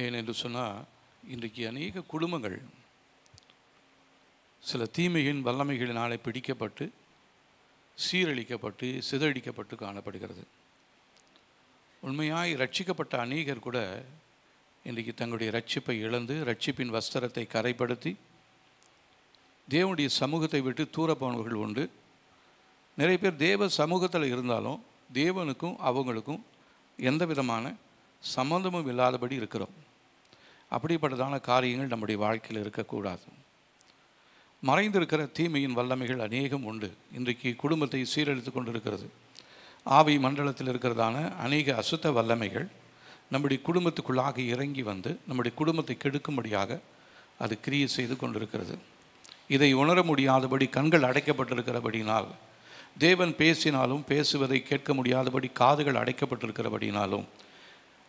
ஏனென்று சொன்னால் இன்றைக்கு அநேக குடும்பங்கள் சில தீமையின் வல்லமைகளினாலே பிடிக்கப்பட்டு சீரழிக்கப்பட்டு சிதறடிக்கப்பட்டு காணப்படுகிறது. உண்மையாய் ரட்சிக்கப்பட்ட அநேகர் கூட இன்றைக்கு தங்களுடைய ரட்சிப்பை இழந்து ரட்சிப்பின் வஸ்திரத்தை கரைப்படுத்தி தேவனுடைய சமூகத்தை விட்டு தூரப்போனவர்கள் உண்டு. நிறைய பேர் தேவ சமூகத்தில் இருந்தாலும் தேவனுக்கும் அவங்களுக்கும் எந்த விதமான சம்பந்தமும் இல்லாதபடி இருக்கிறோம். அப்படிப்பட்டதான காரியங்கள் நம்முடைய வாழ்க்கையில் இருக்கக்கூடாது. மறைந்திருக்கிற தீமையின் வல்லமைகள் அநேகம் உண்டு. இன்றைக்கு குடும்பத்தை சீரழித்து கொண்டிருக்கிறது. ஆவி மண்டலத்தில் இருக்கிறதான அநேக அசுத்த வல்லமைகள் நம்முடைய குடும்பத்துக்குள்ளாக இறங்கி வந்து நம்முடைய குடும்பத்தை கெடுக்கும்படியாக அது கிரியை செய்து கொண்டிருக்கிறது. இதை உணர முடியாதபடி கண்கள் அடைக்கப்பட்டிருக்கிறபடினால், தேவன் பேசினாலும் பேசுவதை கேட்க முடியாதபடி காதுகள் அடைக்கப்பட்டிருக்கிறபடினாலும்,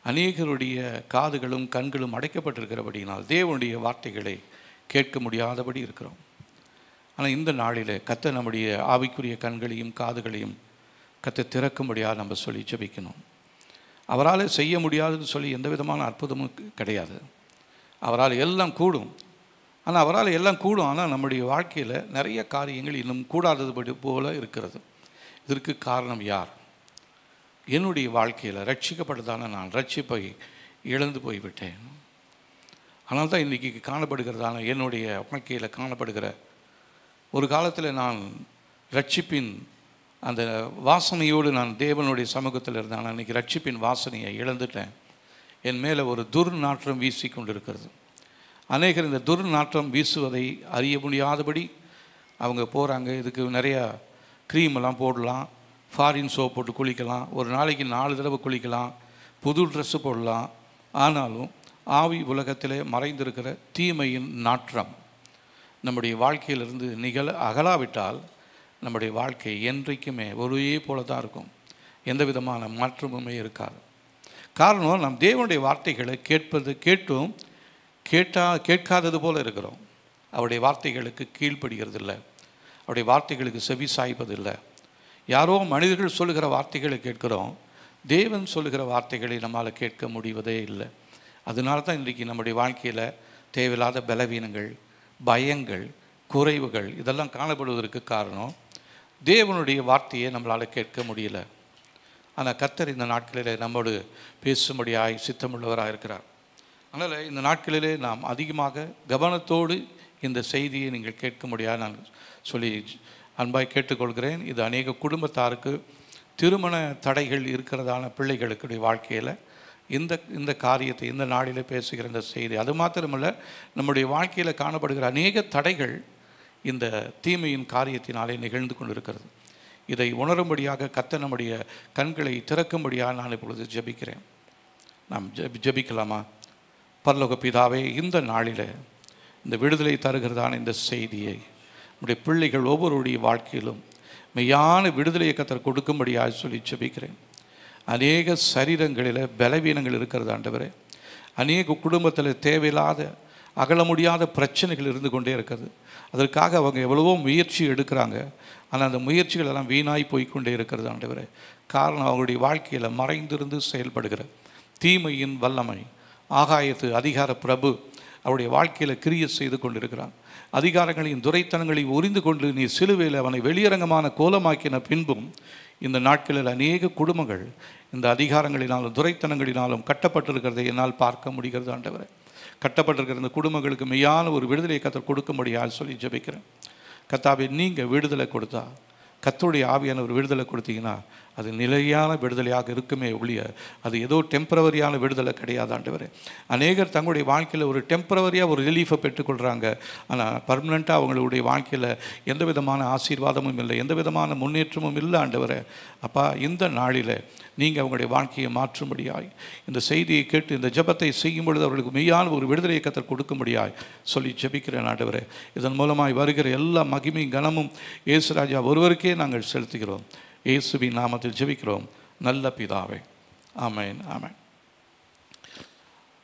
அநேகருடைய காதுகளும் கண்களும் அடைக்கப்பட்டிருக்கிறபடினால் தேவனுடைய வார்த்தைகளை கேட்க முடியாதபடி இருக்கிறோம். ஆனால் இந்த நாளில் கர்த்தர் நம்முடைய ஆவிக்குரிய கண்களையும் காதுகளையும் கர்த்தர் திறக்கும்படியாக நம்ம சொல்லி ஜெபிக்கணும். அவரால் செய்ய முடியாதுன்னு சொல்லி எந்த விதமான அற்புதமும் கிடையாது. அவரால் எல்லாம் கூடும். ஆனால் நம்முடைய வாழ்க்கையில் நிறைய காரியங்கள் இன்னும் கூடாதது போல இருக்கிறது. இதற்கு காரணம் யார்? என்னுடைய வாழ்க்கையில் ரட்சிக்கப்பட்டதான நான் ரட்சிப்பை இழந்து போய்விட்டேன். ஆனால் தான் இன்றைக்கி காணப்படுகிறதான என்னுடைய வாழ்க்கையில் காணப்படுகிற ஒரு காலத்தில் நான் ரட்சிப்பின் அந்த வாசனையோடு நான் தேவனுடைய சமூகத்தில் இருந்தேன். நான் இன்றைக்கி ரட்சிப்பின் வாசனையை இழந்துட்டேன். என் மேலே ஒரு துர்நாற்றம் வீசி கொண்டிருக்கிறது. அநேகர் இந்த துர்நாற்றம் வீசுவதை அறிய முடியாதபடி அவங்க போகிறாங்க. இதுக்கு நிறையா க்ரீமெல்லாம் போடலாம், ஃபாரின் சோப் போட்டு குளிக்கலாம், ஒரு நாளைக்கு 4 தடவை குளிக்கலாம், புது ட்ரெஸ்ஸு போடலாம். ஆனாலும் ஆவி உலகத்திலே மறைந்திருக்கிற தீமையின் நாற்றம் நம்முடைய வாழ்க்கையிலிருந்து அகலாவிட்டால் நம்முடைய வாழ்க்கை என்றைக்குமே ஒரே போல தான் இருக்கும். எந்த விதமான மாற்றமுமே இருக்காது. காரணம், நம் தேவனுடைய வார்த்தைகளை கேட்டும் கேட்காதது போல இருக்கிறோம். அவருடைய வார்த்தைகளுக்கு கீழ்ப்படுகிறதில்லை, அவருடைய வார்த்தைகளுக்கு செவி சாய்ப்பதில்லை. யாரோ மனிதர்கள் சொல்லுகிற வார்த்தைகளை கேட்கிறோம், தேவன் சொல்லுகிற வார்த்தைகளை நம்மால் கேட்க முடிவதே இல்லை. அதனால தான் இன்றைக்கி நம்முடைய வாழ்க்கையில் தேவையில்லாத பலவீனங்கள், பயங்கள், குறைவுகள் இதெல்லாம் காணப்படுவதற்கு காரணம் தேவனுடைய வார்த்தையை நம்மளால் கேட்க முடியல. ஆனால் கர்த்தர் இந்த நாட்களில் நம்மோடு பேசும்படியாய் சித்தமுள்ளவராக இருக்கிறார். அதனால் இந்த நாட்களிலே நாம் அதிகமாக கவனத்தோடு இந்த செய்தியை நீங்கள் கேட்க முடியாது நான் சொல்லி அன்பாய் கேட்டுக்கொள்கிறேன். இது அநேக குடும்பத்தாருக்கு திருமண தடைகள் இருக்கிறதான பிள்ளைகளுக்குடைய வாழ்க்கையில் இந்த காரியத்தை இந்த நாளில் பேசுகிற இந்த செய்தி, அது மாத்திரமல்ல, நம்முடைய வாழ்க்கையில் காணப்படுகிற அநேக தடைகள் இந்த தீமையின் காரியத்தினாலே நிகழ்ந்து கொண்டிருக்கிறது. இதை உணரும்படியாக கர்த்தர் நம்முடைய கண்களை திறக்கும்படியாக நான் இப்பொழுது ஜெபிக்கிறேன். நாம் ஜெபிக்கலாமா? பரலோக பிதாவே, இந்த நாளில் இந்த விடுதலை தருகிறதான இந்த செய்தியை நம்முடைய பிள்ளைகள் ஒவ்வொருடைய வாழ்க்கையிலும் மெய்யான விடுதலையை கர்த்தர் கொடுக்கும்படியாக சொல்லி ஜெபிக்கிறேன். அநேக சரீரங்களில் பலவீனங்கள் இருக்கிறது ஆண்டவரே. அநேக குடும்பத்தில் தேவையில்லாத அகல முடியாத பிரச்சனைகள் இருந்து கொண்டே இருக்குது. அதற்காக அவங்க எவ்வளவோ முயற்சி எடுக்கிறாங்க. ஆனால் அந்த முயற்சிகள் எல்லாம் வீணாய் போய்கொண்டே இருக்கிறது ஆண்டவரே. காரணம், அவங்களுடைய வாழ்க்கையில் மறைந்திருந்து செயல்படுகிற தீமையின் வல்லமை, ஆகாயத்து அதிகார பிரபு அவருடைய வாழ்க்கையில் கிரியை செய்து கொண்டிருக்கிறான். அதிகாரங்களையும் துரைத்தனங்களையும் உரிந்து கொண்டு நீ சிலுவையில் அவனை வெளியரங்கமான கோலமாக்கின பின்பும் இந்த நாட்களில் அநேக குடும்பங்கள் இந்த அதிகாரங்களினாலும் துரைத்தனங்களினாலும் கட்டப்பட்டிருக்கிறதை என்னால் பார்க்க முடிகிறது ஆண்டவரே. கட்டப்பட்டிருக்கிற இந்த குடும்பங்களுக்கு மெய்யான ஒரு விடுதலையை கர்த்தர் கொடுக்கும்படியாக சொல்லி ஜெபிக்கிறேன். கர்த்தாவே, நீங்கள் விடுதலை கொடுத்தா, கர்த்தருடைய ஆவியான ஒரு விடுதலை கொடுத்தீங்கன்னா அது நிலையான விடுதலையாக இருக்குமே ஒழிய அது ஏதோ டெம்பரவரியான விடுதலை கிடையாது ஆண்டவரே. அநேகர் தங்களுடைய வாழ்க்கையில் ஒரு டெம்பரவரியாக ஒரு ரிலீஃபை பெற்றுக்கொள்கிறாங்க. ஆனால் பர்மனெண்ட்டாக அவங்களுடைய வாழ்க்கையில் எந்த விதமான ஆசீர்வாதமும் இல்லை, எந்த விதமான முன்னேற்றமும் இல்லை ஆண்டவரே. அப்பா, இந்த நாளில் நீங்கள் அவங்களுடைய வாழ்க்கையை மாற்றும்படியாய் இந்த செய்தியை கேட்டு இந்த ஜெபத்தை செய்யும் பொழுது அவர்களுக்கு மெய்யான ஒரு விடுதலையை கர்த்தர் கொடுக்கும்படியாய் சொல்லி ஜெபிக்கிறேன் ஆண்டவரே. இதன் மூலமாய் வருகிற எல்லா மகிமையும் கனமும் இயேசு ராஜா ஒருவருக்கே நாங்கள் செலுத்துகிறோம். இயேசுவின் நாமத்தில் ஜெபிக்கிறோம் நல்ல பிதாவே, ஆமென், ஆமென்.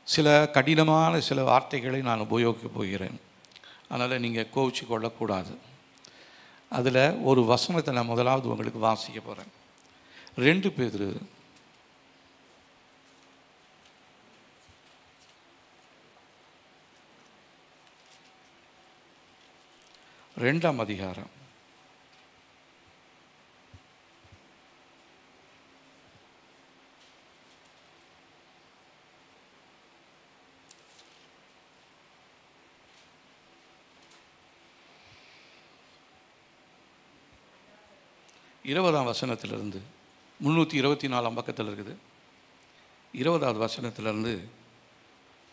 சில கடினமான சில வார்த்தைகளை நான் உபயோகிக்க போகிறேன். அதனால் நீங்கள் கோவிச்சு கொள்ளக்கூடாது. அதில் ஒரு வசனத்தை நான் முதலாவது உங்களுக்கு வாசிக்க போகிறேன். 2 பேதுரு 2ஆம் அதிகாரம் 20ஆம் வசனத்திலிருந்து 324ஆம் பக்கத்தில் இருக்குது. 20வது வசனத்திலிருந்து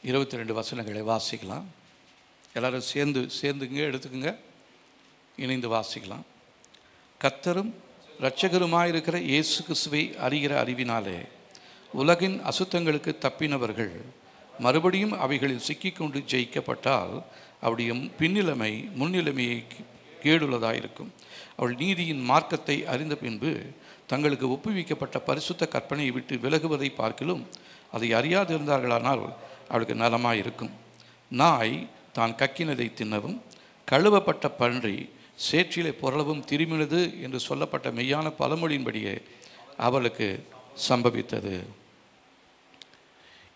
22 வசனங்களை வாசிக்கலாம். எல்லோரும் சேர்ந்துங்க, எடுத்துக்குங்க, இணைந்து வாசிக்கலாம். கர்த்தரும் இரட்சகருமாயிருக்கிற இயேசு கிறிஸ்துவை அறிகிற அறிவினாலே உலகின் அசுத்தங்களுக்கு தப்பினவர்கள் மறுபடியும் அவைகளில் சிக்கிக்கொண்டு ஜெயிக்கப்பட்டால் அவருடைய பின்னிலைமை முன்னிலைமையை கேடுள்ளதாயிருக்கும். அவள் நீதியின் மார்க்கத்தை அறிந்த பின்பு தங்களுக்கு ஒப்புவிக்கப்பட்ட பரிசுத்த கற்பனையை விட்டு விலகுவதை பார்க்கிலும் அதை அறியாது இருந்தார்களானால் அவளுக்கு நலமாயிருக்கும். நாய் தான் கக்கினதை தின்னவும் கழுவப்பட்ட பன்றி சேற்றிலே பொருளவும் திரும்பினது என்று சொல்லப்பட்ட மெய்யான பழமொழியின்படியே அவளுக்கு சம்பவித்தது.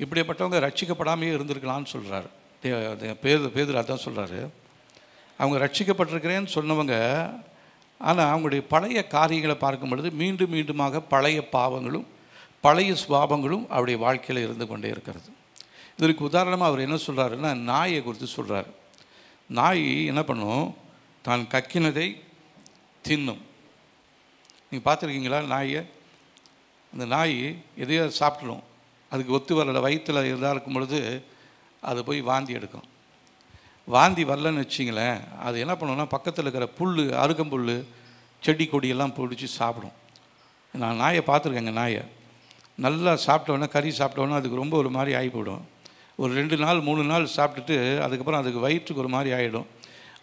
இப்படிப்பட்டவங்க ரட்சிக்கப்படாமையே இருந்திருக்கலான்னு சொல்கிறார் பேதுரு. அதான் சொல்கிறாரு, அவங்க ரட்சிக்கப்பட்டிருக்கிறேன்னு சொன்னவங்க, ஆனால் அவங்களுடைய பழைய காரியங்களை பார்க்கும் பொழுது மீண்டும் மீண்டுமாக பழைய பாவங்களும் பழைய சுபாவங்களும் அவருடைய வாழ்க்கையில் இருந்து கொண்டே இருக்கிறது. இதற்கு உதாரணமாக அவர் என்ன சொல்கிறாருன்னா, நாயை குறித்து சொல்கிறார். நாய் என்ன பண்ணும்? தான் கக்கினதை தின்னும். நீங்கள் பார்த்துருக்கீங்களா நாயை? அந்த நாய் எதையோ சாப்பிட்டும், அதுக்கு ஒத்து வரல, வயிற்றில் இதாக இருக்கும் பொழுது அது போய் வாந்தி எடுக்கும். வாந்தி வரலன்னு வச்சிங்களேன், அது என்ன பண்ணுன்னா பக்கத்தில் இருக்கிற புல், அருகம்புல், செடி கொடியெல்லாம் பிடிச்சி சாப்பிடும். நான் நாயை பார்த்துருக்கேங்க. நாயை நல்லா சாப்பிட்டோன்னா, கறி சாப்பிட்டோன்னா அதுக்கு ரொம்ப ஒரு மாதிரி ஆகி போயிடும். ஒரு 2 நாள் 3 நாள் சாப்பிட்டுட்டு அதுக்கப்புறம் அதுக்கு வயிற்றுக்கு ஒரு மாதிரி ஆகிடும்.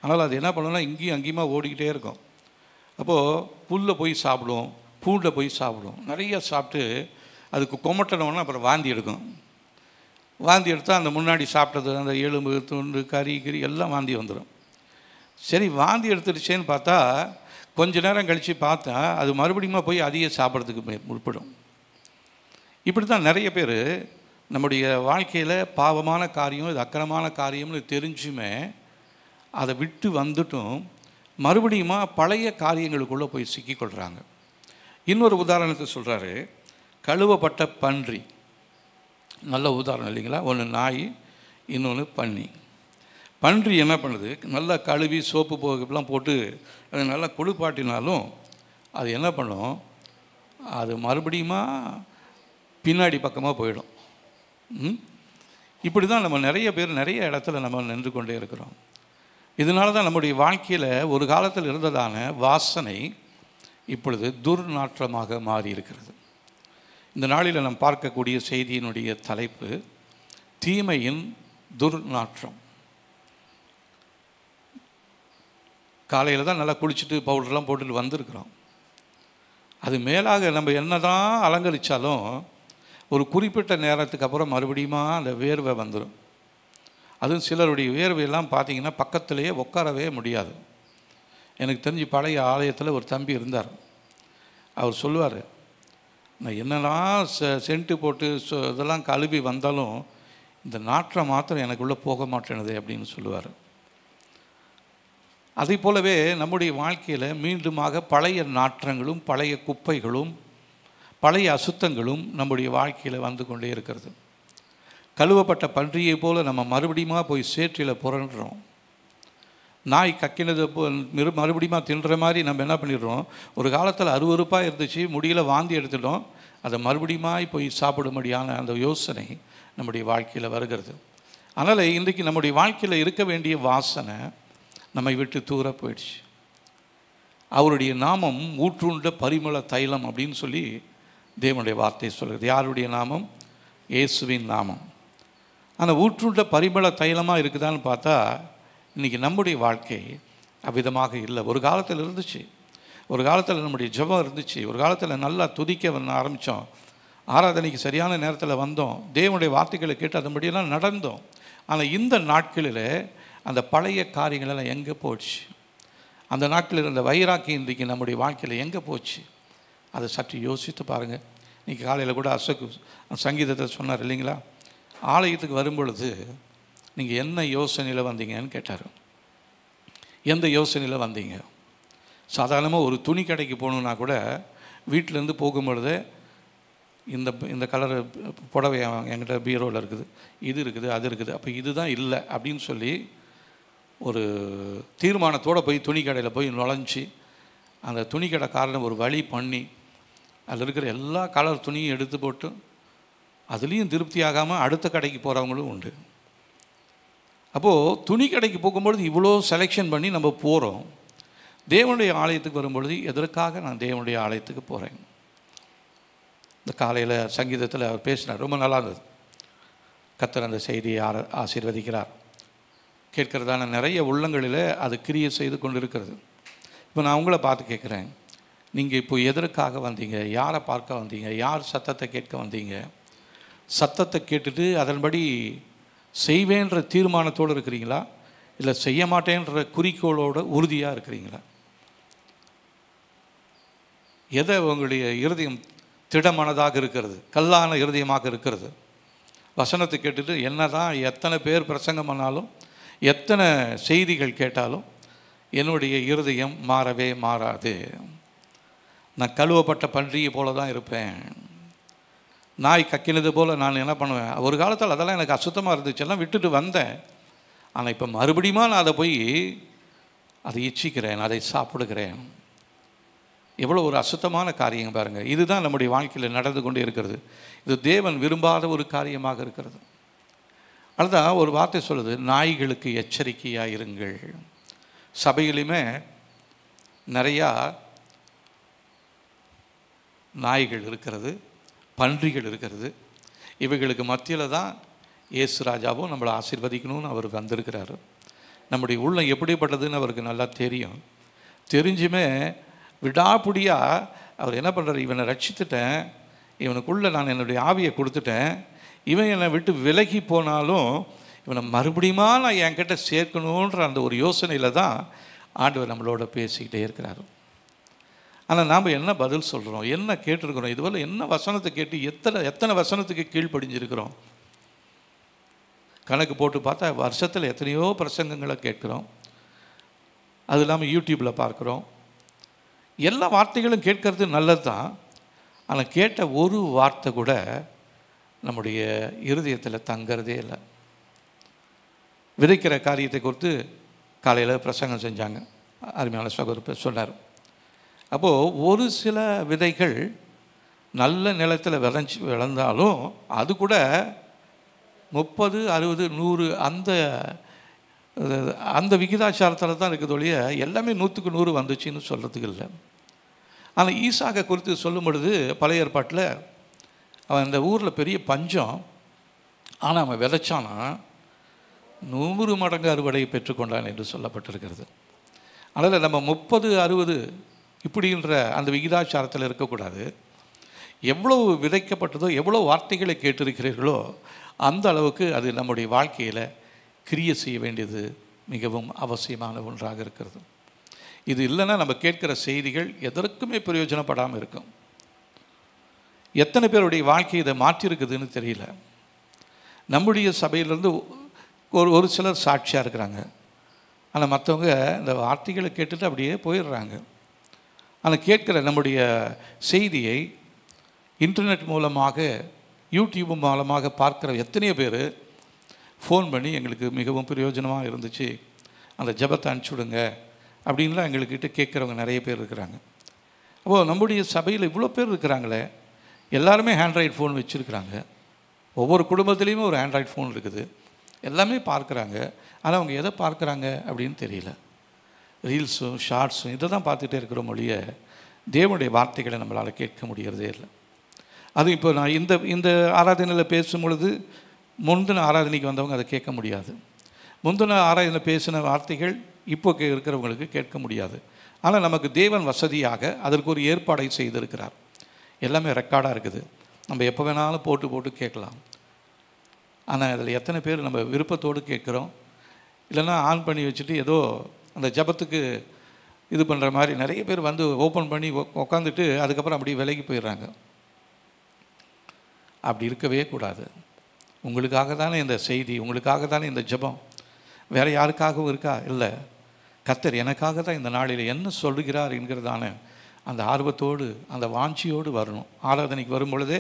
அதனால் அது என்ன பண்ணுன்னா இங்கேயும் அங்கேயுமா ஓடிக்கிட்டே இருக்கும். அப்போது புல்லை போய் சாப்பிடும், பூண்டை போய் சாப்பிடும். நிறைய சாப்பிட்டு அதுக்கு கொமட்டணுன்னா அப்புறம் வாந்தி எடுக்கும். வாந்தி எடுத்தால் அந்த முன்னாடி சாப்பிட்டது, அந்த எலும்பு துண்டு கறி எல்லாம் வாந்தி வந்துடும். சரி, வாந்தி எடுத்துடுச்சேன்னு பார்த்தா கொஞ்ச நேரம் கழித்து பார்த்தா அது மறுபடியும் போய் அதிக சாப்பிட்றதுக்கு முற்படும். இப்படி தான் நிறைய பேர் நம்முடைய வாழ்க்கையில் பாவமான காரியம், இது அக்கிரமான காரியம்னு தெரிஞ்சுமே அதை விட்டு வந்துட்டும் மறுபடியும் பழைய காரியங்களுக்குள்ளே போய் சிக்கிக்கொள்கிறாங்க. இன்னொரு உதாரணத்தை சொல்கிறாரு, கழுவப்பட்ட பன்றி. நல்ல உதாரணம் இல்லைங்களா? ஒன்று நாய், இன்னொன்று பன்றி. பன்றி என்ன பண்ணுது? நல்லா கழுவி சோப்பு போகலாம் போட்டு அது நல்லா குளிப்பாட்டினாலும் அது என்ன பண்ணும்? அது மறுபடியும் பின்னாடி பக்கமாக போயிடும். இப்படி தான் நம்ம நிறைய பேர் நிறைய இடத்துல நம்ம நின்று கொண்டே இருக்கிறோம். இதனால தான் நம்முடைய வாழ்க்கையில் ஒரு காலத்தில் இருந்ததான வாசனை இப்பொழுது துர்நாற்றமாக மாறி இருக்கிறது. இந்த நாளில் நாம் பார்க்கக்கூடிய செய்தியினுடைய தலைப்பு தீமையின் துர்நாற்றம். காலையில் தான் நல்லா குளிச்சுட்டு பவுடர்லாம் போட்டுட்டு வந்திருக்கிறோம். அது மேலாக நம்ம என்ன தான் அலங்கரித்தாலும் ஒரு குறிப்பிட்ட நேரத்துக்கு அப்புறம் மறுபடியும் அந்த வேர்வை வந்துடும். அதுவும் சிலருடைய வேர்வையெல்லாம் பார்த்திங்கன்னா பக்கத்திலேயே உட்காரவே முடியாது. எனக்கு தெரிஞ்சு பழைய ஆலயத்தில் ஒரு தம்பி இருந்தார். அவர் சொல்லுவார், நான் என்னெல்லாம் சென்ட்டு போட்டு இதெல்லாம் கழுவி வந்தாலும் இந்த நாற்றம் மாத்திரம் எனக்குள்ளே போக மாட்டேனுது அப்படின்னு சொல்லுவார். அதை போலவே நம்முடைய வாழ்க்கையில் மீண்டுமாக பழைய நாற்றங்களும் பழைய குப்பைகளும் பழைய அசுத்தங்களும் நம்முடைய வாழ்க்கையில் வந்து கொண்டே இருக்கிறது. கழுவப்பட்ட பன்றியை போல் நம்ம மறுபடியும் போய் சேற்றில் புரண்டுறோம். நாய் கக்கினது மறுபடியும் தின்ற மாதிரி நம்ம என்ன பண்ணிடுறோம்? ஒரு காலத்தில் அருவருப்பாக இருந்துச்சு, முடியல வாந்தி எடுத்துட்டோம், அதை மறுபடியும் போய் சாப்பிடும்படியான அந்த யோசனை நம்முடைய வாழ்க்கையில் வருகிறது. அதனால் இன்றைக்கு நம்முடைய வாழ்க்கையில் இருக்க வேண்டிய வாசனை நம்மை விட்டு தூர போயிடுச்சு. அவருடைய நாமம் ஊற்றுண்ட பரிமள தைலம் அப்படின்னு சொல்லி தேவனுடைய வார்த்தை சொல்கிறது. யாருடைய நாமம்? இயேசுவின் நாமம். ஆனால் ஊற்றுண்ட பரிமள தைலமாக இருக்குதான்னு பார்த்தா இன்றைக்கி நம்முடைய வாழ்க்கை அவ்விதமாக இல்லை. ஒரு காலத்தில் இருந்துச்சு, ஒரு காலத்தில் நம்முடைய ஜெபம் இருந்துச்சு, ஒரு காலத்தில் நல்லா துதிக்க ஆரம்பித்தோம், ஆராதனைக்கு சரியான நேரத்தில் வந்தோம், தேவனுடைய வார்த்தைகளை கேட்டு அதன்படியெல்லாம் நடந்தோம். ஆனால் இந்த நாட்களில் அந்த பழைய காரியங்களெல்லாம் எங்கே போச்சு? அந்த நாட்களில் இருந்த வைராக்கி இன்றைக்கி நம்முடைய வாழ்க்கையில் எங்கே போச்சு? அதை சற்று யோசித்து பாருங்கள். இன்றைக்கி காலையில் கூட அசோக் சங்கீதத்தை சொன்னார் இல்லைங்களா? ஆலயத்துக்கு வரும்பொழுது நீங்கள் என்ன யோசனையில் வந்தீங்கன்னு கேட்டார். எந்த யோசனையில் வந்தீங்க? சாதாரணமாக ஒரு துணி கடைக்கு போகணுன்னா கூட வீட்டிலேருந்து போகும்பொழுதே இந்த இந்த கலரு புடவை என்கிட்ட பீரோவில் இருக்குது, இது இருக்குது, அது இருக்குது, அப்போ இதுதான் இல்லை அப்படின்னு சொல்லி ஒரு தீர்மானத்தோடு போய் துணி கடையில் போய் நுழைஞ்சி அந்த துணி கடைக்காரனை ஒரு வழி பண்ணி அதில் இருக்கிற எல்லா கலர் துணியும் எடுத்து போட்டு அதுலேயும் திருப்தி ஆகாமல் அடுத்த கடைக்கு போகிறவங்களும் உண்டு. அப்போது துணி கடைக்கு போகும்பொழுது இவ்வளோ செலெக்ஷன் பண்ணி நம்ம போகிறோம். தேவனுடைய ஆலயத்துக்கு வரும்பொழுது எதற்காக நான் தேவனுடைய ஆலயத்துக்கு போகிறேன்? இந்த காலையில் சங்கீதத்தில் அவர் பேசினார், ரொம்ப நல்லா இருந்தது. கர்த்தர் அந்த செய்தியை ஆசீர்வதிக்கிறார். கேட்கிறதான நிறைய உள்ளங்களில் அது கிரியை செய்து கொண்டு இருக்கிறது. இப்போ நான் உங்களை பார்த்து கேட்குறேன், நீங்கள் இப்போ எதற்காக வந்தீங்க? யாரை பார்க்க வந்தீங்க? யார் சத்தத்தை கேட்க வந்தீங்க? சத்தத்தை கேட்டுட்டு அதன்படி செய்வேன்ற தீர்மானத்தோடு இருக்கிறீங்களா, இல்லை செய்ய மாட்டேன்ற குறிக்கோளோடு உறுதியாக இருக்கிறீங்களா? எதை உங்களுடைய இருதயம் திடமனதாக இருக்கிறது, கல்லான இருதயமாக இருக்கிறது? வசனத்தை கேட்டுட்டு என்ன தான் எத்தனை பேர் பிரசங்கம் பண்ணாலும், எத்தனை செய்திகள் கேட்டாலும் என்னுடைய இருதயம் மாறவே மாறாது. நான் கழுவப்பட்ட பன்றியை போல தான் இருப்பேன். நாய் கக்கினது போல் நான் என்ன பண்ணுவேன்? ஒரு காலத்தில் அதெல்லாம் எனக்கு அசுத்தமாக இருந்துச்சு, எல்லாம் விட்டுட்டு வந்தேன். ஆனால் இப்போ மறுபடியும் நான் அதை போய் அதை இச்சிக்கிறேன், அதை சாப்பிடுகிறேன். எவ்வளோ ஒரு அசுத்தமான காரியம் பாருங்கள். இதுதான் நம்முடைய வாழ்க்கையில் நடந்து கொண்டே இருக்கிறது. இது தேவன் விரும்பாத ஒரு காரியமாக இருக்கிறது. அதுதான் ஒரு வார்த்தை சொல்லுது, நாய்களுக்கு எச்சரிக்கையாக இருங்கள். சபையிலுமே நிறையா நாய்கள் இருக்கிறது, பன்றிகள் இருக்கிறது. இவைகளுக்கு மத்தியில் தான் இயேசு ராஜாவும் நம்மளை ஆசீர்வதிக்கணும்னு அவர் வந்திருக்கிறாரு. நம்முடைய உள்ளம் எப்படிப்பட்டதுன்னு அவருக்கு நல்லா தெரியும். தெரிஞ்சுமே விடாப்புடியாக அவர் என்ன பண்ணுறாரு, இவனை ரட்சித்துட்டேன், இவனுக்குள்ளே நான் என்னுடைய ஆவியை கொடுத்துட்டேன், இவன் என்னை விட்டு விலகி போனாலும் இவனை மறுபடியுமா நான் என்கிட்ட சேர்க்கணுன்ற அந்த ஒரு யோசனையில் தான் ஆண்டவர் நம்மளோட பேசிக்கிட்டே இருக்கிறார். ஆனால் நாம் என்ன பதில் சொல்கிறோம், என்ன கேட்டிருக்கிறோம்? இதுவரை என்ன வசனத்தை கேட்டு எத்தனை வசனத்துக்கு கீழ்ப்படிஞ்சிருக்கிறோம்? கணக்கு போட்டு பார்த்தா வருஷத்தில் எத்தனையோ பிரசங்கங்களை கேட்குறோம். அது இல்லாமல் யூடியூப்பில் பார்க்குறோம். எல்லா வார்த்தைகளும் கேட்கறது நல்லது தான். ஆனால் கேட்ட ஒரு வார்த்தை கூட நம்முடைய இருதயத்தில் தங்கிறதே இல்லை. விதைக்கிற காரியத்தை குறித்து காலையில் பிரசங்கம் செஞ்சாங்க, அருமையான சகோதரர் சொன்னார். அப்போது ஒரு சில விதைகள் நல்ல நிலத்தில் விளைந்தாலும் அது கூட 30, 60, 100 அந்த விகிதாச்சாரத்தில் தான் இருக்குது ஒழிய எல்லாமே 100க்கு 100 வந்துச்சுன்னு சொல்கிறதுக்கு இல்லை. ஆனால் ஈசாக்கை குறித்து சொல்லும் பொழுது பழைய ஏற்பாட்டில் அவன் இந்த ஊரில் பெரிய பஞ்சம், ஆனால் அவன் விதைச்சானா 100 மடங்கு அறுவடை பெற்றுக்கொண்டான் என்று சொல்லப்பட்டிருக்கிறது. அதனால் நம்ம 30, 60 இப்படின்ற அந்த விகிதாச்சாரத்தில் இருக்கக்கூடாது. எவ்வளவு விதைக்கப்பட்டதோ, எவ்வளோ வார்த்தைகளை கேட்டிருக்கிறீர்களோ அந்த அளவுக்கு அது நம்முடைய வாழ்க்கையில் கிரியை செய்ய வேண்டியது மிகவும் அவசியமான ஒன்றாக இருக்கிறது. இது இல்லைன்னா நம்ம கேட்கிற செய்திகள் எதற்குமே பிரயோஜனப்படாமல் இருக்கும். எத்தனை பேருடைய வாழ்க்கை இதை மாற்றிருக்குதுன்னு தெரியல. நம்முடைய சபையிலேருந்து ஒரு சிலர் சாட்சியாக இருக்கிறாங்க. ஆனால் மற்றவங்க இந்த வார்த்தைகளை கேட்டுட்டு அப்படியே போயிடுறாங்க. ஆனால் கேட்குற நம்முடைய செய்தியை இன்டர்நெட் மூலமாக, யூடியூப் மூலமாக பார்க்குற எத்தனையோ பேர் ஃபோன் பண்ணி எங்களுக்கு மிகவும் பிரயோஜனமாக இருந்துச்சு, அந்த ஜெபத்தை அனுப்பிச்சுடுங்க அப்படின்லாம் எங்கள்கிட்ட கேட்குறவங்க நிறைய பேர் இருக்கிறாங்க. அப்போது நம்முடைய சபையில் இவ்வளோ பேர் இருக்கிறாங்களே, எல்லாருமே ஆண்ட்ராய்டு ஃபோன் வச்சுருக்கிறாங்க. ஒவ்வொரு குடும்பத்துலேயுமே ஒரு ஆண்ட்ராய்டு ஃபோன் இருக்குது. எல்லாமே பார்க்குறாங்க. ஆனால் அவங்க எதை பார்க்குறாங்க அப்படின்னு தெரியல. ரீல்ஸும் ஷார்ட்ஸும் இதை தான் பார்த்துட்டே இருக்கிற மொழியை தேவனுடைய வார்த்தைகளை நம்மளால் கேட்க முடிகிறதே இல்லை. அது இப்போ நான் இந்த ஆராதனையில் பேசும் பொழுது முந்தின ஆராதனைக்கு வந்தவங்க அதை கேட்க முடியாது. முந்தின ஆராதனை பேசின வார்த்தைகள் இப்போ இருக்கிறவங்களுக்கு கேட்க முடியாது. ஆனால் நமக்கு தேவன் வசதியாக அதற்கு ஒரு ஏற்பாடை செய்திருக்கிறார். எல்லாமே ரெக்கார்டாக இருக்குது, நம்ம எப்போ வேணாலும் போட்டு கேட்கலாம். ஆனால் அதில் எத்தனை பேர் நம்ம விருப்பத்தோடு கேட்குறோம்? இல்லைன்னா ஆன் பண்ணி வச்சுட்டு ஏதோ அந்த ஜபத்துக்கு இது பண்ணுற மாதிரி நிறைய பேர் வந்து ஓப்பன் பண்ணி உக்காந்துட்டு அதுக்கப்புறம் அப்படி விலகி போயிடுறாங்க. அப்படி இருக்கவே கூடாது. உங்களுக்காக தானே இந்த செய்தி, உங்களுக்காக தானே இந்த ஜபம், வேறு யாருக்காகவும் இருக்கா? இல்லை. கர்த்தர் எனக்காக தான் இந்த நாளில் என்ன சொல்லுகிறார் என்கிறதான அந்த ஆர்வத்தோடு அந்த வாஞ்சியோடு வரணும். ஆராதனைக்கு வரும் பொழுதே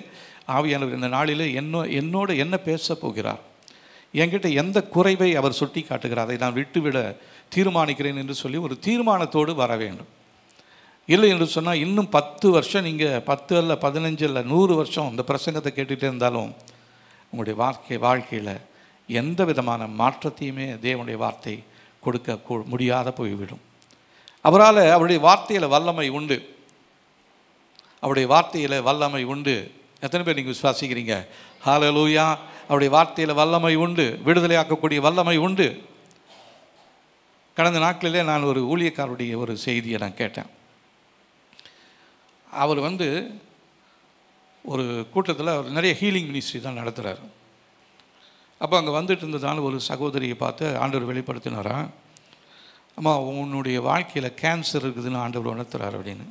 ஆவியானவர் இந்த நாளில் என்னோடு என்ன பேச போகிறார், என்கிட்ட எந்த குறைவை அவர் சுட்டி காட்டுகிறார், அதை நான் விட்டுவிட தீர்மானிக்கிறேன் என்று சொல்லி ஒரு தீர்மானத்தோடு வர வேண்டும். இல்லை என்று சொன்னால் இன்னும் 10 வருஷம் நீங்கள் 10 அல்ல 15 அல்ல 100 வருஷம் இந்த பிரசங்கத்தை கேட்டுகிட்டே இருந்தாலும் உங்களுடைய வாழ்க்கையில் எந்த விதமான மாற்றத்தையுமே தேவனுடைய வார்த்தை கொடுக்க முடியாத போய்விடும். அவரால் அவருடைய வார்த்தையில் வல்லமை உண்டு. அவருடைய வார்த்தையில் வல்லமை உண்டு. எத்தனை பேர் நீங்கள் விசுவாசிக்கிறீங்க? ஹல்லேலூயா. அவருடைய வார்த்தையில் வல்லமை உண்டு, விடுதலையாக்கக்கூடிய வல்லமை உண்டு. கடந்த நாட்களிலே நான் ஒரு ஊழியக்காரருடைய ஒரு செய்தியை நான் கேட்டேன். அவர் ஒரு கூட்டத்தில் அவர் நிறைய ஹீலிங் மினிஸ்ட்ரி தான் நடத்துகிறார். அப்போ அங்கே வந்துட்டு இருந்ததால் ஒரு சகோதரியை பார்த்து ஆண்டவர் வெளிப்படுத்தினாரா, அம்மா உன்னுடைய வாழ்க்கையில் கேன்சர் இருக்குதுன்னு ஆண்டவர் உணர்த்துறாரு அப்படின்னு.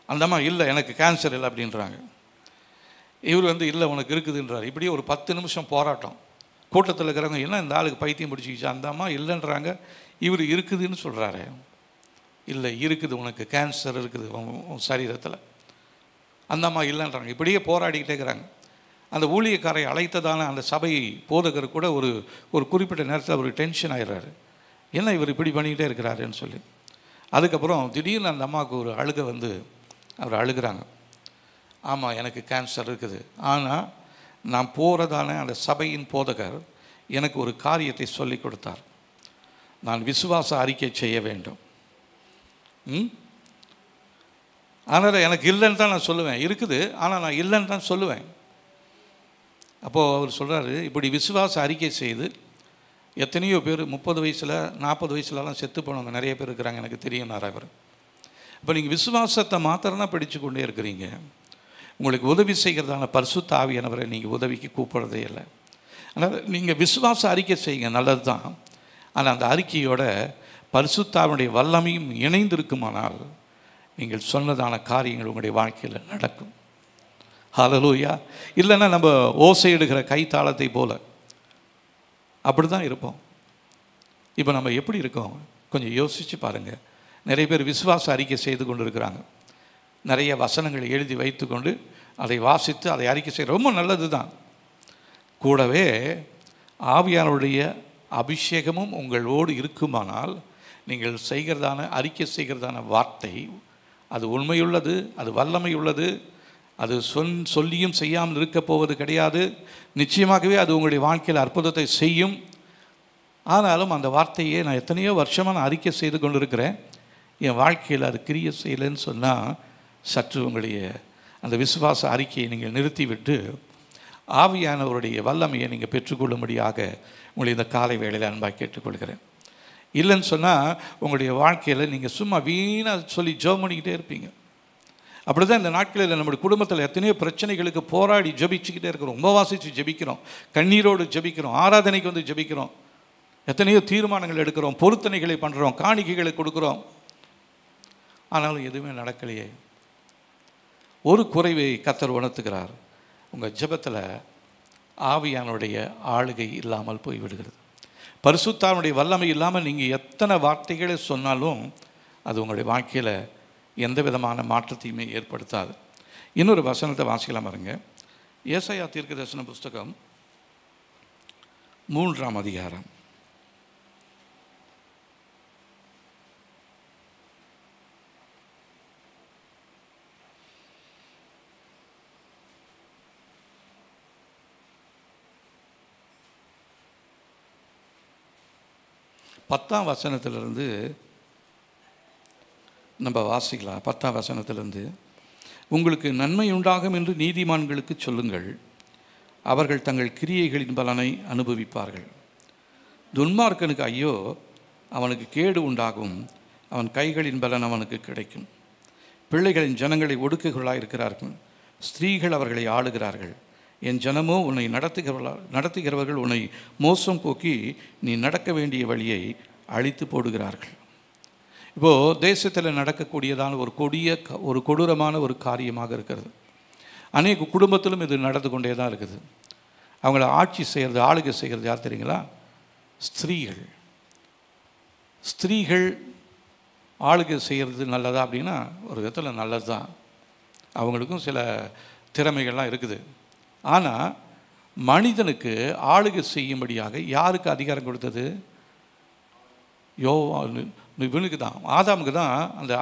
அந்த அம்மா இல்லை எனக்கு கேன்சர் இல்லை அப்படின்றாங்க. இவர் இல்லை உனக்கு இருக்குதுன்றார். இப்படியே ஒரு 10 நிமிஷம் போராட்டம். கூட்டத்தில் இருக்கிறவங்க என்ன இந்த ஆளுக்கு பைத்தியம் பிடிச்சிக்கிச்சு, அந்த அம்மா இல்லைன்றாங்க, இவர் இருக்குதுன்னு சொல்கிறாரு. இல்லை இருக்குது, உனக்கு கேன்சர் இருக்குது உன் சரீரத்தில். அந்த அம்மா இல்லைன்றாங்க. இப்படியே போராடிக்கிட்டே இருக்கிறாங்க. அந்த ஊழியக்காரை அழைத்ததான அந்த சபை போதகர் கூட ஒரு குறிப்பிட்ட நேரத்தில் அவர் டென்ஷன் ஆகிடுறாரு. என்ன இவர் இப்படி பண்ணிக்கிட்டே இருக்கிறாருன்னு சொல்லி. அதுக்கப்புறம் திடீர்னு அந்த அம்மாவுக்கு ஒரு அழுகை அவர் அழுகிறாங்க. ஆமாம் எனக்கு கேன்சர் இருக்குது, ஆனால் நான் போகிறதான அந்த சபையின் போதகர் எனக்கு ஒரு காரியத்தை சொல்லி கொடுத்தார். நான் விசுவாச அறிக்கை செய்ய வேண்டும். அதனால் எனக்கு இல்லைன்னு தான் நான் சொல்லுவேன். இருக்குது, ஆனால் நான் இல்லைன்னு தான் சொல்லுவேன். அப்போது அவர் சொல்கிறாரு, இப்படி விசுவாச அறிக்கை செய்து எத்தனையோ பேர் 30 வயசில் 40 வயசுலலாம் செத்து போனவங்க நிறைய பேர் இருக்கிறாங்க, எனக்கு தெரியும்னார் அவர். இப்போ நீங்கள் விசுவாசத்தை மாத்திரம் தான் படித்து கொண்டே இருக்கிறீங்க. உங்களுக்கு உதவி செய்கிறதான பரிசுத்த ஆவியானவரை நீங்கள் உதவிக்கு கூப்பிட்றதே இல்லை. அதனால் நீங்கள் விசுவாச அறிக்கை செய்யுங்க, நல்லது தான். ஆனால் அந்த அறிக்கையோட பரிசுத்தாவினுடைய வல்லமையும் இணைந்திருக்குமானால் நீங்கள் சொன்னதான காரியங்கள் உங்களுடைய வாழ்க்கையில் நடக்கும். ஹல்லேலூயா. இல்லைன்னா நம்ம ஓசையிடுகிற கைத்தாளத்தை போல அப்படி தான் இருப்போம். இப்போ நம்ம எப்படி இருக்கோம் கொஞ்சம் யோசித்து பாருங்கள். நிறைய பேர் விசுவாச அறிக்கை செய்து கொண்டு இருக்கிறாங்க. நிறைய வசனங்களை எழுதி வைத்து கொண்டு அதை வாசித்து அதை அறிக்கை செய்ய ரொம்ப நல்லது தான். கூடவே ஆவியானவருடைய அபிஷேகமும் உங்களோடு இருக்குமானால் நீங்கள் செய்கிறதான அறிக்கை செய்கிறதான வார்த்தை அது உண்மையுள்ளது, அது வல்லமை உள்ளது, அது சொல்லியும் செய்யாமல் இருக்க போவது கிடையாது. நிச்சயமாகவே அது உங்களுடைய வாழ்க்கையில் அற்புதத்தை செய்யும். ஆனாலும் அந்த வார்த்தையை நான் எத்தனையோ வருஷமாக நான் அறிக்கை செய்து கொண்டு இருக்கிறேன், என் வாழ்க்கையில் அது கிரியை செய்யலைன்னு சொன்னால் சற்று உங்களுடைய அந்த விசுவாச அறிக்கையை நீங்கள் நிறுத்திவிட்டு ஆவியானவருடைய வல்லமையை நீங்கள் பெற்றுக்கொள்ளும்படியாக உங்களை இந்த காலை வேளையில் அன்பாக கேட்டுக்கொள்கிறேன். இல்லைன்னு சொன்னால் உங்களுடைய வாழ்க்கையில் நீங்கள் சும்மா வீணாக சொல்லி ஜெபம் பண்ணிக்கிட்டே இருப்பீங்க. அப்படி தான் இந்த நாட்களில் நம்முடைய குடும்பத்தில் எத்தனையோ பிரச்சனைகளுக்கு போராடி ஜெபிச்சுக்கிட்டே இருக்கிறோம். உபவாசித்து ஜெபிக்கிறோம், கண்ணீரோடு ஜெபிக்கிறோம், ஆராதனைக்கு ஜெபிக்கிறோம், எத்தனையோ தீர்மானங்கள் எடுக்கிறோம், பொருத்தனைகளை பண்ணுறோம், காணிக்கைகளை கொடுக்குறோம். ஆனாலும் எதுவுமே நடக்கலையே. ஒரு குறைவை கர்த்தர் உணர்த்துகிறார். உங்கள் ஜெபத்தில் ஆவியானுடைய ஆளுகை இல்லாமல் போய்விடுகிறது. பரிசுத்தாவினுடைய வல்லமை இல்லாமல் நீங்கள் எத்தனை வார்த்தைகளை சொன்னாலும் அது உங்களுடைய வாழ்க்கையில் எந்த விதமான மாற்றத்தையுமே ஏற்படுத்தாது. இன்னொரு வசனத்தை வாசிக்கலாம் பாருங்க. ஏசாயா தீர்க்கதரிசன புஸ்தகம் 3ஆம் அதிகாரம் 10ஆம் வசனத்திலிருந்து நம்ம வாசிக்கலாம். 10ஆம் வசனத்திலிருந்து, உங்களுக்கு நன்மை உண்டாகும் என்று நீதிமான்களுக்கு சொல்லுங்கள், அவர்கள் தங்கள் கிரியைகளின் பலனை அனுபவிப்பார்கள். துன்மார்க்கனுக்கு ஐயோ, அவனுக்கு கேடு உண்டாகும், அவன் கைகளின் பலன் அவனுக்கு கிடைக்கும். பிள்ளைகளின் ஜனங்களை ஒடுக்குகளாக இருக்கிறார்கள், ஸ்திரீகள் அவர்களை ஆளுகிறார்கள். என் ஜனமோ உன்னை நடத்துகிறவர்கள் உன்னை மோசம் போக்கி நீ நடக்க வேண்டிய வழியை அழித்து போடுகிறார்கள். இப்போது தேசத்தில் நடக்கக்கூடியதான ஒரு கொடூரமான ஒரு காரியமாக இருக்கிறது. அநேக குடும்பத்திலும் இது நடந்து கொண்டே தான் இருக்குது. அவங்கள ஆட்சி செய்கிறது, ஆளுகை செய்கிறது யார் தெரியுங்களா? ஸ்திரீகள். ஸ்திரீகள் ஆளுகை செய்கிறது நல்லதா அப்படின்னா ஒரு விதத்தில் நல்லது தான். அவங்களுக்கும் சில திறமைகள்லாம் இருக்குது. ஆனால் மனிதனுக்கு ஆளுகை செய்யும்படியாக யாருக்கு அதிகாரம் கொடுத்தது? இவனுக்கு தான், ஆதாமுக்கு தான் அந்த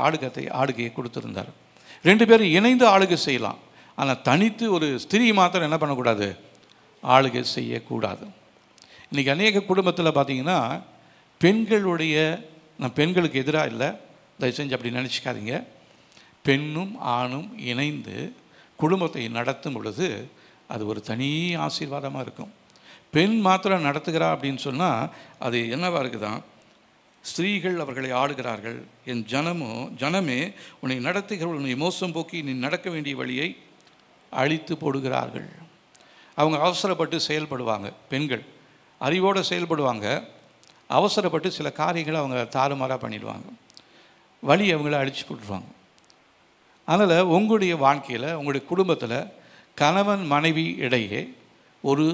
ஆளுகையை கொடுத்துருந்தார். 2 பேரும் இணைந்து ஆளுகை செய்யலாம். ஆனால் தனித்து ஒரு ஸ்திரீ மாத்திரம் என்ன பண்ணக்கூடாது? ஆளுகை செய்யக்கூடாது. இன்றைக்கி அநேக குடும்பத்தில் பார்த்திங்கன்னா பெண்களுடைய, நான் பெண்களுக்கு எதிராக இல்லை, தயவு செஞ்சு அப்படி நினச்சிக்காதீங்க. பெண்ணும் ஆணும் இணைந்து குடும்பத்தை நடத்தும் பொழுது அது ஒரு தனி ஆசீர்வாதமாக இருக்கும். பெண் மாத்திரம் நடத்துகிறா அப்படின்னு சொன்னால் அது என்னவாக இருக்குதான்? ஸ்திரீகள் அவர்களை ஆளுகிறார்கள். என் ஜனமே உன்னை நடத்துகிறவர்கள் உன்னை மோசம் போக்கி நீ நடக்க வேண்டிய வழியை அழித்து போடுகிறார்கள். அவங்க அவசரப்பட்டு செயல்படுவாங்க. பெண்கள் அறிவோடு செயல்படுவாங்க. அவசரப்பட்டு சில காரியங்களை அவங்க தாறுமாறாக பண்ணிடுவாங்க. வழி அவங்கள அழித்து போட்டுருவாங்க. அதனால் உங்களுடைய வாழ்க்கையில், உங்களுடைய குடும்பத்தில் கணவன் மனைவி இடையே ஒரு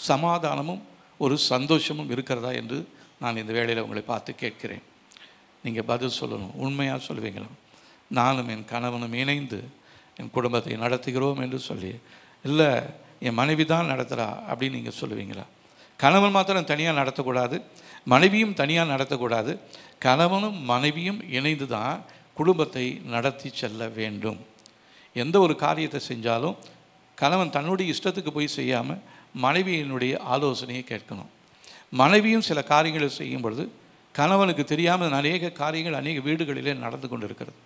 சமாதானமும் ஒரு சந்தோஷமும் இருக்கிறதா என்று நான் இந்த வேளையில் உங்களை பார்த்து கேட்கிறேன். நீங்கள் பதில் சொல்லணும். உண்மையாக சொல்லுவீங்களா? நானும் என் கணவனும் இணைந்து என் குடும்பத்தை நடத்துகிறோம் என்று சொல்லி, இல்லை என் மனைவி தான் நடத்துகிறா அப்படின்னு நீங்கள் சொல்லுவீங்களா? கணவன் மாத்திரம் தனியாக நடத்தக்கூடாது, மனைவியும் தனியாக நடத்தக்கூடாது. கணவனும் மனைவியும் இணைந்து தான் குடும்பத்தை நடத்தி செல்ல வேண்டும். எந்த ஒரு காரியத்தை செஞ்சாலும் கணவன் தன்னுடைய இஷ்டத்துக்கு போய் செய்யாமல் மனைவியினுடைய ஆலோசனையை கேட்கணும். மனைவியும் சில காரியங்களை செய்யும் பொழுது கணவனுக்கு தெரியாமல் அநேக காரியங்கள் அநேக வீடுகளிலே நடந்து கொண்டு இருக்கிறது.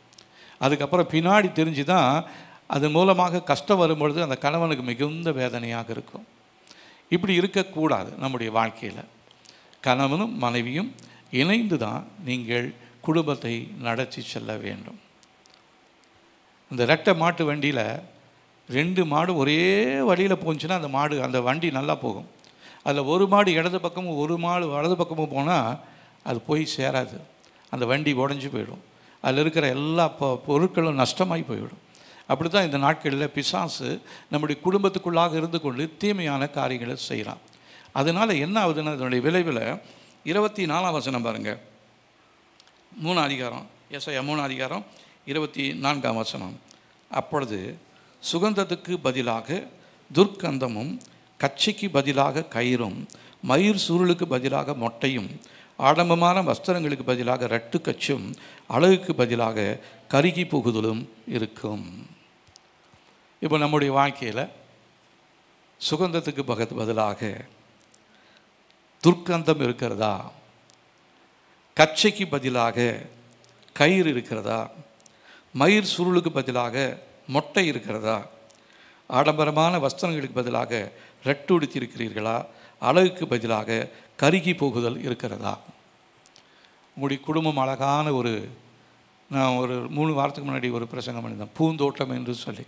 அதுக்கப்புறம் பின்னாடி தெரிஞ்சு தான் அதன் மூலமாக கஷ்டம் வரும்பொழுது அந்த கணவனுக்கு மிகுந்த வேதனையாக இருக்கும். இப்படி இருக்கக்கூடாது. நம்முடைய வாழ்க்கையில் கணவனும் மனைவியும் இணைந்து தான் நீங்கள் குடும்பத்தை நடத்தி செல்ல வேண்டும். இந்த ரெட்டை மாட்டு வண்டியில் 2 மாடு ஒரே வழியில் போச்சுன்னா அந்த வண்டி நல்லா போகும். அதில் ஒரு மாடு இடது பக்கமும் ஒரு மாடு வலது பக்கமும் போனால் அது போய் சேராது. அந்த வண்டி உடஞ்சி போயிடும். அதில் இருக்கிற எல்லா பொருட்களும் நஷ்டமாகி போய்விடும். அப்படி தான் இந்த நாட்களில் பிசாசு நம்முடைய குடும்பத்துக்குள்ளாக இருந்து கொண்டு தீமையான காரியங்களை செய்யலாம். அதனால் என்ன ஆகுதுன்னா, அதனுடைய விளைவில் 24ஆம் வசனம் பாருங்கள். 3 அதிகாரம், ஏசாயா 3 அதிகாரம் 24ஆம் வசனம். அப்பொழுது சுகந்தத்துக்கு பதிலாக துர்க்கந்தமும், கச்சைக்கு பதிலாக கயிறும், மயிர் சுருளுக்கு பதிலாக மொட்டையும், ஆடம்பரமான வஸ்திரங்களுக்கு பதிலாக ரட்டு கச்சும், அழகுக்கு பதிலாக கருகி புகுதலும் இருக்கும். இப்போ நம்முடைய வாழ்க்கையில் சுகந்தத்துக்கு பதிலாக துர்க்கந்தம் இருக்கிறதா? கச்சைக்கு பதிலாக கயிறு இருக்கிறதா? மயிர் சுருளுக்கு பதிலாக மொட்டை இருக்கிறதா? ஆடம்பரமான வஸ்திரங்களுக்கு பதிலாக ரட்டு உடுத்தியிருக்கிறீர்களா? அழகுக்கு பதிலாக கருகி போகுதல் இருக்கிறதா? உங்களுடைய குடும்பம் அழகான நான் ஒரு 3 வாரத்துக்கு முன்னாடி ஒரு பிரசங்கம் பண்ணியிருந்தேன், பூந்தோட்டம் என்று சொல்லி.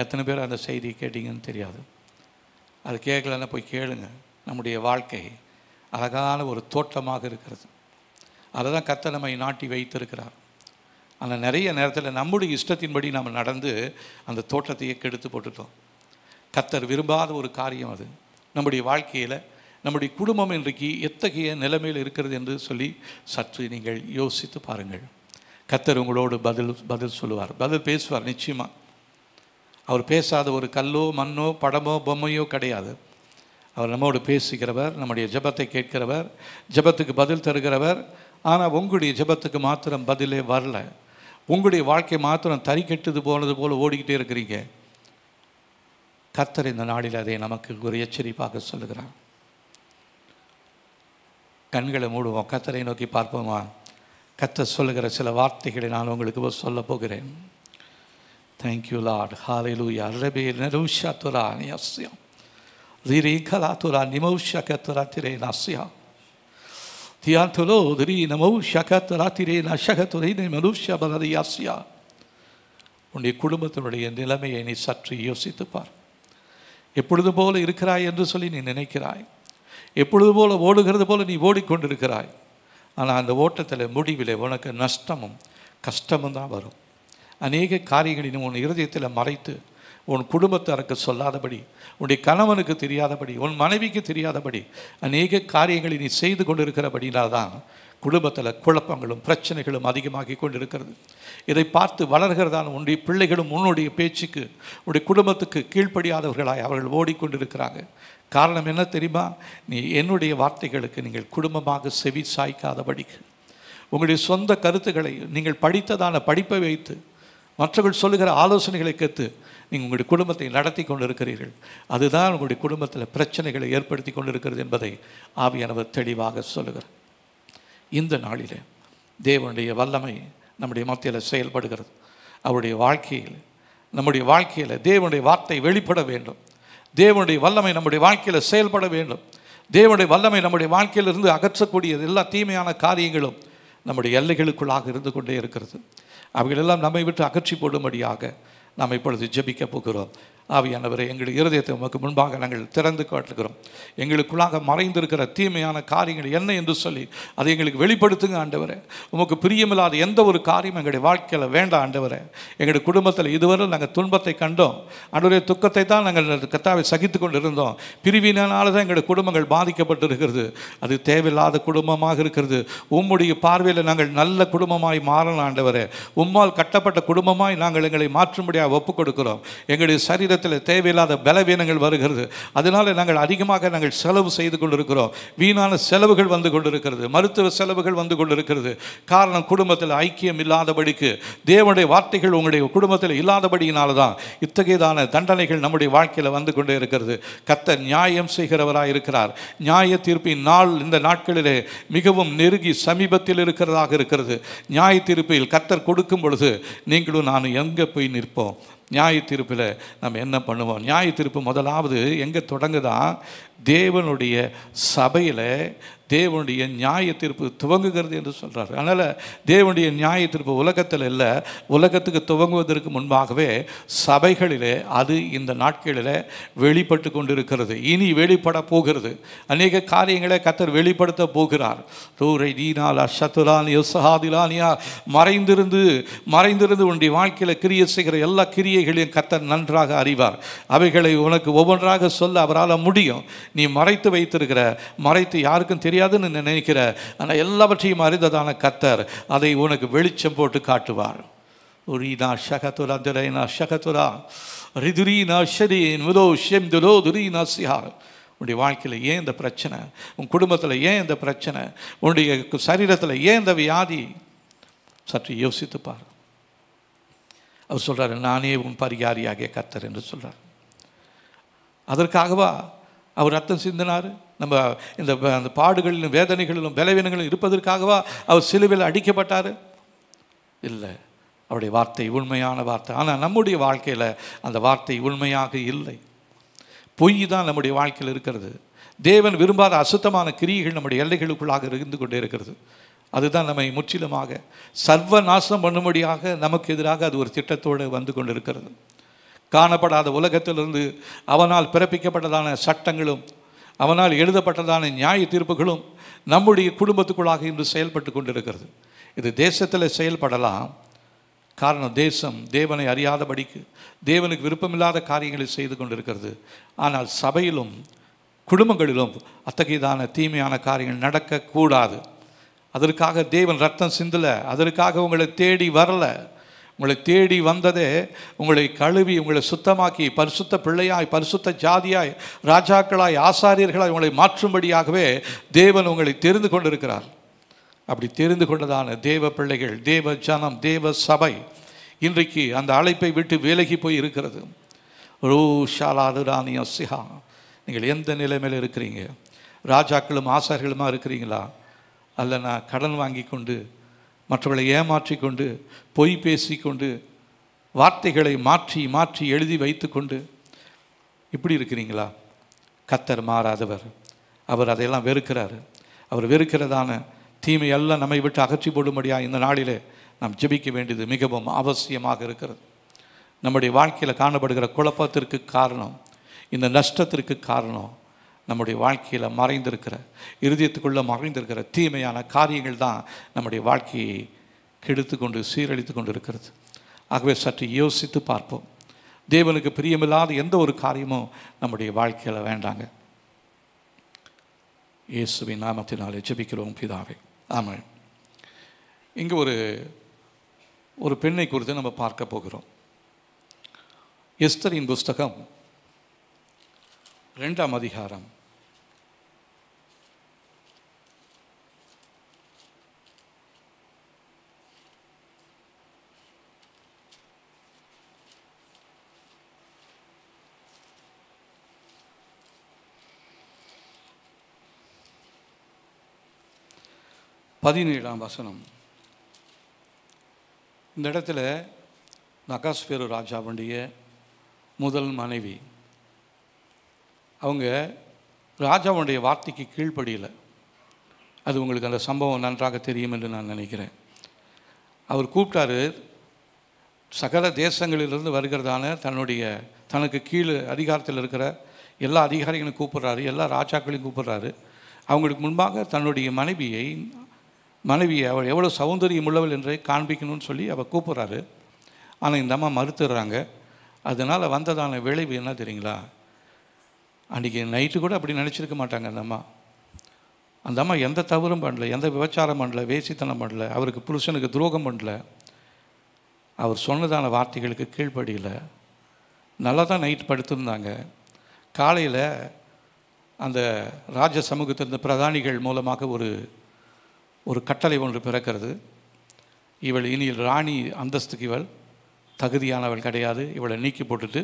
எத்தனை பேர் அந்த செய்தியை கேட்டிங்கன்னு தெரியாது. அது கேட்கலன்னா போய் கேளுங்க. நம்முடைய வாழ்க்கை அழகான ஒரு தோட்டமாக இருக்கிறது. அதை தான் கர்த்தர் நம்மை நாட்டி வைத்திருக்கிறார். ஆனால் நிறைய நேரத்தில் நம்முடைய இஷ்டத்தின்படி நாம் நடந்து அந்த தோட்டத்தையே கெடுத்து போட்டுட்டோம். கர்த்தர் விரும்பாத ஒரு காரியம் அது. நம்முடைய வாழ்க்கையில் நம்முடைய குடும்பம் இன்றைக்கு எத்தகைய நிலைமையில் இருக்கிறது என்று சொல்லி சற்று நீங்கள் யோசித்து பாருங்கள். கர்த்தர் உங்களோடு பதில் சொல்லுவார், பதில் பேசுவார். நிச்சயமாக அவர் பேசாத ஒரு கல்லோ மண்ணோ படமோ பொம்மையோ கிடையாது. அவர் நம்மோடு பேசுகிறவர், நம்முடைய ஜெபத்தை கேட்கிறவர், ஜெபத்துக்கு பதில் தருகிறவர். ஆனால் உங்களுடைய ஜெபத்துக்கு மாத்திரம் பதிலே வரல. உங்களுடைய வாழ்க்கை மாத்திரம் தறி கெட்டது போனது போல் ஓடிக்கிட்டே இருக்கிறீங்க. கர்த்தர் இந்த நாளில் அதை நமக்கு ஒரு எச்சரிப்பாக சொல்லுகிறார். கண்களை மூடுவோம், கர்த்தரை நோக்கி பார்ப்போமா? கர்த்தர் சொல்லுகிற சில வார்த்தைகளை நான் உங்களுக்கு சொல்ல போகிறேன். Thank you Lord. ஹல்லேலூயா. ரபே நருஷா துரா நியஸ்யா ரிரி கலா துரா நிமௌஷா கத்ரா திரே நஸ்யா தியாந்துலோ திரி நமௌஷா கத்ரா திரே நஷகதுரை மனுஷா பலரியாஸ்யா. உன்னுடைய குடும்பத்தினுடைய நிலைமையை நீ சற்று யோசித்து பார். எப்பொழுது போல இருக்கிறாய் என்று சொல்லி நீ நினைக்கிறாய். எப்பொழுது போல ஓடுகிறது போல நீ ஓடிக்கொண்டிருக்கிறாய். ஆனால் அந்த ஓட்டத்தில் முடிவில் உனக்கு நஷ்டமும் கஷ்டமும் தான் வரும். அநேக காரியங்களின் உன் இருதயத்தில் மறைத்து உன் குடும்பத்தாருக்கு சொல்லாதபடி, உன்னுடைய கணவனுக்கு தெரியாதபடி, உன் மனைவிக்கு தெரியாதபடி அநேக காரியங்களை நீ செய்து கொண்டிருக்கிறபடினால்தான் குடும்பத்தில் குழப்பங்களும் பிரச்சனைகளும் அதிகமாகி கொண்டிருக்கிறது. இதை பார்த்து வளர்கிறதான உன்னுடைய பிள்ளைகளும் உன்னுடைய பேச்சுக்கு உன்னுடைய குடும்பத்துக்கு கீழ்ப்படியாதவர்களாய் அவர்கள் ஓடிக்கொண்டிருக்கிறாங்க. காரணம் என்ன தெரியுமா? நீ என்னுடைய வார்த்தைகளுக்கு நீங்கள் குடும்பமாக செவி சாய்க்காதபடிக்கு, உங்களுடைய சொந்த கருத்துக்களை நீங்கள் படித்ததான படிப்பை வைத்து மற்றவர்கள் சொல்லுகிற ஆலோசனைகளை கேட்டு நீங்கள் உங்களுடைய குடும்பத்தை நடத்தி கொண்டிருக்கிறீர்கள். அதுதான் உங்களுடைய குடும்பத்தில் பிரச்சனைகளை ஏற்படுத்தி கொண்டிருக்கிறது என்பதை ஆவியானவர் தெளிவாக சொல்லுகிறார். இந்த நாளில் தேவனுடைய வல்லமை நம்முடைய மத்தியில் செயல்படுகிறது. அவருடைய வாழ்க்கையில், நம்முடைய வாழ்க்கையில் தேவனுடைய வார்த்தை வெளிப்பட வேண்டும். தேவனுடைய வல்லமை நம்முடைய வாழ்க்கையில் செயல்பட வேண்டும். தேவனுடைய வல்லமை நம்முடைய வாழ்க்கையிலிருந்து அகற்றக்கூடிய எல்லா தீமையான காரியங்களும் நம்முடைய எல்லைகளுக்குள்ளாக இருந்து கொண்டே இருக்கிறது. அவைகளெல்லாம் நம்மை விட்டு அகற்றி போடும்படியாக நாம் இப்பொழுது ஜெபிக்க போகிறோம். ஆவியானவரே, எங்களுடைய இருதயத்தை உமக்கு முன்பாக நாங்கள் திறந்து காட்டுகிறோம். எங்களுக்குள்ளாக மறைந்திருக்கிற தீமையான காரியங்கள் என்ன என்று சொல்லி அதை எங்களுக்கு வெளிப்படுத்துங்க ஆண்டவரே. உமக்கு பிரியமில்லாத எந்த ஒரு காரியம் எங்களுடைய வாழ்க்கையில் வேண்டாம் ஆண்டவரே. எங்களுடைய குடும்பத்தில் இதுவரை நாங்கள் துன்பத்தை கண்டோம் ஆண்டவரே, துக்கத்தை தான் நாங்கள் கர்த்தாவை சகித்து கொண்டு இருந்தோம். பிரிவினால தான் எங்களுடைய குடும்பங்கள் பாதிக்கப்பட்டு இருக்கிறது. அது தேவையில்லாத குடும்பமாக இருக்கிறது. உம்முடைய பார்வையில் நாங்கள் நல்ல குடும்பமாய் மாறணும் ஆண்டவரே. உம்மால் கட்டப்பட்ட குடும்பமாய் நாங்கள் எங்களை மாற்றும்படியாக ஒப்புக் கொடுக்கிறோம். எங்களுடைய சரீரத்தில் தேவையில்லாத பலவீனங்கள் வருகிறது. அதனால நாங்கள் அதிகமாக செலவு செய்து கொண்டிருக்கிறோம். வீணான செலவுகள் வந்து கொண்டிருக்கிறது. மருத்துவ செலவுகள் வந்து கொண்டிருக்கிறது. காரணம், குடும்பத்தில் ஐக்கியம் இல்லாதபடிக்கு, தேவனுடைய வார்த்தைகள் உங்களுடைய குடும்பத்தில் இல்லாதபடியினால தான் இத்தகையதான தண்டனைகள் நம்முடைய வாழ்க்கையில் வந்து கொண்டே இருக்கிறது. கர்த்தர் நியாயம் செய்கிறவராக இருக்கிறார். நியாய தீர்ப்பின் நாள் இந்த நாட்களிலே மிகவும் நெருங்கி சமீபத்தில் இருக்கிறதாக இருக்கிறது. நியாய தீர்ப்பில் கர்த்தர் கொடுக்கும் பொழுது நீங்களும் நானும் எங்கே போய் நிற்போம்? நியாய தீர்ப்பில் நம்ம என்ன பண்ணுவோம்? நியாய தீர்ப்பு முதலாவது எங்கே தொடங்குதான்? தேவனுடைய சபையில் தேவனுடைய நியாய தீர்ப்பு துவங்குகிறது என்று சொல்கிறார். அதனால் தேவனுடைய நியாய தீர்ப்பு உலகத்தில் இல்லை, உலகத்துக்கு துவங்குவதற்கு முன்பாகவே சபைகளிலே அது இந்த நாட்களில் வெளிப்பட்டு கொண்டிருக்கிறது. இனி வெளிப்பட போகிறது. அநேக காரியங்களை கர்த்தர் வெளிப்படுத்த போகிறார். ரூரை தீனாலா சத்துரானியா சஹாதிலானியா மறைந்திருந்து உன்னுடைய வாழ்க்கையில் கிரியை செய்கிற எல்லா கிரியைகளையும் கர்த்தர் நன்றாக அறிவார். அவைகளை உனக்கு ஒவ்வொன்றாக சொல்ல அவரால் முடியும். நீ மறைத்து வைத்திருக்கிற, மறைத்து யாருக்கும் தெரியாதுன்னு நினைக்கிற, ஆனால் எல்லாவற்றையும் அறிந்ததான கர்த்தர் அதை உனக்கு வெளிச்சம் போட்டு காட்டுவார். உரீனா ஷகத்துரா துரைனா ஷகத்துரா ரிதுரீனா ஷரீன் முதோ ஷெம் துலோ துரீனா சிஹார். உன்னுடைய வாழ்க்கையில் ஏன் இந்த பிரச்சனை? உன் குடும்பத்தில் ஏன் இந்த பிரச்சனை? உன்னுடைய சரீரத்தில் ஏன் இந்த வியாதி? சற்று யோசித்துப்பார். அவர் சொல்கிறார், நானே உன் பரிகாரியாகிய கர்த்தர் என்று சொல்கிறார். அதற்காகவா அவர் ரத்தம் சிந்தினார்? நம்ம அந்த பாடுகளிலும் வேதனைகளிலும் பலவீனங்களும் இருப்பதற்காகவா அவர் சிலுவையில் அடிக்கப்பட்டார்? இல்லை, அவருடைய வார்த்தை உண்மையான வார்த்தை. ஆனால் நம்முடைய வாழ்க்கையில் அந்த வார்த்தை உண்மையாக இல்லை. பொய் தான் நம்முடைய வாழ்க்கையில் இருக்கிறது. தேவன் விரும்பாத அசுத்தமான கிரியைகள் நம்முடைய எல்லைகளுக்குள்ளாக இருந்து கொண்டே இருக்கிறது. அதுதான் நம்மை முற்றிலுமாக சர்வ நாசம் பண்ணும்படியாக நமக்கு எதிராக அது ஒரு திட்டத்தோடு வந்து கொண்டிருக்கிறது. காணப்படாத உலகத்திலிருந்து அவனால் பிறப்பிக்கப்பட்டதான சட்டங்களும் அவனால் எழுதப்பட்டதான நியாய தீர்ப்புகளும் நம்முடைய குடும்பத்துக்குள்ளாக இன்று செயல்பட்டு கொண்டிருக்கிறது. இது தேசத்தில் செயல்படலாம். காரணம், தேசம் தேவனை அறியாதபடிக்கு தேவனுக்கு விருப்பமில்லாத காரியங்களை செய்து கொண்டிருக்கிறது. ஆனால் சபையிலும் குடும்பங்களிலும் அத்தகையதான தீமையான காரியங்கள் நடக்கக்கூடாது. அதற்காக தேவன் ரத்தம் சிந்தலை. அதற்காக உங்களை தேடி வரலை. உங்களை தேடி வந்ததே உங்களை கழுவி உங்களை சுத்தமாக்கி பரிசுத்த பிள்ளையாய், பரிசுத்த ஜாதியாய், ராஜாக்களாய், ஆசாரியர்களாய் உங்களை மாற்றும்படியாகவே தேவன் உங்களை தெரிந்து கொண்டிருக்கிறார். அப்படி தெரிந்து கொண்டதான தேவ பிள்ளைகள், தேவ ஜனம், தேவ சபை இன்றைக்கு அந்த அழைப்பை விட்டு விலகி போய் இருக்கிறது. ரோஷாலாதுரானியா சிஹா. நீங்கள் எந்த நிலைமையில் இருக்கிறீங்க? ராஜாக்களும் ஆசாரியர்களுமா இருக்கிறீங்களா? அல்லனா கடன் வாங்கி கொண்டு, மற்றவர்களை ஏமாற்றி கொண்டு, பொய் பேசி கொண்டு, வார்த்தைகளை மாற்றி மாற்றி எழுதி வைத்து கொண்டு இப்படி இருக்கிறீங்களா? கர்த்தர் மாறாதவர். அவர் அதையெல்லாம் வெறுக்கிறார். அவர் வெறுக்கிறதான தீமையெல்லாம் நம்மை விட்டு அகற்றி போடும்படியா இந்த நாளிலே நாம் ஜெபிக்க வேண்டியது மிகவும் அவசியமாக இருக்கிறது. நம்முடைய வாழ்க்கையில் காணப்படுகிற குழப்பத்திற்கு காரணம், இந்த நஷ்டத்திற்கு காரணம் நம்முடைய வாழ்க்கையில் மறைந்திருக்கிற, இருதயத்துக்குள்ளே மறைந்திருக்கிற தீமையான காரியங்கள் தான் நம்முடைய வாழ்க்கையை கெடுத்து கொண்டு சீரழித்து கொண்டு இருக்கிறது. ஆகவே சற்று யோசித்து பார்ப்போம். தேவனுக்கு பிரியமில்லாத எந்த ஒரு காரியமும் நம்முடைய வாழ்க்கையில் வேண்டாங்க. இயேசுவின் நாமத்தினாலே ஜெபிக்கிறோம் பிதாவே, ஆமென். இங்கே ஒரு பெண்ணை குறித்து நம்ம பார்க்க போகிறோம். எஸ்தரின் புஸ்தகம் 2ஆம் அதிகாரம் 17ஆம் வசனம். இந்த இடத்துல நகாஸ்வேரு ராஜாவுடைய முதல் மனைவி, அவங்க ராஜாவுடைய வார்த்தைக்கு கீழ்ப்படியலை. அது உங்களுக்கு அந்த சம்பவம் நன்றாக தெரியும் என்று நான் நினைக்கிறேன். அவர் கூப்பிட்டாரு, சகல தேசங்களிலிருந்து வருகிறதான தனக்கு கீழே அதிகாரத்தில் இருக்கிற எல்லா அதிகாரிகளையும் கூப்பிட்றாரு, எல்லா ராஜாக்களையும் கூப்பிட்றாரு. அவங்களுக்கு முன்பாக தன்னுடைய மனைவியை அவள் எவ்வளோ சௌந்தரியம் உள்ளவள் என்றை காண்பிக்கணும்னு சொல்லி அவள் கூப்பிட்றாரு. ஆனால் இந்த அம்மா மறுத்துடுறாங்க. அதனால் வந்ததான விளைவு என்ன தெரியுங்களா? அன்றைக்கி நைட்டு கூட அப்படி நினச்சிருக்க மாட்டாங்க அந்த அம்மா எந்த தவறும் பண்ணல, எந்த விபச்சாரம் பண்ணல, வேசித்தனம் பண்ணல, அவருக்கு புருஷனுக்கு துரோகம் பண்ணல, அவர் சொன்னதான வார்த்தைகளுக்கு கீழ்ப்படியில் நல்லா தான் நைட் படுத்திருந்தாங்க. காலையில் அந்த ராஜ சமூகத்திலிருந்து பிரதானிகள் மூலமாக ஒரு கட்டளை ஒன்று பிறக்கிறது. இவள் இனி ராணி அந்தஸ்துக்கு இவள் தகுதியானவள் கிடையாது, இவளை நீக்கி போட்டுட்டு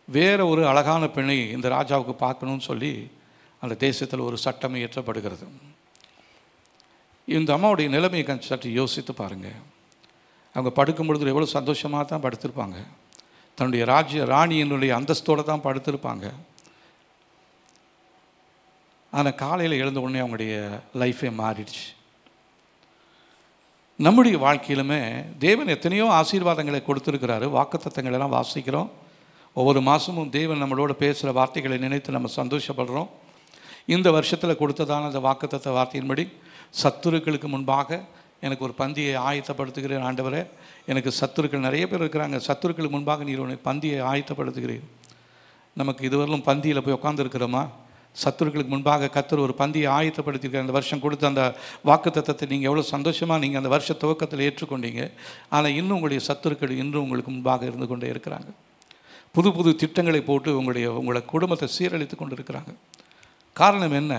வேறு ஒரு அழகான பெண்ணை இந்த ராஜாவுக்கு பார்க்கணும்னு சொல்லி அந்த தேசத்தில் ஒரு சட்டம் இயற்றப்படுகிறது. இந்த அம்மாவுடைய நிலைமையை சற்று யோசித்து பாருங்கள். அவங்க படுக்கும் பொழுது எவ்வளோ சந்தோஷமாக தான் படுத்திருப்பாங்க, தன்னுடைய ராணியினுடைய அந்தஸ்தோடு தான் படுத்திருப்பாங்க. ஆனால் காலையில் எழுந்த உடனே அவங்களுடைய லைஃபே மாறிடுச்சு. நம்முடைய வாழ்க்கையிலுமே தேவன் எத்தனையோ ஆசீர்வாதங்களை கொடுத்துருக்கிறாரு. வாக்குத்தத்தங்களெல்லாம் வாசிக்கிறோம். ஒவ்வொரு மாதமும் தேவன் நம்மளோட பேசுகிற வார்த்தைகளை நினைத்து நம்ம சந்தோஷப்படுறோம். இந்த வருஷத்தில் கொடுத்ததான அந்த வாக்குத்தத்த வார்த்தையின்படி, சத்துருக்களுக்கு முன்பாக எனக்கு ஒரு பந்தியை ஆயத்தப்படுத்துகிறேன் ஆண்டவரே. எனக்கு சத்துருக்கள் நிறைய பேர் இருக்கிறாங்க, சத்துருக்களுக்கு முன்பாக நீர் உன்னை பந்தியை ஆயத்தப்படுத்துகிறேன். நமக்கு இதுவரையிலும் பந்தியில் போய் உட்காந்துருக்கிறோமா? சத்துருக்களுக்கு முன்பாக கர்த்தர் ஒரு பந்தியை ஆயத்தப்படுத்தியிருக்கார். அந்த வருஷம் கொடுத்த அந்த வாக்குத்தத்தத்தை நீங்கள் எவ்வளோ சந்தோஷமாக நீங்கள் அந்த வருஷ துவக்கத்தில் ஏற்றுக்கொண்டீங்க. ஆனால் இன்னும் உங்களுடைய சத்துருக்கள் இன்னும் உங்களுக்கு முன்பாக இருந்து கொண்டே இருக்கிறாங்க. புது புது திட்டங்களை போட்டு உங்களை குடும்பத்தை சீரழித்து கொண்டு இருக்கிறாங்க. காரணம் என்ன?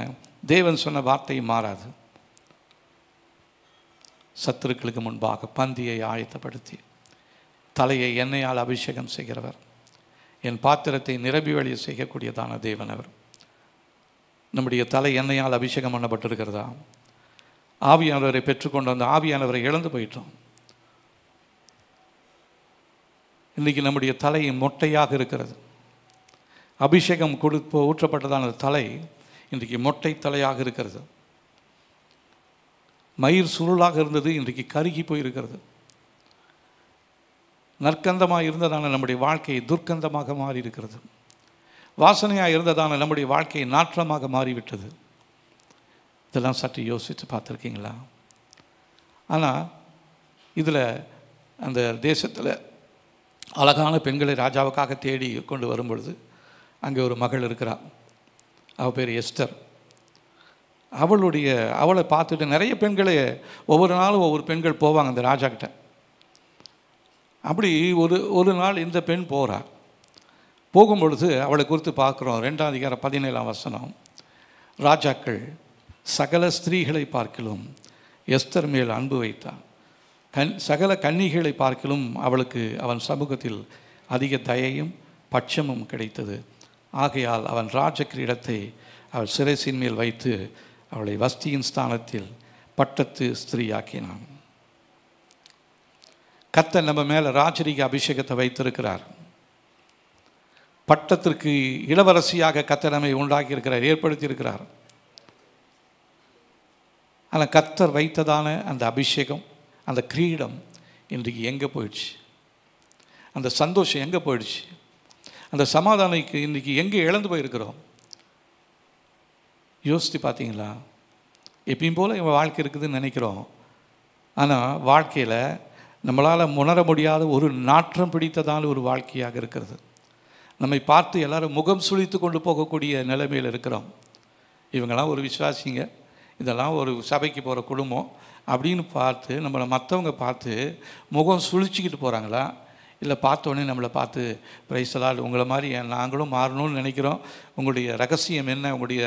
தேவன் சொன்ன வார்த்தை மாறாது. சத்துருக்களுக்கு முன்பாக பந்தியை ஆயத்தப்படுத்தி தலையை எண்ணெயால் அபிஷேகம் செய்கிறவர், என் பாத்திரத்தை நிரம்பி வழிய செய்யக்கூடியதான தேவன் அவர். நம்முடைய தலை எண்ணெயால் அபிஷேகம் பண்ணப்பட்டிருக்கிறதா? ஆவியானவரை பெற்றுக்கொண்டு அந்த ஆவியானவரை இழந்து போயிட்டோம். இன்றைக்கி நம்முடைய தலை மொட்டையாக இருக்கிறது. அபிஷேகம் ஊற்றப்பட்டதான தலை இன்றைக்கு மொட்டை தலையாக இருக்கிறது. மயிர் சுருளாக இருந்தது, இன்றைக்கு கருகி போயிருக்கிறது. நற்கந்தமாக இருந்ததான நம்முடைய வாழ்க்கை துர்க்கந்தமாக மாறி இருக்கிறது. வாசனையாக இருந்ததான நம்முடைய வாழ்க்கை நாற்றமாக மாறிவிட்டது. இதெல்லாம் சற்று யோசித்து பார்த்துருக்கீங்களா? ஆனால் இதில் அந்த தேசத்தில் அழகான பெண்களை ராஜாவுக்காக தேடி கொண்டு வரும்பொழுது அங்கே ஒரு மகள் இருக்கிறாள். அவள் பேர் எஸ்தர். அவளை பார்த்துட்டு நிறைய பெண்களை ஒவ்வொரு நாளும் ஒவ்வொரு பெண்கள் போவாங்க அந்த ராஜாக்கிட்ட. அப்படி ஒரு நாள் இந்த பெண் போகிறாள். போகும்பொழுது அவளை குறித்து பார்க்குறோம். 2ஆம் அதிகாரம் 17ஆம் வசனம். ராஜாக்கள் சகல ஸ்திரீகளை பார்க்கிலும் எஸ்தர் மேல் அன்பு வைத்தான். சகல கன்னிகளை பார்க்கிலும் அவளுக்கு அவன் சமூகத்தில் அதிக தயையும் பட்சமும் கிடைத்தது. ஆகையால் அவன் ராஜ கிரீடத்தை அவள் சிரசின் மேல் வைத்து அவளை வஸ்தியின் ஸ்தானத்தில் பட்டத்து ஸ்திரீயாக்கினான். கர்த்தர் நம்ம மேலே ராஜரீக அபிஷேகத்தை வைத்திருக்கிறார். பட்டத்திற்கு இளவரசியாக கர்த்தர் நம்மை உண்டாக்கி இருக்கிறார், ஏற்படுத்தி இருக்கிறார். ஆனால் கர்த்தர் வைத்ததான அந்த அபிஷேகம், அந்த கிரீடம் இன்றைக்கு எங்கே போயிடுச்சு? அந்த சந்தோஷம் எங்கே போயிடுச்சு? அந்த சமாதானத்துக்கு இன்றைக்கி எங்கே இழந்து போயிருக்கிறோம்? யோசித்து பார்த்தீங்களா? எப்பயும் போல் இவன் வாழ்க்கை இருக்குதுன்னு நினைக்கிறோம். ஆனால் வாழ்க்கையில் நம்மளால் உணர முடியாத ஒரு நாற்றம் பிடித்ததான ஒரு வாழ்க்கையாக இருக்கிறது. நம்மை பார்த்து எல்லாரும் முகம் சுளித்து கொண்டு போகக்கூடிய நிலைமையில் இருக்கிறோம். இவங்களாம் ஒரு விசுவாசிங்க, இதெல்லாம் ஒரு சபைக்கு போகிற குடும்பம் அப்படின்னு பார்த்து நம்மளை மற்றவங்க பார்த்து முகம் சுழிச்சிக்கிட்டு போகிறாங்களா, இல்லை பார்த்தோன்னே நம்மளை பார்த்து பிரைஸ்லால் உங்களை மாதிரி நாங்களும் மாறணும்னு நினைக்கிறோம், உங்களுடைய ரகசியம் என்ன, உங்களுடைய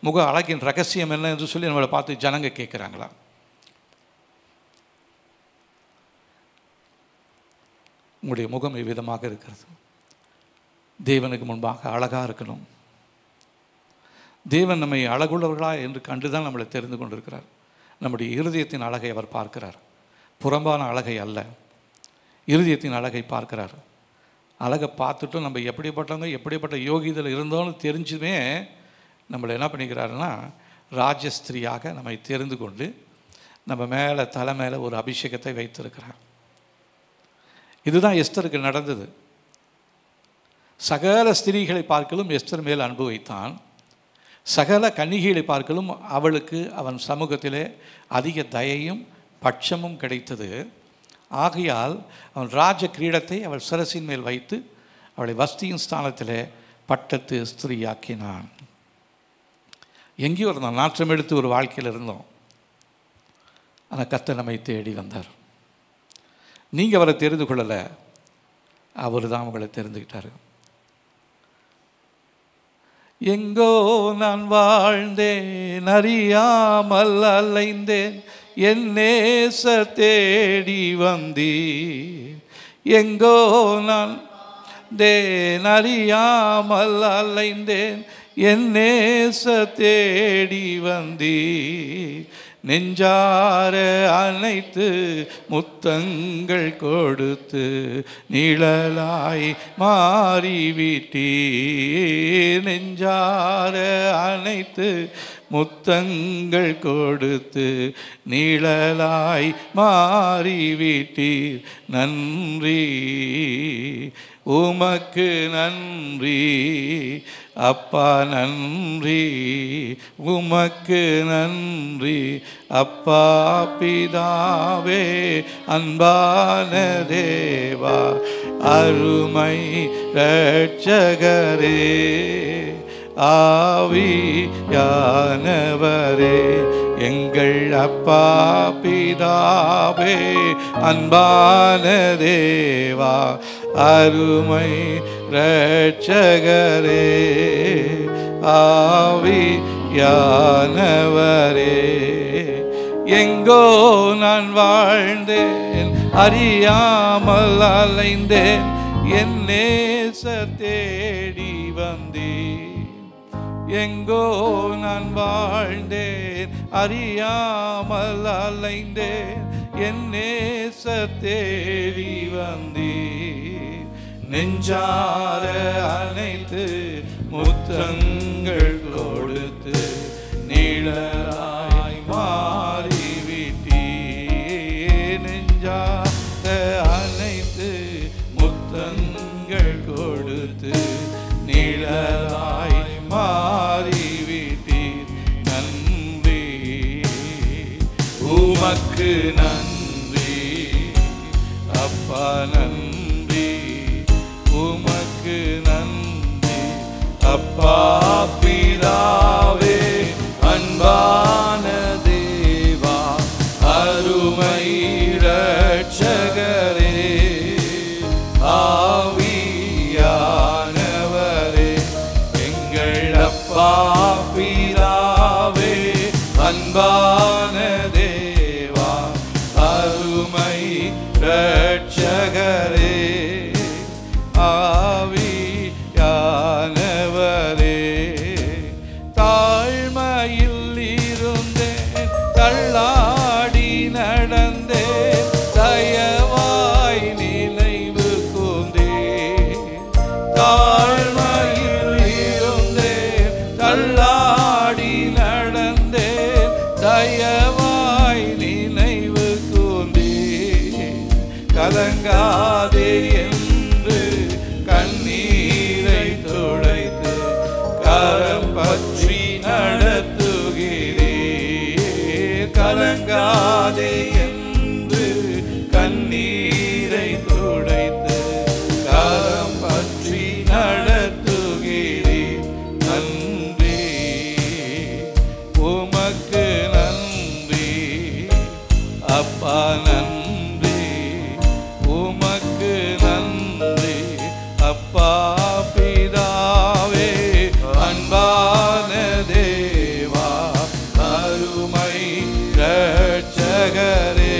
முக அழகின் ரகசியம் என்ன என்று சொல்லி நம்மளை பார்த்து ஜனங்க கேட்குறாங்களா? உங்களுடைய முகம் எவ்விதமாக இருக்கிறது? தேவனுக்கு முன்பாக அழகாக இருக்கணும். தேவன் நம்மை அழகுள்ளவர்களா என்று கண்டு தான் நம்மளை தெரிந்து கொண்டிருக்கிறார். நம்முடைய இருதயத்தின் அழகை அவர் பார்க்கிறார், புறம்பான அழகை அல்ல, இருதயத்தின் அழகை பார்க்கிறார். அழகை பார்த்துட்டும் நம்ம எப்படிப்பட்டவங்க எப்படிப்பட்ட யோகியத்தில் இருந்தோன்னு தெரிஞ்சுமே நம்மளை என்ன பண்ணிக்கிறாருன்னா ராஜஸ்திரியாக நம்மை தெரிந்து கொண்டு நம்ம மேலே தலை மேலே ஒரு அபிஷேகத்தை வைத்திருக்கிறார். இதுதான் எஸ்தருக்கு நடந்தது. சகல ஸ்திரீகளை பார்க்கலும் எஸ்தர் மேல் அன்பு வைத்தான். சகல கன்னிகைகளை பார்க்கலும் அவளுக்கு அவன் சமூகத்திலே அதிக தயையும் பட்சமும் கிடைத்தது. ஆகையால் அவன் ராஜ கிரீடத்தை அவள் சிரசின் மேல் வைத்து அவளை வஸ்தியின் ஸ்தானத்திலே பட்டத்து ஸ்திரீயாக்கினான். எங்கேயோ இருந்தோம், நாற்றம் எடுத்து ஒரு வாழ்க்கையில் இருந்தோம். ஆனால் கர்த்தர் நம்மை தேடி வந்தார். நீங்கள் அவரை தெரிந்து கொள்ளலை, அவர் தான் உங்களை தெரிந்துக்கிட்டார். எங்கோ நான் வாழ்ந்தேன் அறியாமல் அலைந்தேன், என் நேச தேடி வந்தீர். எங்கோ நான் அறியாமல் அலைந்தேன், என் நேச தேடி வந்தீர். நெஞ்சார அனைத்து முத்தங்கள் கொடுத்து நிழலாய் மாறிவிட்டீர். நெஞ்சார அனைத்து முத்தங்கள் கொடுத்து நிழலாய் மாறிவிட்டீர். நன்றி உமக்கு நன்றி அப்பா, நன்றி உமக்கு நன்றி அப்பா பிதாவே. அன்பான தேவா அருமை இரட்சகரே ஆவியானவரே எங்கள் அப்பா பிதாவே. அன்பான தேவா அருமை இரட்சகரே ஆவியானவரே. எங்கோ நான் வாழ்ந்தேன் அறியாமல் அலைந்தேன், என் நேச தேடி வந்தேன். எங்கோ நான் வாழ்ந்தேன் அறியாமல் அலைந்தேன், என் நேச தேடி வந்தீர். நெஞ்சார அனைத்து முத்தங்கள் கொடுத்து நிழலாய் மாறிவிட்டீர். நெஞ்சார அனைத்து முத்தங்கள் கொடுத்து நிழலாய் மாறிவிட்டீர். நன்றி உமக்கு நன்றி அப்பா, நன்றி உமக்கு நன்றி அப்பா பிதாவே. அன்பான தேவா அருமை இரட்சகரே ஆவியானவரே எங்கள் அப்பா பிதாவே. அன்பான தேவா அருமை இரட்சகரே ஆவியானவரே. தாழ்மையில் இருந்தேன் தள்ளாடி நடந்தேன், தயவாய் நினைவு கூர்ந்தேன். தாழ்மையில் இருந்தேன் தள்ளாடி நடந்தேன், தயவாய் நினைவு கூர்ந்தேன். கலங்காதே என்று கண்ணீரை துடைத்து கரம் பற்றி நடத்துகிறேன். கலங்காதே என்று கண்ணீரை துடைத்து கரம் பற்றி நடத்துகிறேன். நன்றி உமக்கு நன்றி, உமக்கு நன்றி அப்பா பிதாவே. அன்பான தேவா, அருமை இரட்சகரே,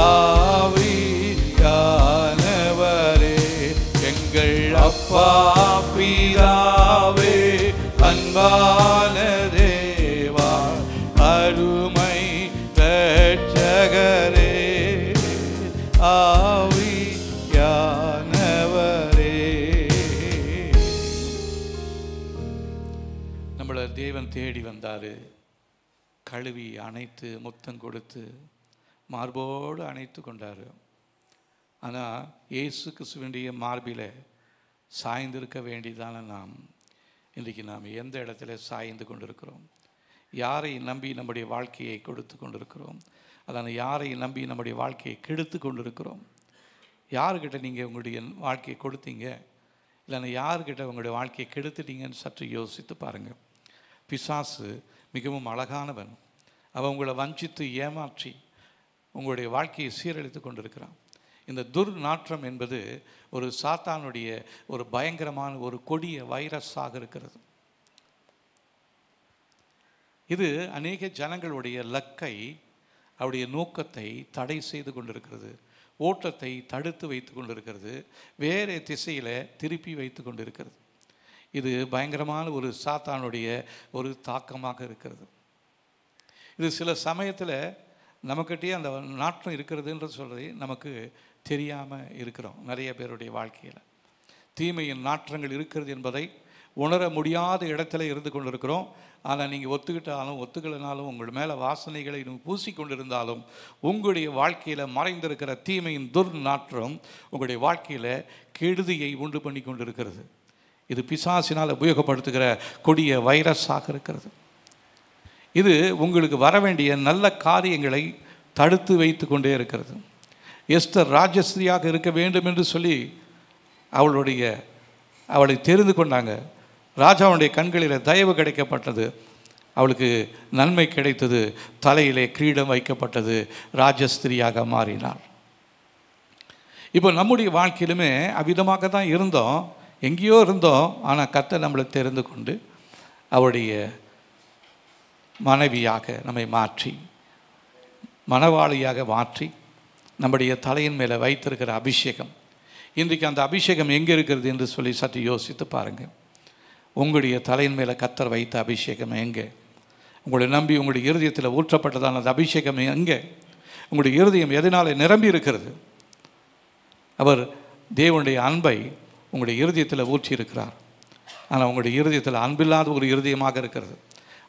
ஆவியானவரே, எங்கள் அப்பா பிதாவே. அன்பான தேவா, அருமை இரட்சகரே, ஆவியானவரே. நம்மளை தேவன் தேடி வந்தார், கழுவி அணைத்து முத்தம் கொடுத்து மார்போடு அணைத்து கொண்டார். ஆனால் இயேசு கிறிஸ்துவினுடைய மார்பில் சாய்ந்திருக்க வேண்டியதான நாம் இன்றைக்கு நாம் எந்த இடத்துல சாய்ந்து கொண்டிருக்கிறோம்? யாரை நம்பி நம்முடைய வாழ்க்கையை கொடுத்து கொண்டிருக்கிறோம்? அதான யாரை நம்பி நம்முடைய வாழ்க்கையை கெடுத்து கொண்டிருக்கிறோம்? யாருக்கிட்ட நீங்கள் உங்களுடைய வாழ்க்கையை கொடுத்தீங்க, இல்லைன்னா யாருக்கிட்ட உங்களுடைய வாழ்க்கையை கெடுத்துட்டீங்கன்னு சற்று யோசித்து பாருங்கள். பிசாசு மிகவும் அழகானவன். அவன் உங்களை வஞ்சித்து ஏமாற்றி உங்களுடைய வாழ்க்கையை சீரழித்து கொண்டிருக்கிறான். இந்த துர்நாற்றம் என்பது ஒரு சாத்தானுடைய ஒரு பயங்கரமான ஒரு கொடிய வைரஸாக இருக்கிறது. இது அநேக ஜனங்களுடைய லக்கை, அவருடைய நோக்கத்தை தடை செய்து கொண்டிருக்கிறது, ஓட்டத்தை தடுத்து வைத்து கொண்டிருக்கிறது, வேறு திசையில் திருப்பி வைத்து கொண்டிருக்கிறது. இது பயங்கரமான ஒரு சாத்தானுடைய ஒரு தாக்கமாக இருக்கிறது. இது சில சமயத்தில் நமக்கிட்டே அந்த நாற்றம் இருக்கிறதுன்றது சொல்கிறது நமக்கு தெரியாமல் இருக்கிறோம். நிறைய பேருடைய வாழ்க்கையில் தீமையின் நாற்றங்கள் இருக்கிறது என்பதை உணர முடியாத இடத்துல இருந்து கொண்டிருக்கிறோம். ஆனால் நீங்கள் ஒத்துக்கிட்டாலும் ஒத்துக்கலைனாலும் உங்கள் மேலே வாசனைகளை பூசி கொண்டிருந்தாலும் உங்களுடைய வாழ்க்கையில் மறைந்திருக்கிற தீமையின் துர்நாற்றம் உங்களுடைய வாழ்க்கையில் கெடுதியை உண்டு பண்ணி கொண்டிருக்கிறது. இது பிசாசினால் உபயோகப்படுத்துகிற கொடிய வைரஸாக இருக்கிறது. இது உங்களுக்கு வர வேண்டிய நல்ல காரியங்களை தடுத்து வைத்து கொண்டே இருக்கிறது. எஸ்தர் ராஜஸ்திரியாக இருக்க வேண்டும் என்று சொல்லி அவளை தெரிந்து கொண்டாங்க. ராஜாவுடைய கண்களில் தயவு கிடைக்கப்பட்டது, அவளுக்கு நன்மை கிடைத்தது, தலையிலே கிரீடம் வைக்கப்பட்டது, ராஜஸ்திரியாக மாறினாள். இப்போ நம்முடைய வாழ்க்கையிலுமே அவ்விதமாக தான் இருந்தோம், எங்கேயோ இருந்தோம். ஆனால் கர்த்தர் நம்மளை தெரிந்து கொண்டு அவருடைய மனைவியாக நம்மை மாற்றி, மணவாளியாக மாற்றி நம்முடைய தலையின் மேலே வைத்திருக்கிற அபிஷேகம், இன்றைக்கு அந்த அபிஷேகம் எங்கே இருக்கிறது என்று சொல்லி சற்று யோசித்து பாருங்கள். உங்களுடைய தலையின் மேலே கர்த்தர் வைத்த அபிஷேகம் எங்கே? உங்களை நம்பி உங்களுடைய இருதயத்தில் ஊற்றப்பட்டதான அந்த அபிஷேகம் எங்கே? உங்களுடைய இருதயம் எதனால் நிரம்பி இருக்கிறது? அவர் தேவனுடைய அன்பை உங்களுடைய இருதயத்தில் ஊற்றி இருக்கிறார். ஆனால் உங்களுடைய இருதயத்தில் அன்பில்லாத ஒரு இருதயமாக இருக்கிறது.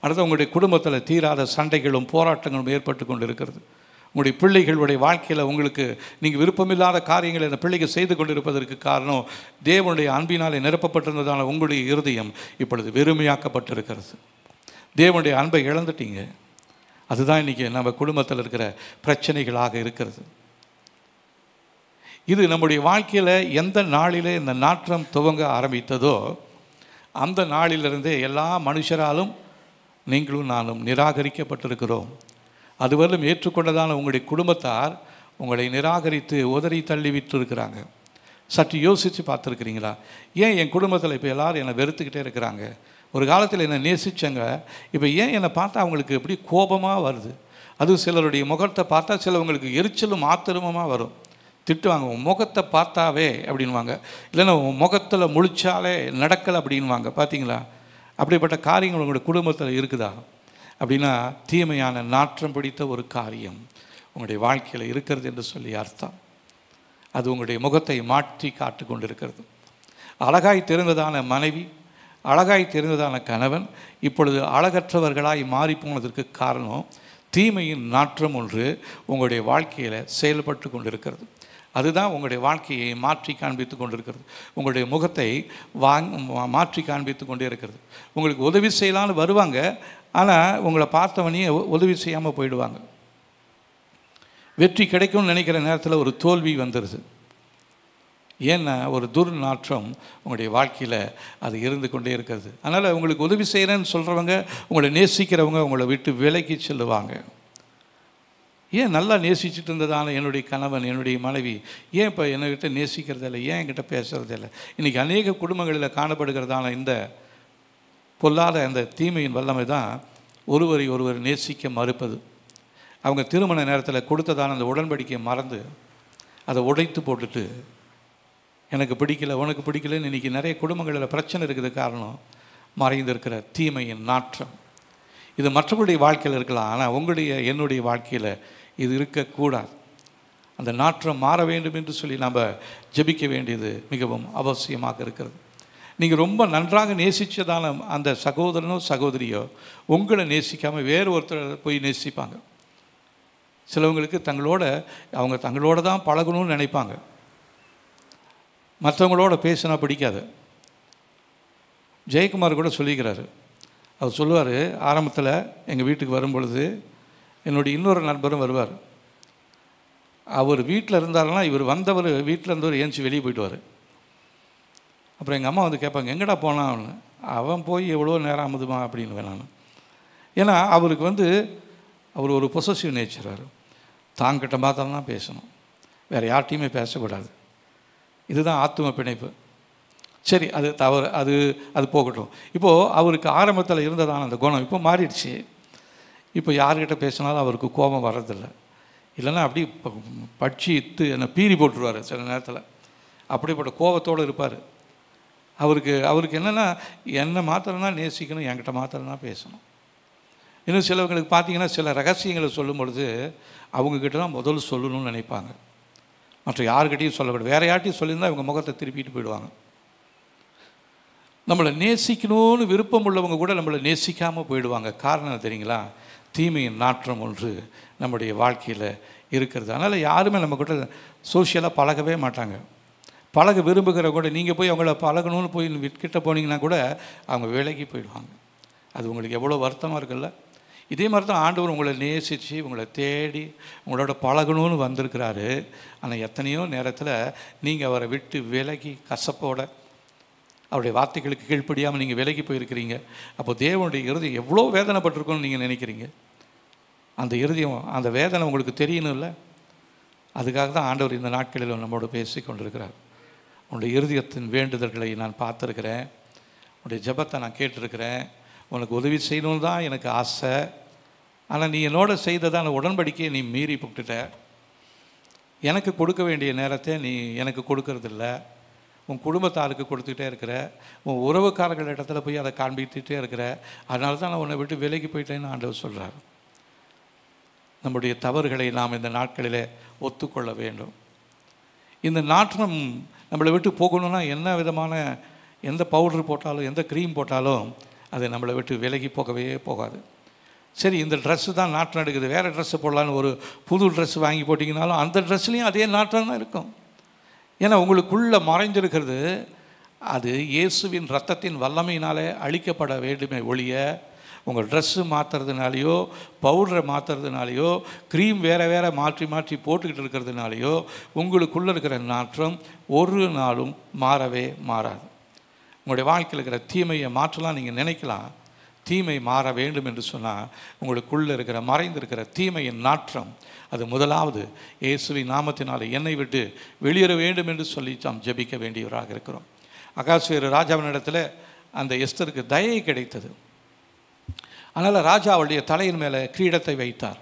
அடுத்து உங்களுடைய குடும்பத்தில் தீராத சண்டைகளும் போராட்டங்களும் ஏற்பட்டு கொண்டு இருக்கிறது. உங்களுடைய பிள்ளைகளுடைய வாழ்க்கையில் உங்களுக்கு நீங்கள் விருப்பமில்லாத காரியங்களை அந்த பிள்ளைகள் செய்து கொண்டிருப்பதற்கு காரணம் தேவனுடைய அன்பினாலே நிரப்பப்பட்டிருந்ததான உங்களுடைய இருதயம் இப்பொழுது வெறுமையாக்கப்பட்டிருக்கிறது. தேவனுடைய அன்பை இழந்துட்டீங்க. அதுதான் இன்றைக்கி நம்ம குடும்பத்தில் இருக்கிற பிரச்சனைகளாக இருக்கிறது. இது நம்முடைய வாழ்க்கையில் எந்த நாளிலே இந்த நாற்றம் துவங்க ஆரம்பித்ததோ அந்த நாளிலிருந்தே எல்லா மனுஷராலும் நீங்களும் நானும் நிராகரிக்கப்பட்டிருக்கிறோம். அதுவரையிலும் ஏற்றுக்கொண்டதான உங்களுடைய குடும்பத்தார் உங்களை நிராகரித்து உதறி தள்ளி விட்டு இருக்கிறாங்க. சற்று யோசித்து பார்த்துருக்குறீங்களா? ஏன் என் குடும்பத்தில் இப்போ எல்லோரும் என்னை வெறுத்துக்கிட்டே இருக்கிறாங்க? ஒரு காலத்தில் என்னை நேசித்தவங்க இப்போ ஏன் என்னை பார்த்தா அவங்களுக்கு எப்படி கோபமாக வருது? அதுவும் சிலருடைய முகத்தை பார்த்தா சிலவங்களுக்கு எரிச்சலும் ஆத்திரமுமாக வரும். திட்டுவாங்க, உன் முகத்தை பார்த்தாவே அப்படின்வாங்க, இல்லைன்னா உன் முகத்தில் முழிச்சாலே நடக்கலை அப்படின்வாங்க. பார்த்தீங்களா? அப்படிப்பட்ட காரியங்கள் உங்களுடைய குடும்பத்தில் இருக்குதா? அப்படின்னா தீமையான நாற்றம் பிடித்த ஒரு காரியம் உங்களுடைய வாழ்க்கையில் இருக்கிறது என்று சொல்லி அர்த்தம். அது உங்களுடைய முகத்தை மாற்றி காட்டு கொண்டு இருக்கிறது. அழகாய் தெரிந்ததான மனைவி, அழகாய் தெரிந்ததான கணவன் இப்பொழுது அழகற்றவர்களாய் மாறி போனதற்கு காரணம் தீமையின் நாற்றம் ஒன்று உங்களுடைய வாழ்க்கையில் செயல்பட்டு கொண்டிருக்கிறது. அதுதான் உங்களுடைய வாழ்க்கையை மாற்றி காண்பித்து கொண்டிருக்கிறது. உங்களுடைய முகத்தை மாற்றி காண்பித்து கொண்டே இருக்கிறது. உங்களுக்கு உதவி செய்யலான்னு வருவாங்க, ஆனால் உங்களை பார்த்தவனையே உதவி செய்யாமல் போயிடுவாங்க. வெற்றி கிடைக்கும்னு நினைக்கிற நேரத்தில் ஒரு தோல்வி வந்துடுது. ஏன்னா ஒரு துர்நாற்றம் உங்களுடைய வாழ்க்கையில் அது இருந்து கொண்டே இருக்கிறது. அதனால் உங்களுக்கு உதவி செய்கிறேன்னு சொல்கிறவங்க, உங்களை நேசிக்கிறவங்க உங்களை விட்டு விலகி செல்லுவாங்க. ஏன் நல்லா நேசிச்சுட்டு இருந்ததான என்னுடைய கணவன், என்னுடைய மனைவி ஏன் இப்போ என்கிட்ட நேசிக்கிறதில்லை, ஏன் என்கிட்ட பேசுகிறதில்லை? இன்றைக்கி அநேக குடும்பங்களில் காணப்படுகிறதான இந்த பொல்லாத அந்த தீமையின் வல்லமை தான் ஒருவரை ஒருவர் நேசிக்க மறுப்பது. அவங்க திருமண நேரத்தில் கொடுத்ததான அந்த உடன்படிக்கையை மறந்து அதை உடைத்து போட்டுட்டு எனக்கு பிடிக்கல, உனக்கு பிடிக்கலன்னு இன்றைக்கி நிறைய குடும்பங்களில் பிரச்சனை இருக்குது. காரணம் மறைந்திருக்கிற தீமையின் நாற்றம். இது மற்றவங்களுடைய வாழ்க்கையில் இருக்கலாம், ஆனால் உங்களுடைய என்னுடைய வாழ்க்கையில் இது இருக்கக்கூடாது. அந்த நாற்றம் மாற வேண்டும் என்று சொல்லி நாம் ஜெபிக்க வேண்டியது மிகவும் அவசியமாக இருக்கிறது. நீங்கள் ரொம்ப நன்றாக நேசித்ததான அந்த சகோதரனோ சகோதரியோ உங்களை நேசிக்காமல் வேறு ஒருத்தர் போய் நேசிப்பாங்க. சிலவங்களுக்கு அவங்க தங்களோட தான் பழகணும்னு நினைப்பாங்க, மற்றவங்களோட பேசினா பிடிக்காது. ஜெயக்குமார் கூட சொல்லிக்கிறாரு. அவர் சொல்லுவார், ஆரம்பத்தில் எங்கள் வீட்டுக்கு வரும்பொழுது என்னுடைய இன்னொரு நண்பரும் வருவார். அவர் வீட்டில் இருந்தாருன்னா இவர் வந்தவர் வீட்டில் இருந்தவர் ஏஞ்சி வெளியே போயிட்டுவார். அப்புறம் எங்கள் அம்மா வந்து கேட்பாங்க, எங்கடா போனான்? அவன் போய் எவ்வளோ நேரம் ஆகுதுமா அப்படின்னு நான். ஏன்னா அவர் ஒரு பொசசிவ் நேச்சர். தாங்கிட்ட மாத்திரம் தான் பேசணும், வேறு யார்ட்டையுமே பேசக்கூடாது. இதுதான் ஆத்தும பிணைப்பு. சரி, அது தவறு, அது போகட்டும். இப்போது அவருக்கு ஆரம்பத்தில் இருந்ததான அந்த குணம் இப்போ மாறிடுச்சு. இப்போ யார்கிட்ட பேசினாலும் அவருக்கு கோபம் வர்றதில்லை. இல்லைன்னா அப்படி பட்சித்து என்னை பீறி போட்டுருவார் சில நேரத்தில். அப்படிப்பட்ட கோபத்தோடு இருப்பார். அவருக்கு என்னென்னா என்னை மாத்திரம் தான் நேசிக்கணும், என்கிட்ட மாத்திரம் தான் பேசணும். இன்னும் சிலவங்களுக்கு பார்த்தீங்கன்னா சில ரகசியங்களை சொல்லும் பொழுது அவங்கக்கிட்ட தான் முதல் சொல்லணும்னு நினைப்பாங்க, மற்ற யாருக்கிட்டையும் சொல்லக்கூடாது. வேறு யார்ட்டையும் சொல்லியிருந்தால் இவங்க முகத்தை திருப்பிட்டு போயிடுவாங்க. நம்மளை நேசிக்கணும்னு விருப்பம் உள்ளவங்க கூட நம்மளை நேசிக்காமல் போயிடுவாங்க. காரணம் தெரியுங்களா? தீமையின் நாற்றம் ஒன்று நம்முடைய வாழ்க்கையில் இருக்கிறது. அதனால் யாருமே நம்ம கூட சோஷியலாக பழகவே மாட்டாங்க. பழக விரும்புகிற கூட நீங்கள் போய் அவங்கள பழகணும்னு போய் கிட்ட போனீங்கன்னா கூட அவங்க விலகி போயிடுவாங்க. அது உங்களுக்கு எவ்வளோ வருத்தமாக இருக்குல்ல? இதே மாதிரி தான் ஆண்டவர் உங்களை நேசித்து உங்களை தேடி உங்களோட பழகணும்னு வந்திருக்கிறாரு. ஆனால் எத்தனையோ நேரத்தில் நீங்கள் அவரை விட்டு விலகி கசப்போட அவருடைய வார்த்தைகளுக்கு கீழ்ப்படியாமல் நீங்கள் விலகி போயிருக்கிறீங்க. அப்போ தேவனுடைய இருதயம் எவ்வளோ வேதனைப்பட்டிருக்குன்னு நீங்கள் நினைக்கிறீங்க. அந்த இருதயம், அந்த வேதனை உங்களுக்கு தெரியணும் இல்லை? அதுக்காக தான் ஆண்டவர் இந்த நாட்களில் நம்மோடு பேசி கொண்டிருக்கிறார். உன்னுடைய இருதயத்தின் வேண்டுதல்களை நான் பார்த்துருக்கிறேன், உன்னுடைய ஜெபத்தை நான் கேட்டிருக்கிறேன், உனக்கு உதவி செய்யணும்னு தான் எனக்கு ஆசை. ஆனால் நீ என்னோட செய்ததான உடன்படிக்கையை நீ மீறி போட்டுட்ட. எனக்கு கொடுக்க வேண்டிய நேரத்தை நீ எனக்கு கொடுக்கறதில்ல. உன் குடும்பத்தாருக்கு கொடுத்துக்கிட்டே இருக்கிற, உன் உறவுக்காரர்கள் இடத்துல போய் அதை காண்பித்துட்டே இருக்கிற. அதனால தான் நான் உன்னை விட்டு விலகி போயிட்டேன்னு ஆண்டவர் சொல்கிறார். நம்முடைய தவறுகளை நாம் இந்த நாட்களில் ஒத்துக்கொள்ள வேண்டும். இந்த நாற்றம் நம்மளை விட்டு போகணுன்னா என்ன விதமான எந்த பவுட்ரு போட்டாலும் எந்த க்ரீம் போட்டாலும் அது நம்மளை விட்டு விலகி போகவே போகாது. சரி, இந்த ட்ரெஸ்ஸு தான் நாற்றம் எடுக்குது, வேறு ட்ரெஸ்ஸு போடலான்னு ஒரு புது ட்ரெஸ்ஸு வாங்கி போட்டிங்கனாலும் அந்த ட்ரெஸ்லேயும் அதே நாற்றம் தான் இருக்கும். ஏன்னா உங்களுக்குள்ளே மறைஞ்சிருக்கிறது அது இயேசுவின் இரத்தத்தின் வல்லமையினாலே அழிக்கப்பட வேண்டுமே ஒழிய உங்கள் ட்ரெஸ்ஸு மாற்றுறதுனாலையோ பவுடரை மாற்றுறதுனாலையோ க்ரீம் வேறு மாற்றி மாற்றி போட்டுக்கிட்டு இருக்கிறதுனாலையோ உங்களுக்குள்ளே இருக்கிற நாற்றம் ஒரு நாளும் மாறவே மாறாது. உங்களுடைய வாழ்க்கையில் இருக்கிற தீமையை மாற்றலாம் நீங்கள் நினைக்கலாம். தீமை மாற வேண்டும் என்று சொன்னால் உங்களுக்குள்ளே இருக்கிற மறைந்திருக்கிற தீமையின் நாற்றம் அது முதலாவது இயேசுவின் நாமத்தினால் என்னை விட்டு வெளியேற வேண்டும் என்று சொல்லி நாம் ஜெபிக்க வேண்டியவராக இருக்கிறோம். அகாஸ்வேரு ராஜாவினிடத்தில் அந்த எஸ்தருக்கு தயை கிடைத்தது. அதனால் ராஜா அவளுடைய தலையின் மேலே கிரீடத்தை வைத்தார்.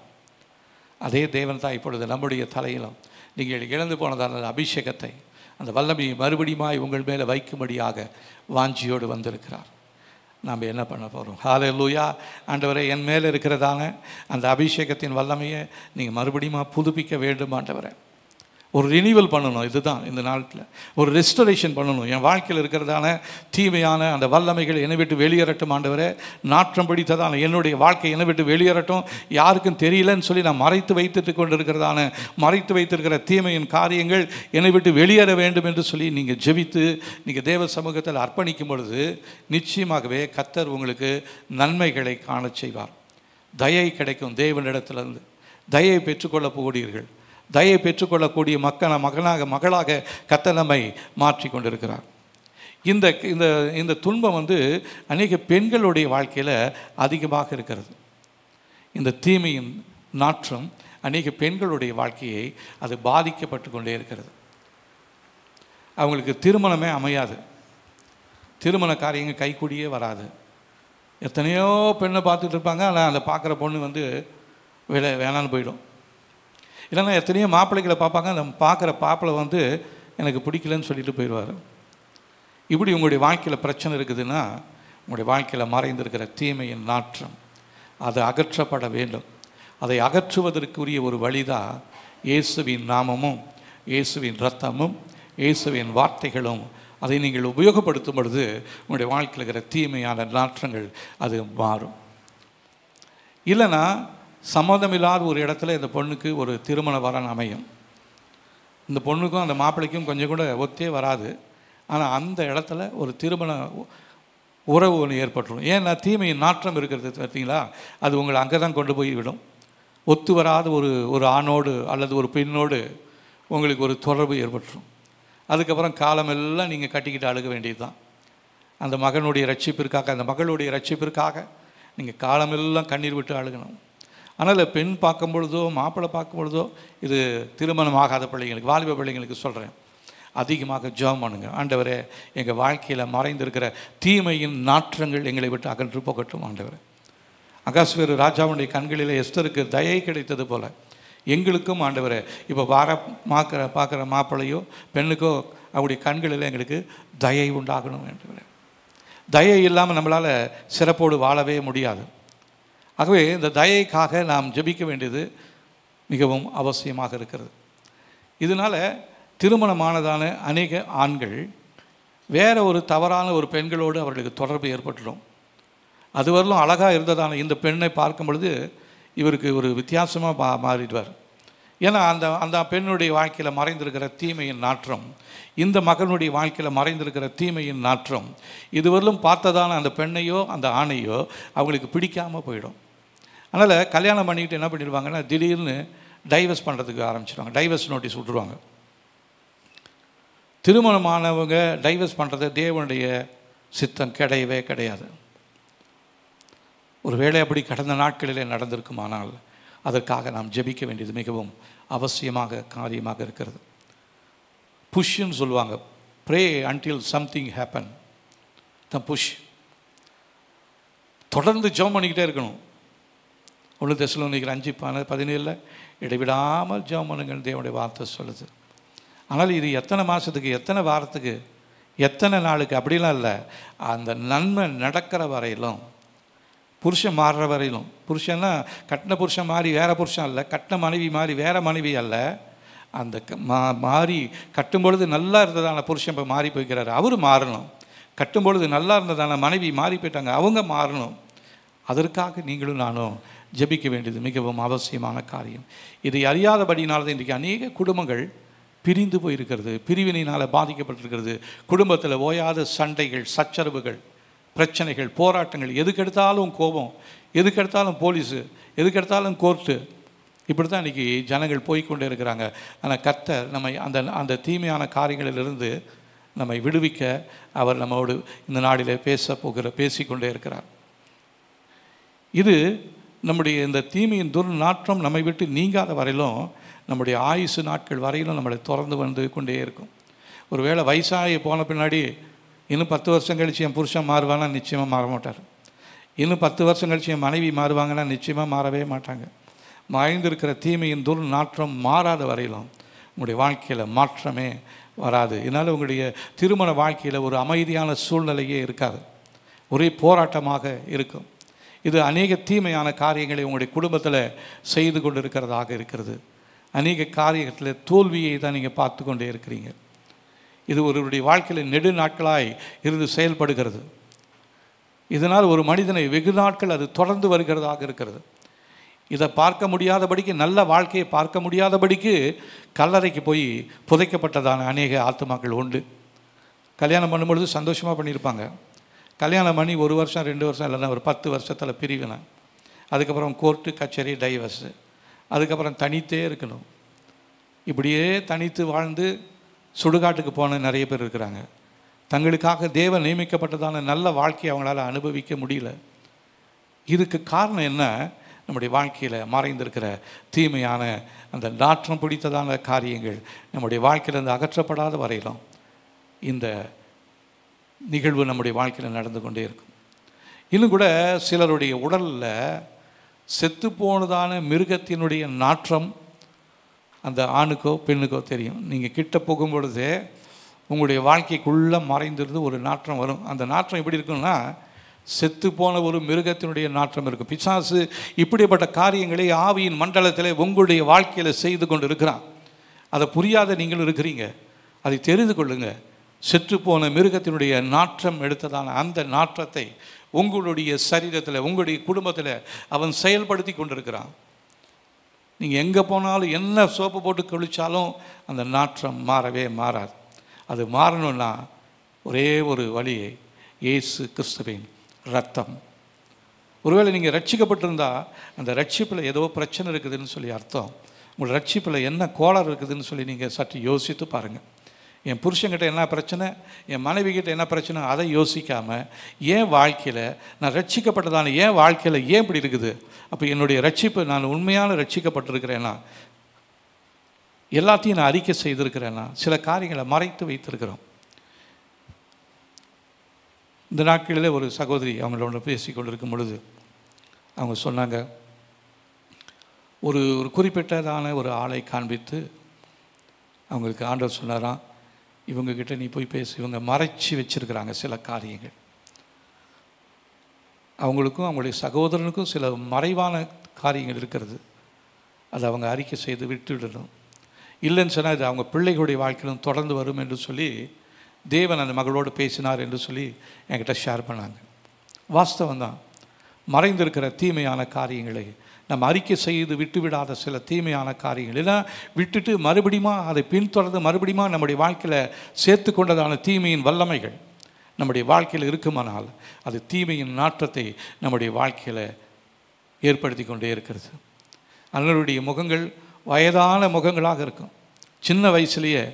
அதே தேவன் தான் இப்பொழுது நம்முடைய தலையிலும் நீங்கள் இழந்து போனதான அபிஷேகத்தை அந்த வல்லமையை மறுபடியுமாய் உங்கள் மேலே வைக்கும்படியாக வாஞ்சியோடு வந்திருக்கிறார். நாம் என்ன பண்ண போகிறோம்? ஹல்லேலூயா. ஆண்டவரே, என் மேலே இருக்கிறதான அந்த அபிஷேகத்தின் வல்லமையை நீங்கள் மறுபடியும் புதுப்பிக்க வேண்டும் ஆண்டவரே. ஒரு ரினிவல் பண்ணணும். இதுதான் இந்த நாட்டில் ஒரு ரெஸ்டரேஷன் பண்ணணும். என் வாழ்க்கையில் இருக்கிறதான தீமையான அந்த வல்லமைகள் என்னை விட்டு வெளியேறட்டும் ஆண்டவரே. நாற்றம் பிடித்ததான என்னுடைய வாழ்க்கை என்னை விட்டு வெளியேறட்டும். யாருக்கும் தெரியலன்னு சொல்லி நான் மறைத்து வைத்திருக்கிற தீமையின் காரியங்கள் என்னை விட்டு வெளியேற வேண்டும் என்று சொல்லி நீங்கள் ஜெபித்து நீங்கள் தேவ சமூகத்தில் அர்ப்பணிக்கும் பொழுது நிச்சயமாகவே கர்த்தர் உங்களுக்கு நன்மைகளை காண செய்வார். தயை கிடைக்கும். தேவனிடத்திலிருந்து தயை பெற்றுக்கொள்ள போகிறீர்கள். தயை பெற்றுக்கொள்ளக்கூடிய மகளாக கர்த்தர் நம்மை மாற்றி கொண்டிருக்கிறார். இந்த துன்பம் அநேக பெண்களுடைய வாழ்க்கையில் அதிகமாக இருக்கிறது. இந்த தீமையின் நாற்றம் அநேக பெண்களுடைய வாழ்க்கையை அது பாதிக்கப்பட்டு கொண்டே இருக்கிறது. அவங்களுக்கு திருமணமே அமையாது, திருமண காரியங்கள் கைகூடியே வராது. எத்தனையோ பெண்ணை பார்த்துட்டு இருப்பாங்க, ஆனால் அந்த பார்க்குற பொண்ணு வேணான்னு போயிடும். இல்லைன்னா எத்தனையோ மாப்பிள்ளைகளை பார்ப்பாங்க, அந்த பார்க்குற பாப்பிளை எனக்கு பிடிக்கலன்னு சொல்லிட்டு போயிடுவார். இப்படி உங்களுடைய வாழ்க்கையில் பிரச்சனை இருக்குதுன்னா உங்களுடைய வாழ்க்கையில் மறைந்திருக்கிற தீமையின் நாற்றம் அது அகற்றப்பட வேண்டும். அதை அகற்றுவதற்குரிய ஒரு வழிதான் இயேசுவின் நாமமும் இயேசுவின் இரத்தமும் இயேசுவின் வார்த்தைகளும். அதை நீங்கள் உபயோகப்படுத்தும் பொழுது உங்களுடைய வாழ்க்கையில் இருக்கிற தீமையான நாற்றங்கள் அது மாறும். இல்லைன்னா சம்மதமில்லாத ஒரு இடத்துல இந்த பொண்ணுக்கு ஒரு திருமண வரன் அமையும். இந்த பொண்ணுக்கும் அந்த மாப்பிள்ளைக்கும் கொஞ்சம் கூட ஒத்தே வராது. ஆனால் அந்த இடத்துல ஒரு திருமண உறவு ஒன்று ஏற்பட்டுரும். ஏன்னா தீமையின் நாற்றம் இருக்கிறது பார்த்தீங்களா, அது உங்களை அங்கே தான் கொண்டு போய் விடும். ஒத்து வராத ஒரு ஆணோடு அல்லது ஒரு பெண்ணோடு உங்களுக்கு ஒரு தொடர்பு ஏற்பட்டுரும். அதுக்கப்புறம் காலமெல்லாம் நீங்கள் கட்டிக்கிட்டு அழுக வேண்டியது தான். அந்த மகனுடைய ரட்சிப்பிற்காக, அந்த மகளுடைய ரட்சிப்பிற்காக நீங்கள் காலமெல்லாம் கண்ணீர் விட்டு அழுகணும். ஆனால் பெண் பார்க்கும் பொழுதோ மாப்பிள்ளை பார்க்கும் பொழுதோ, இது திருமணம் ஆகாத பிள்ளைங்களுக்கு, வாலிப பிள்ளைங்களுக்கு சொல்கிறேன், அதிகமாக ஜெபம் பண்ணுங்க. ஆண்டவரே, எங்கள் வாழ்க்கையில் மறைந்திருக்கிற தீமையின் நாற்றங்கள் எங்களை விட்டு அகன்று போகட்டும். ஆண்டவரே, அகாஸ்வேரு ராஜாவுடைய கண்களில் எஸ்தருக்கு தயை கிடைத்தது போல எங்களுக்கும் ஆண்டவரே இப்போ பார்க்குற மாப்பிள்ளையோ பெண்ணுக்கோ அவருடைய கண்களில் எங்களுக்கு தயை உண்டாகணும். ஆண்டவரே, தயை இல்லாமல் நம்மளால் சிறப்போடு வாழவே முடியாது. ஆகவே இந்த தயைக்காக நாம் ஜெபிக்க வேண்டியது மிகவும் அவசியமாக இருக்கிறது. இதனால் திருமணமானதான அநேக ஆண்கள் வேறு ஒரு தவறான ஒரு பெண்களோடு அவர்களுக்கு தொடர்பு ஏற்பட்டுடும். அதுவரையிலும் அழகாக இருந்ததான இந்த பெண்ணை பார்க்கும் பொழுது இவருக்கு ஒரு வித்தியாசமாக மாறிடுவார். ஏன்னா அந்த பெண்ணுடைய வாழ்க்கையில் மறைந்திருக்கிற தீமையின் நாற்றம், இந்த மகனுடைய வாழ்க்கையில் மறைந்திருக்கிற தீமையின் நாற்றம் இதுவரையிலும் பார்த்ததான அந்த பெண்ணையோ அந்த ஆணையோ அவங்களுக்கு பிடிக்காமல் போயிடும். அதனால் கல்யாணம் பண்ணிக்கிட்டு என்ன பண்ணிடுவாங்கன்னா திடீர்னு டைவர்ஸ் பண்ணுறதுக்கு ஆரம்பிச்சிடுவாங்க. டைவர்ஸ் நோட்டீஸ் விட்டுருவாங்க. திருமணமானவங்க டைவர்ஸ் பண்ணுறது தேவனுடைய சித்தம் கிடையவே கிடையாது. ஒரு வேளை அப்படி கடந்த நாட்களிலே நடந்திருக்குமானால் அதற்காக நாம் ஜெபிக்க வேண்டியது மிகவும் அவசியமாக காரியமாக இருக்கிறது. புஷ்ன்னு சொல்லுவாங்க, ப்ரே அன்டில் சம்திங் ஹேப்பன். த புஷ். தொடர்ந்து ஜெபம் பண்ணிக்கிட்டே இருக்கணும். 1 தெசலோனிக்கர் 5:17 இடைவிடாமல் ஜெபம் பண்ணுங்கன்னு தேவனுடைய வார்த்தை சொல்லுது. ஆனால் இது எத்தனை மாதத்துக்கு, எத்தனை வாரத்துக்கு, எத்தனை நாளுக்கு அப்படிலாம் இல்லை. அந்த நன்மை நடக்கிற வரையிலும், புருஷன் மாறுற வரையிலும். புருஷன்னா கட்டின புருஷன் மாறி வேறு புருஷன் அல்ல, கட்டின மனைவி மாறி வேறு மனைவி அல்ல. அந்த மாறி கட்டும்பொழுது நல்லா இருந்ததான புருஷன் இப்போ மாறி போய்க்கிறாரு, அவர் மாறணும். கட்டும்பொழுது நல்லா இருந்ததான மனைவி மாறி போயிட்டாங்க, அவங்க மாறணும். அதற்காக நீங்களும் நானும் ஜெபிக்க வேண்டியது மிகவும் அவசியமான காரியம். இதை அறியாதபடினால்தான் இன்றைக்கு அநேக குடும்பங்கள் பிரிந்து போயிருக்கிறது, பிரிவினையினால் பாதிக்கப்பட்டிருக்கிறது. குடும்பத்தில் ஓயாத சண்டைகள், சச்சரவுகள், பிரச்சனைகள், போராட்டங்கள், எதுக்கெடுத்தாலும் கோபம், எதுக்கெடுத்தாலும் போலீஸு, எதுக்கெடுத்தாலும் கோர்ட்டு. இப்படி தான் இன்றைக்கி ஜனங்கள் போய்கொண்டே இருக்கிறாங்க. ஆனால் கர்த்தர் நம்மை அந்த தீமையான காரியங்களிலிருந்து நம்மை விடுவிக்க அவர் நம்மோடு இந்த நாளில் பேசிக்கொண்டே இருக்கிறார். இது நம்முடைய இந்த தீமையின் துர்நாற்றம் நம்மை விட்டு நீங்காத வரையிலும், நம்முடைய ஆயுசு நாட்கள் வரையிலும் நம்மளை தொடர்ந்து வந்து கொண்டே இருக்கும். ஒரு வேளை வயசாகி போன பின்னாடி இன்னும் 10 வருஷம் கழித்து என் புருஷன் மாறுவானா, நிச்சயமாக மாற மாட்டார். இன்னும் 10 வருஷம் கழித்து என் மனைவி மாறுவாங்கன்னா நிச்சயமாக மாறவே மாட்டாங்க. மறைந்திருக்கிற தீமையின் துர்நாற்றம் மாறாத வரையிலும் உங்களுடைய வாழ்க்கையில் மாற்றமே வராது. இதனால் உங்களுடைய திருமண வாழ்க்கையில் ஒரு அமைதியான சூழ்நிலையே இருக்காது, ஒரே போராட்டமாக இருக்கும். இது அநேக தீமையான காரியங்களை உங்களுடைய குடும்பத்தில் செய்து கொண்டு இருக்கிறதாக இருக்கிறது. அநேக காரியத்தில் தோல்வியை தான் நீங்கள் பார்த்து கொண்டே இருக்கிறீங்க. இது ஒருவருடைய வாழ்க்கையில் நெடு நாட்களாய் இருந்து செயல்படுகிறது. இதனால் ஒரு மனிதனை வெகு நாட்கள் அது தொடர்ந்து வருகிறதாக இருக்கிறது. இதை பார்க்க முடியாதபடிக்கு, நல்ல வாழ்க்கையை பார்க்க முடியாதபடிக்கு கல்லறைக்கு போய் புதைக்கப்பட்டதான அநேக ஆத்துமாக்கள் உண்டு. கல்யாணம் பண்ணும்பொழுது சந்தோஷமாக பண்ணியிருப்பாங்க. கல்யாணம் பண்ணி 1 வருஷம் 2 வருஷம் இல்லைன்னா ஒரு 10 வருஷத்தில் பிரிவினை, அதுக்கப்புறம் கோர்ட்டு கச்சேரி, டைவர்ஸு, அதுக்கப்புறம் தனித்தே இருக்கணும். இப்படியே தனித்து வாழ்ந்து சுடுகாட்டுக்கு போன நிறைய பேர் இருக்கிறாங்க. தங்களுக்காக தேவன் நியமிக்கப்பட்டதான நல்ல வாழ்க்கையை அவங்களால அனுபவிக்க முடியல. இதுக்கு காரணம் என்ன? நம்முடைய வாழ்க்கையில் மறைந்திருக்கிற தீமையான அந்த நாற்றம் பிடித்ததான காரியங்கள் நம்முடைய வாழ்க்கையிலிருந்து அகற்றப்படாத வரையிலும் இந்த நிகழ்வு நம்முடைய வாழ்க்கையில் நடந்து கொண்டே இருக்கும். இன்னும் கூட சிலருடைய உடலில் செத்துப்போனதான மிருகத்தினுடைய நாற்றம் அந்த ஆணுக்கோ பெண்ணுக்கோ தெரியும். நீங்கள் கிட்ட போகும் பொழுதே உங்களுடைய வாழ்க்கைக்குள்ளே மறைந்திருந்து ஒரு நாற்றம் வரும். அந்த நாற்றம் எப்படி இருக்குன்னா, செத்துப்போன ஒரு மிருகத்தினுடைய நாற்றம் இருக்கும். பிசாசு இப்படிப்பட்ட காரியங்களை ஆவியின் மண்டலத்தில் உங்களுடைய வாழ்க்கையில் செய்து கொண்டு இருக்கிறான். அதை புரியாத நீங்கள் இருக்கிறீங்க. அதை தெரிந்து கொள்ளுங்கள். செத்துப்போன மிருகத்தினுடைய நாற்றம் எடுத்ததான அந்த நாற்றத்தை உங்களுடைய சரீரத்தில், உங்களுடைய குடும்பத்தில் அவன் செயல்படுத்தி கொண்டிருக்கிறான். நீங்கள் எங்கே போனாலும் என்ன சோப்பு போட்டு கழிச்சாலும் அந்த நாற்றம் மாறவே மாறாது. அது மாறணும்னா ஒரே ஒரு வழியை, இயேசு கிறிஸ்துவின் ரத்தம். ஒருவேளை நீங்கள் ரட்சிக்கப்பட்டிருந்தால் அந்த ரட்சிப்பில் ஏதோ பிரச்சனை இருக்குதுன்னு சொல்லி அர்த்தம். உங்கள் ரட்சிப்பில் என்ன கோளாறு இருக்குதுன்னு சொல்லி நீங்கள் சற்று யோசித்து பாருங்கள். என் புருஷன்கிட்ட என்ன பிரச்சனை, என் மனைவிக்கிட்ட என்ன பிரச்சனை, அதை யோசிக்காமல் ஏன் வாழ்க்கையில் நான் ரட்சிக்கப்பட்டதான ஏன் வாழ்க்கையில் ஏன் இப்படி இருக்குது, அப்போ என்னுடைய ரட்சிப்பு நான் உண்மையான ரட்சிக்கப்பட்டிருக்கிறேன்னா, எல்லாத்தையும் நான் அறிக்கை செய்திருக்கிறேன்னா, சில காரியங்களை மறைத்து வைத்திருக்கிறோம். இந்த நாட்களில் ஒரு சகோதரி அவங்களோட பேசி கொண்டிருக்கும் பொழுது அவங்க சொன்னாங்க, ஒரு குறிப்பிட்டதான ஒரு ஆளை காண்பித்து அவங்களுக்கு ஆண்டவர் சொன்னாராம், இவங்கக்கிட்ட நீ போய் பேசு, இவங்க மறைச்சி வச்சுருக்கிறாங்க சில காரியங்கள். அவங்களுக்கும் அவங்களுடைய சகோதரனுக்கும் சில மறைவான காரியங்கள் இருக்கிறது. அதை அவங்க அறிக்கை செய்து விட்டுவிடணும். இல்லைன்னு சொன்னால் இது அவங்க பிள்ளைகளுடைய வாழ்க்கையிலும் தொடர்ந்து வரும் என்று சொல்லி தேவன் அந்த மகளோடு பேசினார் என்று சொல்லி என்கிட்ட ஷேர் பண்ணாங்க. வாஸ்தவம் தான். மறைந்திருக்கிற தீமையான காரியங்களை நம்ம அறிக்கை செய்து விட்டுவிடாத சில தீமையான காரியங்கள் எல்லாம் விட்டுட்டு மறுபடியும் அதை பின்தொடர்ந்து மறுபடியும் நம்முடைய வாழ்க்கையில் சேர்த்து கொண்டதான தீமையின் வல்லமைகள் நம்முடைய வாழ்க்கையில் இருக்குமானால் அது தீமையின் நாற்றத்தை நம்முடைய வாழ்க்கையில் ஏற்படுத்தி கொண்டே இருக்கிறது. அவங்களுடைய முகங்கள் வயதான முகங்களாக இருக்கும். சின்ன வயசுலேயே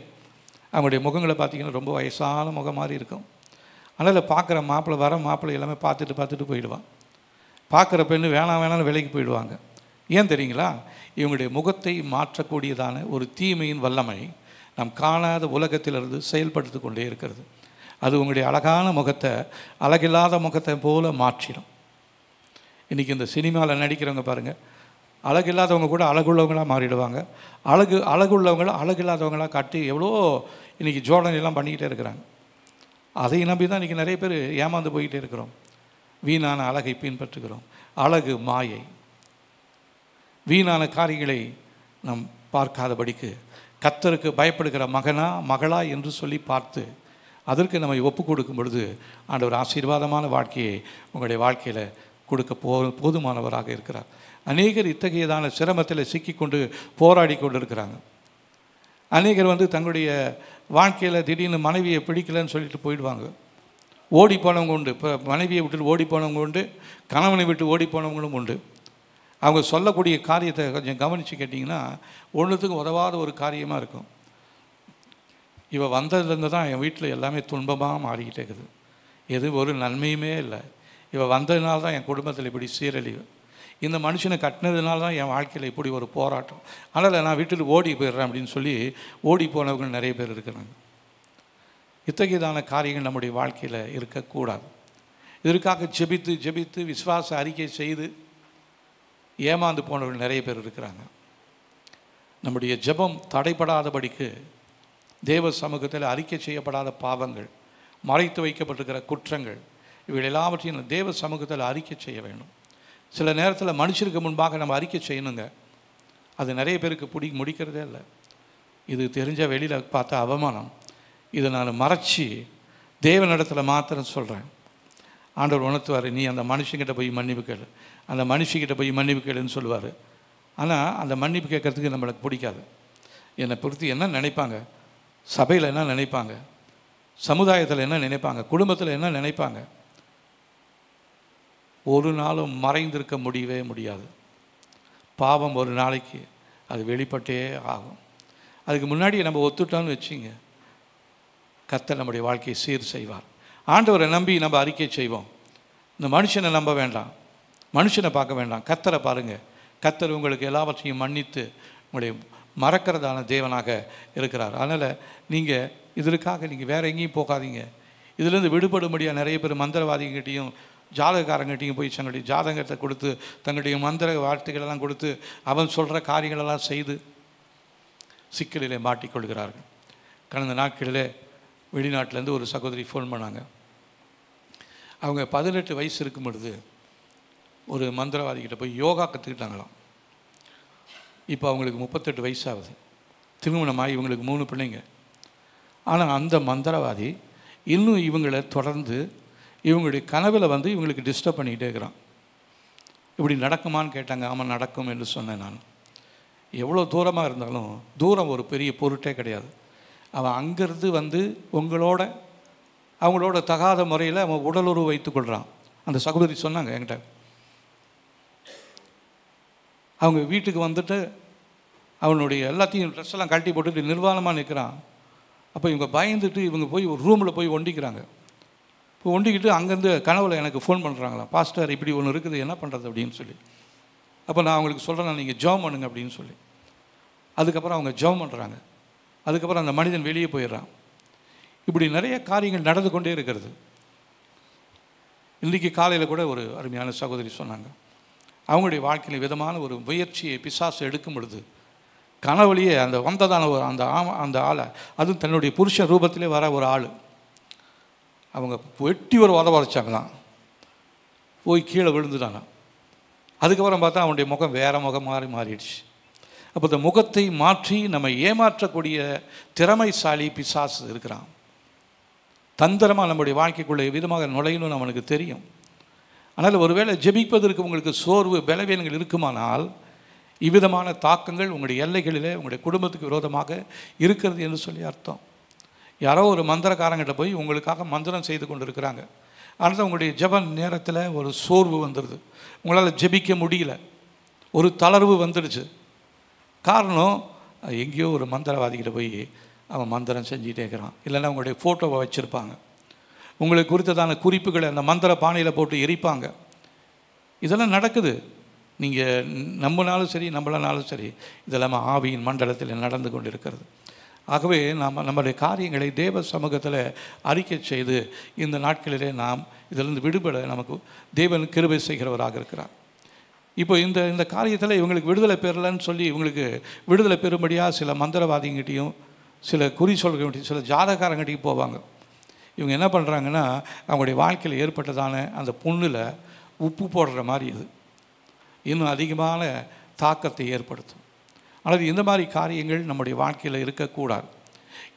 அவங்களுடைய முகங்களை பார்த்திங்கன்னா ரொம்ப வயசான முகம் மாதிரி இருக்கும். அதனால் பார்க்குற மாப்பிள்ளை வர மாப்பிள்ளை எல்லாமே பார்த்துட்டு போயிடுவான். பார்க்குற பெண்ணு வேணாம்னு விலைக்கு போயிடுவாங்க. ஏன் தெரியுங்களா? இவங்களுடைய முகத்தை மாற்றக்கூடியதான ஒரு தீமையின் வல்லமை நாம் காணாத உலகத்திலிருந்து செயல்படுத்தி கொண்டே இருக்கிறது. அது உங்களுடைய அழகான முகத்தை அழகில்லாத முகத்தை போல மாற்றிடும். இன்றைக்கி இந்த சினிமாவில் நடிக்கிறவங்க பாருங்கள், அழகில்லாதவங்க கூட அழகுள்ளவங்களாக மாறிடுவாங்க. அழகுள்ளவங்கள அழகில்லாதவங்களாக காட்டி எவ்வளோ இன்றைக்கி ஜோடனையெல்லாம் பண்ணிக்கிட்டே இருக்கிறாங்க. அதை நம்பி தான் இன்றைக்கி நிறைய பேர் ஏமாந்து போய்கிட்டே இருக்கிறோம். வீணான அழகை பின்பற்றுகிறோம். அழகு மாயை. வீணான காரியங்களை நாம் பார்க்காதபடிக்கு கர்த்தருக்கு பயப்படுகிற மகனா மகளா என்று சொல்லி பார்த்து அதற்கு நம்மை ஒப்பு கொடுக்கும் பொழுது ஆண்டவர் ஆசீர்வாதமான வாழ்க்கையை உங்களுடைய வாழ்க்கையில் கொடுக்க போதுமானவராக இருக்கிறார். அநேகர் இத்தகையதான சிரமத்தில் சிக்கிக்கொண்டு போராடி கொண்டு இருக்கிறாங்க. அநேகர் தங்களுடைய வாழ்க்கையில் திடீர்னு மனைவியை பிடிக்கலன்னு சொல்லிட்டு போயிடுவாங்க. ஓடி போனவங்க உண்டு. இப்போ மனைவியை விட்டு ஓடி போனவங்க உண்டு, கணவனை விட்டு ஓடி போனவங்களும் உண்டு. அவங்க சொல்லக்கூடிய காரியத்தை கொஞ்சம் கவனித்து கேட்டிங்கன்னா ஒன்றுத்துக்கும் உதவாத ஒரு காரியமாக இருக்கும். இவள் வந்ததுலேருந்து தான் என் வீட்டில் எல்லாமே துன்பமாக மாறிக்கிட்டே இருக்குது, எதுவும் ஒரு நன்மையுமே இல்லை. இவள் வந்ததுனால தான் என் குடும்பத்தில் இப்படி சீரழிவு, இந்த மனுஷனை கட்டினதுனால தான் என் வாழ்க்கையில் இப்படி ஒரு போராட்டம், அதனால் நான் விட்டுட்டு ஓடி போயிடுறேன் அப்படின்னு சொல்லி ஓடி போனவங்க நிறைய பேர் இருக்கிறாங்க. இத்தகையதான காரியங்கள் நம்முடைய வாழ்க்கையில் இருக்கக்கூடாது. இதற்காக ஜெபித்து விசுவாச அறிக்கை செய்து ஏமாந்து போனவர்கள் நிறைய பேர் இருக்கிறாங்க. நம்முடைய ஜெபம் தடைபடாதபடிக்கு தேவ சமூகத்தில் அறிக்கை செய்யப்படாத பாவங்கள், மறைத்து வைக்கப்பட்டிருக்கிற குற்றங்கள், இவைகள் எல்லாவற்றையும் தேவ சமூகத்தில் அறிக்கை செய்ய வேண்டும். சில நேரத்தில் மனுஷருக்கு முன்பாக நம்ம அறிக்கை செய்யணுங்க. அது நிறைய பேருக்கு முடிக்கிறதே இல்லை. இது தெரிஞ்ச வெளியில் பார்த்த அவமானம். இதை நான் மறைச்சி தேவனிடத்தில் மாத்திரம் சொல்கிறேன். ஆண்டவர் உணர்த்துவார், நீ அந்த மனுஷங்கிட்ட போய் மன்னிப்பு கேளு, அந்த மனுஷிக்கிட்ட போய் மன்னிப்பு கேளுன்னு சொல்லுவார். ஆனால் அந்த மன்னிப்பு கேட்குறதுக்கு நம்மளுக்கு பிடிக்காது. என்னை பொறுத்து என்ன நினைப்பாங்க, சபையில் என்ன நினைப்பாங்க, சமுதாயத்தில் என்ன நினைப்பாங்க, குடும்பத்தில் என்ன நினைப்பாங்க, ஒரு நாளும் மறைந்திருக்க முடியவே முடியாது. பாவம் ஒரு நாளைக்கு அது வெளிப்பட்டே ஆகும். அதுக்கு முன்னாடி நம்ம ஒத்துட்டோன்னு வச்சுங்க, கர்த்தர் நம்முடைய வாழ்க்கையை சீர் செய்வார். ஆண்டவரை நம்பி நம்ம அறிக்கை செய்வோம். இந்த மனுஷனை நம்ப வேண்டாம். மனுஷனை பார்க்க வேண்டாம், கர்த்தரை பாருங்கள். கர்த்தர் உங்களுக்கு எல்லாவற்றையும் மன்னித்து உங்களுடைய மறக்கிறதான தேவனாக இருக்கிறார். அதனால் நீங்கள் இதற்காக நீங்கள் வேறு எங்கேயும் போகாதீங்க. இதுலேருந்து விடுபடும்படியாக நிறைய பேர் மந்திரவாதிகிட்டையும் ஜாதகக்காரங்கிட்டையும் போய் தங்களுடைய ஜாதகத்தை கொடுத்து தங்களுடைய மந்திர வார்த்தைகளெல்லாம் கொடுத்து அவன் சொல்கிற காரியங்களெல்லாம் செய்து சிக்கலிலே மாட்டிக்கொள்கிறார்கள். கடந்த நாட்களில் வெளிநாட்டிலேருந்து ஒரு சகோதரி ஃபோன் பண்ணாங்க. அவங்க 18 வயசு இருக்கும் பொழுது ஒரு மந்திரவாதிகிட்ட போய் யோகா கற்றுக்கிட்டாங்களாம். இப்போ அவங்களுக்கு 38 வயசாகுது. திருமணமாகி இவங்களுக்கு 3 பிள்ளைங்க. ஆனால் அந்த மந்திரவாதி இன்னும் இவங்களை தொடர்ந்து இவங்களுடைய கனவில் வந்து இவங்களுக்கு டிஸ்டர்ப் பண்ணிக்கிட்டே இருக்கிறான். இப்படி நடக்குமான்னு கேட்டாங்க. ஆமாம் நடக்கும் என்று சொன்னேன் நான். எவ்வளோ தூரமாக இருந்தாலும் தூரம் ஒரு பெரிய பொருட்டே கிடையாது. அவன் அங்கேருந்து வந்து அவங்களோட தகாத முறையில் அவன் உடலுறவு வைத்துக் கொள்கிறான். அந்த சகோதரி சொன்னாங்க என்கிட்ட. அவங்க வீட்டுக்கு வந்துட்டு அவனுடைய எல்லாத்தையும் ட்ரெஸ்ஸெல்லாம் கழட்டி போட்டுட்டு நிர்வாணமாக நிற்கிறான். அப்போ இவங்க பயந்துட்டு இவங்க போய் ஒரு ரூமில் போய் ஒண்டிக்கிறாங்க. இப்போ ஒண்டிக்கிட்டு அங்கேருந்து கனவுல எனக்கு ஃபோன் பண்ணுறாங்களாம், பாஸ்டர் இப்படி ஒன்று இருக்குது, என்ன பண்ணுறது அப்படின்னு சொல்லி. அப்போ நான் அவங்களுக்கு சொல்கிறேன், நீங்கள் ஜெபம் பண்ணுங்க அப்படின்னு சொல்லி. அதுக்கப்புறம் அவங்க ஜெபம் பண்ணுறாங்க. அதுக்கப்புறம் அந்த மனிதன் வெளியே போயிடுறான். இப்படி நிறைய காரியங்கள் நடந்து கொண்டே இருக்கிறது. இன்றைக்கி காலையில் கூட ஒரு அருமையான சகோதரி சொன்னாங்க, அவங்களுடைய வாழ்க்கையில் விதமான ஒரு முயற்சியை பிசாசு எடுக்கும் பொழுது கனவுலையே அந்த வந்ததான ஒரு அந்த ஆளை, அதுவும் தன்னுடைய புருஷன் ரூபத்திலே வர ஒரு ஆள், அவங்க வெட்டி ஒரு உதவரைச்சாங்களாம். போய் கீழே விழுந்துட்டாங்க. அதுக்கப்புறம் பார்த்தா அவனுடைய முகம் வேறு முகம் மாறிடுச்சு. அப்போ இந்த முகத்தை மாற்றி நம்ம ஏமாற்றக்கூடிய திறமைசாலி பிசாசு இருக்கிறான். தந்திரமாக நம்முடைய வாழ்க்கைக்குள்ளே விதமாக நுழையணும்னு அவனுக்கு தெரியும். ஆனால் ஒருவேளை ஜெபிப்பதற்கு உங்களுக்கு சோர்வு பலவீனங்கள் இருக்குமானால் இவ்விதமான தாக்கங்கள் உங்களுடைய எல்லைகளிலே உங்களுடைய குடும்பத்துக்கு விரோதமாக இருக்கிறது என்று சொல்லி அர்த்தம். யாரோ ஒரு மந்திரக்காரங்கிட்ட போய் உங்களுக்காக மந்திரம் செய்து கொண்டு இருக்கிறாங்க. ஆனால் உங்களுடைய ஜெப நேரத்தில் ஒரு சோர்வு வந்துடுது, உங்களால் ஜெபிக்க முடியல, ஒரு தளர்வு வந்துடுச்சு. காரணம் எங்கேயோ ஒரு மந்திரவாதிகிட்ட போய் அவன் மந்திரம் செஞ்சுட்டே இருக்கிறான். இல்லைன்னா உங்களுடைய ஃபோட்டோவை வச்சுருப்பாங்க, உங்களுக்கு குறித்ததான குறிப்புகளை அந்த மந்திர பானையில் போட்டு எரிப்பாங்க. இதெல்லாம் நடக்குது. நீங்கள் நம்பினாலும் சரி நம்பலனாலும் சரி, இதெல்லாம் ஆவியின் மண்டலத்தில் நடந்து கொண்டு இருக்கிறது. ஆகவே நம்முடைய காரியங்களை தேவ சமூகத்தில் அறிக்கை செய்து இந்த நாட்களிலே நாம் இதிலிருந்து விடுபட நமக்கு தேவன் கிருபை செய்கிறவராக இருக்கிறார். இப்போ இந்த காரியத்தில் இவங்களுக்கு விடுதலை பெறலன்னு சொல்லி இவங்களுக்கு விடுதலை பெறும்படியாக சில மந்திரவாதிங்கிட்டையும் சில குறி சொல்கிட்டையும் சில ஜாதகாரங்கிட்டையும் போவாங்க. இவங்க என்ன பண்ணுறாங்கன்னா, அவங்களுடைய வாழ்க்கையில் ஏற்பட்டதான அந்த புண்ணில் உப்பு போடுற மாதிரி இது இன்னும் அதிகமான தாக்கத்தை ஏற்படுத்தும். அல்லது இந்த மாதிரி காரியங்கள் நம்முடைய வாழ்க்கையில் இருக்கக்கூடாது.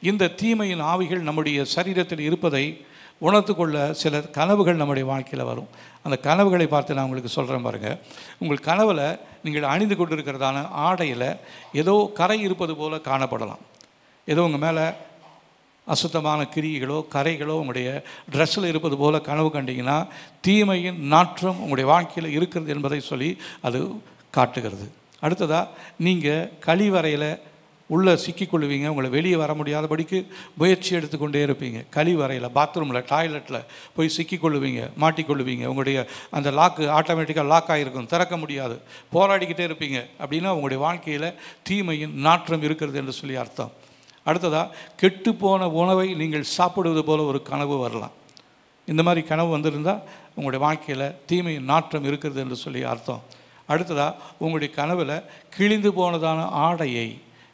இந்த தீமையின் ஆவிகள் நம்முடைய சரீரத்தில் இருப்பதை உணர்த்து கொள்ள சில கனவுகள் நம்முடைய வாழ்க்கையில் வரும். அந்த கனவுகளை பார்த்து நான் உங்களுக்கு சொல்கிறேன் பாருங்கள். உங்கள் கனவில் நீங்கள் அணிந்து கொண்டிருக்கிறதான ஆடையில் ஏதோ கரை இருப்பது போல் காணப்படலாம். ஏதோ உங்கள் மேலே அசுத்தமான கிரிகளோ கரைகளோ உங்களுடைய ட்ரெஸ்ஸில் இருப்பது போல் கனவு கண்டிங்கன்னா தீமையின் நாற்றம் உங்களுடைய வாழ்க்கையில் இருக்கிறது என்பதை சொல்லி அது காட்டுகிறது. அடுத்ததாக நீங்கள் கழிவறையில் உள்ளே சிக்கிக்கொள்ளுவீங்க, உங்களை வெளியே வர முடியாதபடிக்கு முயற்சி எடுத்துக்கொண்டே இருப்பீங்க. கழிவறையில் பாத்ரூமில் டாய்லெட்டில் போய் சிக்கிக்கொள்ளுவீங்க, மாட்டிக்கொள்ளுவீங்க. உங்களுடைய அந்த லாக்கு ஆட்டோமேட்டிக்காக லாக் ஆகிருக்கும், திறக்க முடியாது, போராடிக்கிட்டே இருப்பீங்க. அப்படின்னா உங்களுடைய வாழ்க்கையில் தீமையின் நாற்றம் இருக்கிறது என்று சொல்லி அர்த்தம். அடுத்ததாக கெட்டுப்போன உணவை நீங்கள் சாப்பிடுவது போல் ஒரு கனவு வரலாம். இந்த மாதிரி கனவு வந்திருந்தால் உங்களுடைய வாழ்க்கையில் தீமையின் நாற்றம் இருக்கிறது என்று சொல்லி அர்த்தம். அடுத்ததாக உங்களுடைய கனவில் கிழிந்து போனதான ஆடையை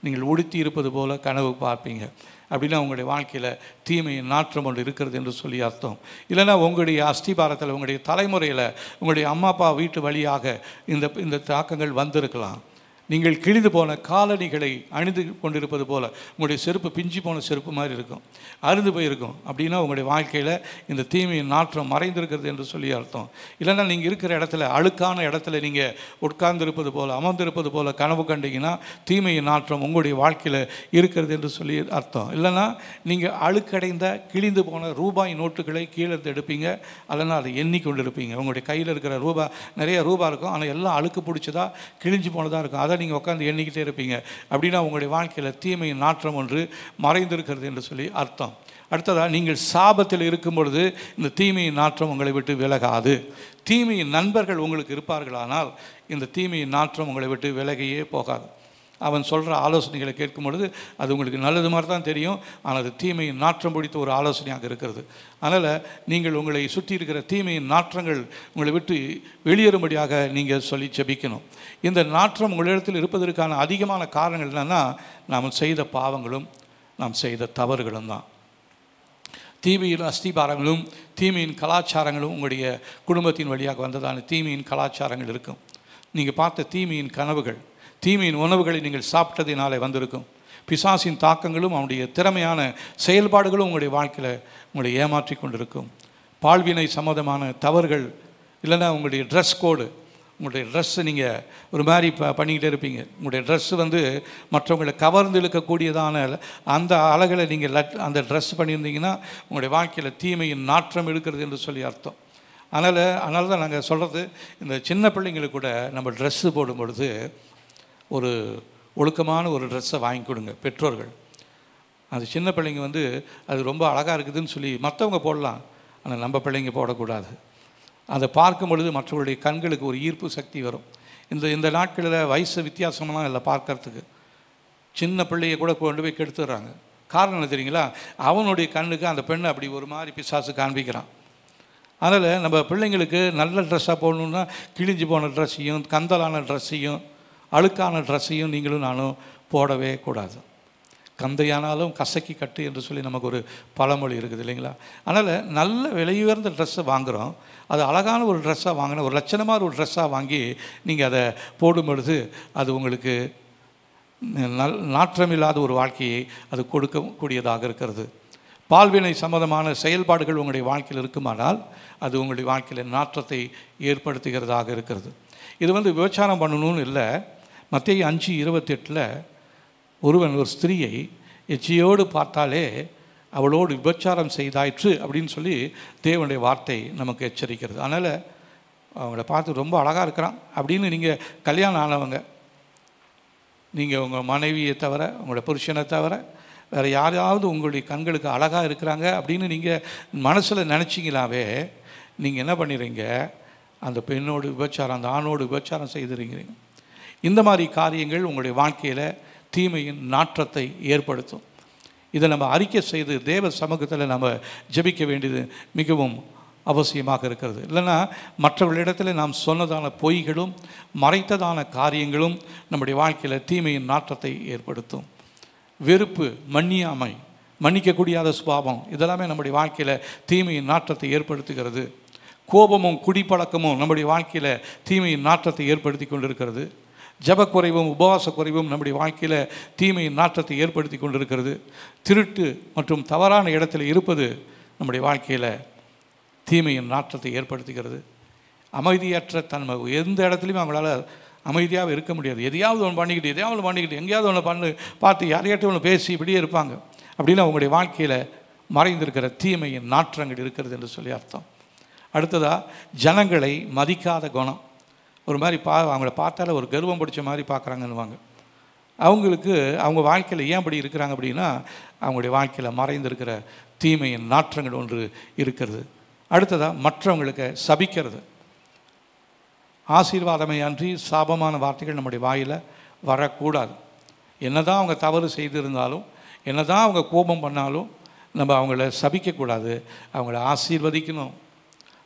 நீங்கள் உடுத்தி இருப்பது போல் கனவு பார்ப்பீங்க. அப்படின்னா உங்களுடைய வாழ்க்கையில் தீமையின் நாற்றம் ஒன்று இருக்கிறது என்று சொல்லி அர்த்தம். இல்லைன்னா உங்களுடைய அஸ்திபாரத்தில் உங்களுடைய தலைமுறையில் உங்களுடைய அம்மா அப்பா வீட்டு வழியாக இந்த தாக்கங்கள் வந்திருக்கலாம். நீங்கள் கிழிந்து போன காலணிகளை அணிந்து கொண்டிருப்பது போல் உங்களுடைய செருப்பு பிஞ்சு போன செருப்பு மாதிரி இருக்கும், அருந்து போயிருக்கும். அப்படின்னா உங்களுடைய வாழ்க்கையில் இந்த தீமையின் நாற்றம் மறைந்திருக்கிறது என்று சொல்லி அர்த்தம். இல்லைன்னா நீங்கள் இருக்கிற இடத்துல அழுக்கான இடத்துல நீங்கள் உட்கார்ந்திருப்பது போல் அமர்ந்திருப்பது போல் கனவு கண்டிங்கன்னா தீமையின் நாற்றம் உங்களுடைய வாழ்க்கையில் இருக்கிறது என்று சொல்லி அர்த்தம். இல்லைன்னா நீங்கள் அழுக்கடைந்த கிழிந்து போன ரூபாய் நோட்டுகளை கீழே எடுப்பீங்க, இல்லைன்னா அதை எண்ணிக்கொண்டிருப்பீங்க. உங்களுடைய கையில் இருக்கிற நிறைய ரூபா இருக்கும், ஆனால் எல்லாம் அழுக்கு பிடிச்சதா கிழிஞ்சு போனதாக இருக்கும். அதை நீங்கள் உட்காந்து எண்ணிக்கிட்டே இருப்பீங்க. அப்படின்னா உங்களுடைய வாழ்க்கையில் தீமையின் நாற்றம் ஒன்று மறைந்திருக்கிறது என்று சொல்லி அர்த்தம். அடுத்ததாக நீங்கள் சாபத்தில் இருக்கும் பொழுது இந்த தீமையின் நாற்றம் உங்களை விட்டு விலகாது. தீமையின் நண்பர்கள் உங்களுக்கு இருப்பார்களானால் இந்த தீமையின் நாற்றம் உங்களை விட்டு விலகியே போகாது. அவன் சொல்கிற ஆலோசனைகளை கேட்கும் பொழுது அது உங்களுக்கு நல்லது மாதிரி தான் தெரியும், ஆனால் அது தீமையின் நாற்றம் பிடித்த ஒரு ஆலோசனையாக இருக்கிறது. அதனால் நீங்கள் உங்களை சுற்றி இருக்கிற தீமையின் நாற்றங்கள் உங்களை விட்டு வெளியேறும்படியாக நீங்கள் சொல்லி ஜெபிக்கணும். இந்த நாற்றம் உங்களிடத்தில் இருப்பதற்கான அதிகமான காரணங்கள் என்னென்னா, நாம் செய்த பாவங்களும் நாம் செய்த தவறுகளும் தான். தீமையின் அஸ்திபாரங்களும் தீமையின் கலாச்சாரங்களும் உங்களுடைய குடும்பத்தின் வழியாக வந்ததான தீமையின் கலாச்சாரங்கள் இருக்கும். நீங்கள் பார்த்த தீமையின் கனவுகள், தீமையின் உணவுகளை நீங்கள் சாப்பிட்டதினாலே வந்திருக்கும். பிசாசின் தாக்கங்களும் அவனுடைய திறமையான செயல்பாடுகளும் உங்களுடைய வாழ்க்கையில் உங்களை ஏமாற்றி கொண்டிருக்கும். பால்வினை சம்மந்தமான தவறுகள், இல்லைன்னா உங்களுடைய ட்ரெஸ் கோடு, உங்களுடைய ட்ரெஸ்ஸை நீங்கள் ஒரு மாதிரி பண்ணிக்கிட்டே இருப்பீங்க. உங்களுடைய ட்ரெஸ்ஸு மற்றவங்களை கவர்ந்து இழுக்கக்கூடியதான அந்த அழகளை நீங்கள் அந்த ட்ரெஸ் பண்ணியிருந்தீங்கன்னா உங்களுடைய வாழ்க்கையில் தீமையின் நாற்றம் எடுக்கிறது என்று சொல்லி அர்த்தம். அதனால தான் நாங்கள் சொல்கிறது, இந்த சின்ன பிள்ளைங்களுக்கு கூட நம்ம ட்ரெஸ்ஸு போடும் பொழுது ஒரு ஒழுக்கமான ஒரு ட்ரெஸ்ஸை வாங்கி கொடுங்க பெற்றோர்கள். அது சின்ன பிள்ளைங்க அது ரொம்ப அழகாக இருக்குதுன்னு சொல்லி மற்றவங்க போடலாம், ஆனால் நம்ம பிள்ளைங்க போடக்கூடாது. அதை பார்க்கும் பொழுது மற்றவர்களுடைய கண்களுக்கு ஒரு ஈர்ப்பு சக்தி வரும். இந்த நாட்களில் வயசு வித்தியாசமெல்லாம் இல்லை பார்க்கறதுக்கு. சின்ன பிள்ளையை கூட கொண்டு போய் கெடுத்துடுறாங்க. காரணம் என்ன தெரியுங்களா? அவனுடைய கண்ணுக்கு அந்த பெண்ணை அப்படி ஒரு மாதிரி பிசாசு காண்பிக்கிறான். அதனால் நம்ம பிள்ளைங்களுக்கு நல்ல ட்ரெஸ்ஸாக போடணுன்னா கிழிஞ்சு போன ட்ரெஸ்ஸையும் கந்தலான ட்ரெஸ்ஸையும் அழுக்கான ட்ரெஸ்ஸையும் நீங்களும் நானும் போடவே கூடாது. கந்தையானாலும் கசக்கி கட்டு என்று சொல்லி நமக்கு ஒரு பழமொழி இருக்குது இல்லைங்களா? அதனால் நல்ல விலையுயர்ந்த ட்ரெஸ்ஸை வாங்குகிறோம், அது அழகான ஒரு ட்ரெஸ்ஸாக வாங்கின ஒரு லட்சணமான ஒரு ட்ரெஸ்ஸாக வாங்கி நீங்கள் அதை போடும் பொழுது அது உங்களுக்கு நாற்றமில்லாத ஒரு வாழ்க்கையை அது கொடுக்கக்கூடியதாக இருக்கிறது. பால்வினை சம்பந்தமான செயல்பாடுகள் உங்களுடைய வாழ்க்கையில் இருக்குமானால் அது உங்களுடைய வாழ்க்கையில் நாற்றத்தை ஏற்படுத்துகிறதாக இருக்கிறது. இது விபச்சாரம் பண்ணணும்னு இல்லை. மத்தேயு 5:28 ஒருவன் ஒரு ஸ்திரீயை எச்சியோடு பார்த்தாலே அவளோடு விபச்சாரம் செய்தாயிற்று அப்படின்னு சொல்லி தேவனுடைய வார்த்தை நமக்கு எச்சரிக்கிறது. அதனால் அவங்கள பார்த்து ரொம்ப அழகாக இருக்கிறான் அப்படின்னு நீங்கள் கல்யாணம் ஆனவங்க, நீங்கள் உங்கள் மனைவியை தவிர உங்களோட புருஷனை தவிர வேறு யாராவது உங்களுடைய கண்களுக்கு அழகாக இருக்கிறாங்க அப்படின்னு நீங்கள் மனசில் நினச்சிங்களாவே நீங்கள் என்ன பண்ணிடுறீங்க, அந்த பெண்ணோடு விபச்சாரம், அந்த ஆணோடு விபச்சாரம் செய்துறீங்க. இந்த மாதிரி காரியங்கள் உங்களுடைய வாழ்க்கையில் தீமையின் நாற்றத்தை ஏற்படுத்தும். இதை நம்ம அறிக்கை செய்து தேவ சமூகத்தில் நம்ம ஜெபிக்க வேண்டியது மிகவும் அவசியமாக இருக்கிறது. இல்லைன்னா மற்றவர்களிடத்தில் நாம் சொன்னதான பொய்களும் மறைத்ததான காரியங்களும் நம்முடைய வாழ்க்கையில் தீமையின் நாற்றத்தை ஏற்படுத்தும். வெறுப்பு, மன்னியாமை, மன்னிக்கக்கூடியாத சுபாவம், இதெல்லாமே நம்முடைய வாழ்க்கையில் தீமையின் நாற்றத்தை ஏற்படுத்துகிறது. கோபமும் குடிப்பழக்கமும் நம்முடைய வாழ்க்கையில் தீமையின் நாற்றத்தை ஏற்படுத்தி கொண்டிருக்கிறது. ஜபக்குறைவும் உபவாச குறைவும் நம்முடைய வாழ்க்கையில் தீமையின் நாற்றத்தை ஏற்படுத்தி கொண்டிருக்கிறது. திருட்டு மற்றும் தவறான இடத்துல இருப்பது நம்முடைய வாழ்க்கையில் தீமையின் நாற்றத்தை ஏற்படுத்துகிறது. அமைதியற்ற தன்மை, எந்த இடத்துலையும் அவங்களால அமைதியாக இருக்க முடியாது. எதையாவது ஒன்று பண்ணிக்கிட்டு எங்கேயாவது ஒன்று பார்த்து யாரையாட்டும் ஒன்று பேசி இப்படியே இருப்பாங்க. அப்படின்னு அவங்களுடைய வாழ்க்கையில் மறைந்திருக்கிற தீமையின் நாற்றங்கள் இருக்கிறது என்று சொல்லி அர்த்தம். அடுத்ததாக ஜனங்களை மதிக்காத குணம். ஒரு மாதிரி அவங்கள பார்த்தால ஒரு கர்வம் பிடிச்ச மாதிரி பார்க்குறாங்கன்னுவாங்க. அவங்களுக்கு அவங்க வாழ்க்கையில் ஏன் அப்படி இருக்கிறாங்க அப்படின்னா அவங்களுடைய வாழ்க்கையில் மறைந்திருக்கிற தீமையின் நாற்றங்கள் ஒன்று இருக்கிறது. அடுத்ததாக மற்றவங்களுக்கு சபிக்கிறது. ஆசீர்வாதமே அன்றி சாபமான வார்த்தைகள் நம்முடைய வாயில் வரக்கூடாது. என்னதான் அவங்க தவறு செய்திருந்தாலும், என்னதான் அவங்க கோபம் பண்ணாலும் நம்ம அவங்கள சபிக்கக்கூடாது, அவங்கள ஆசீர்வதிக்கணும்.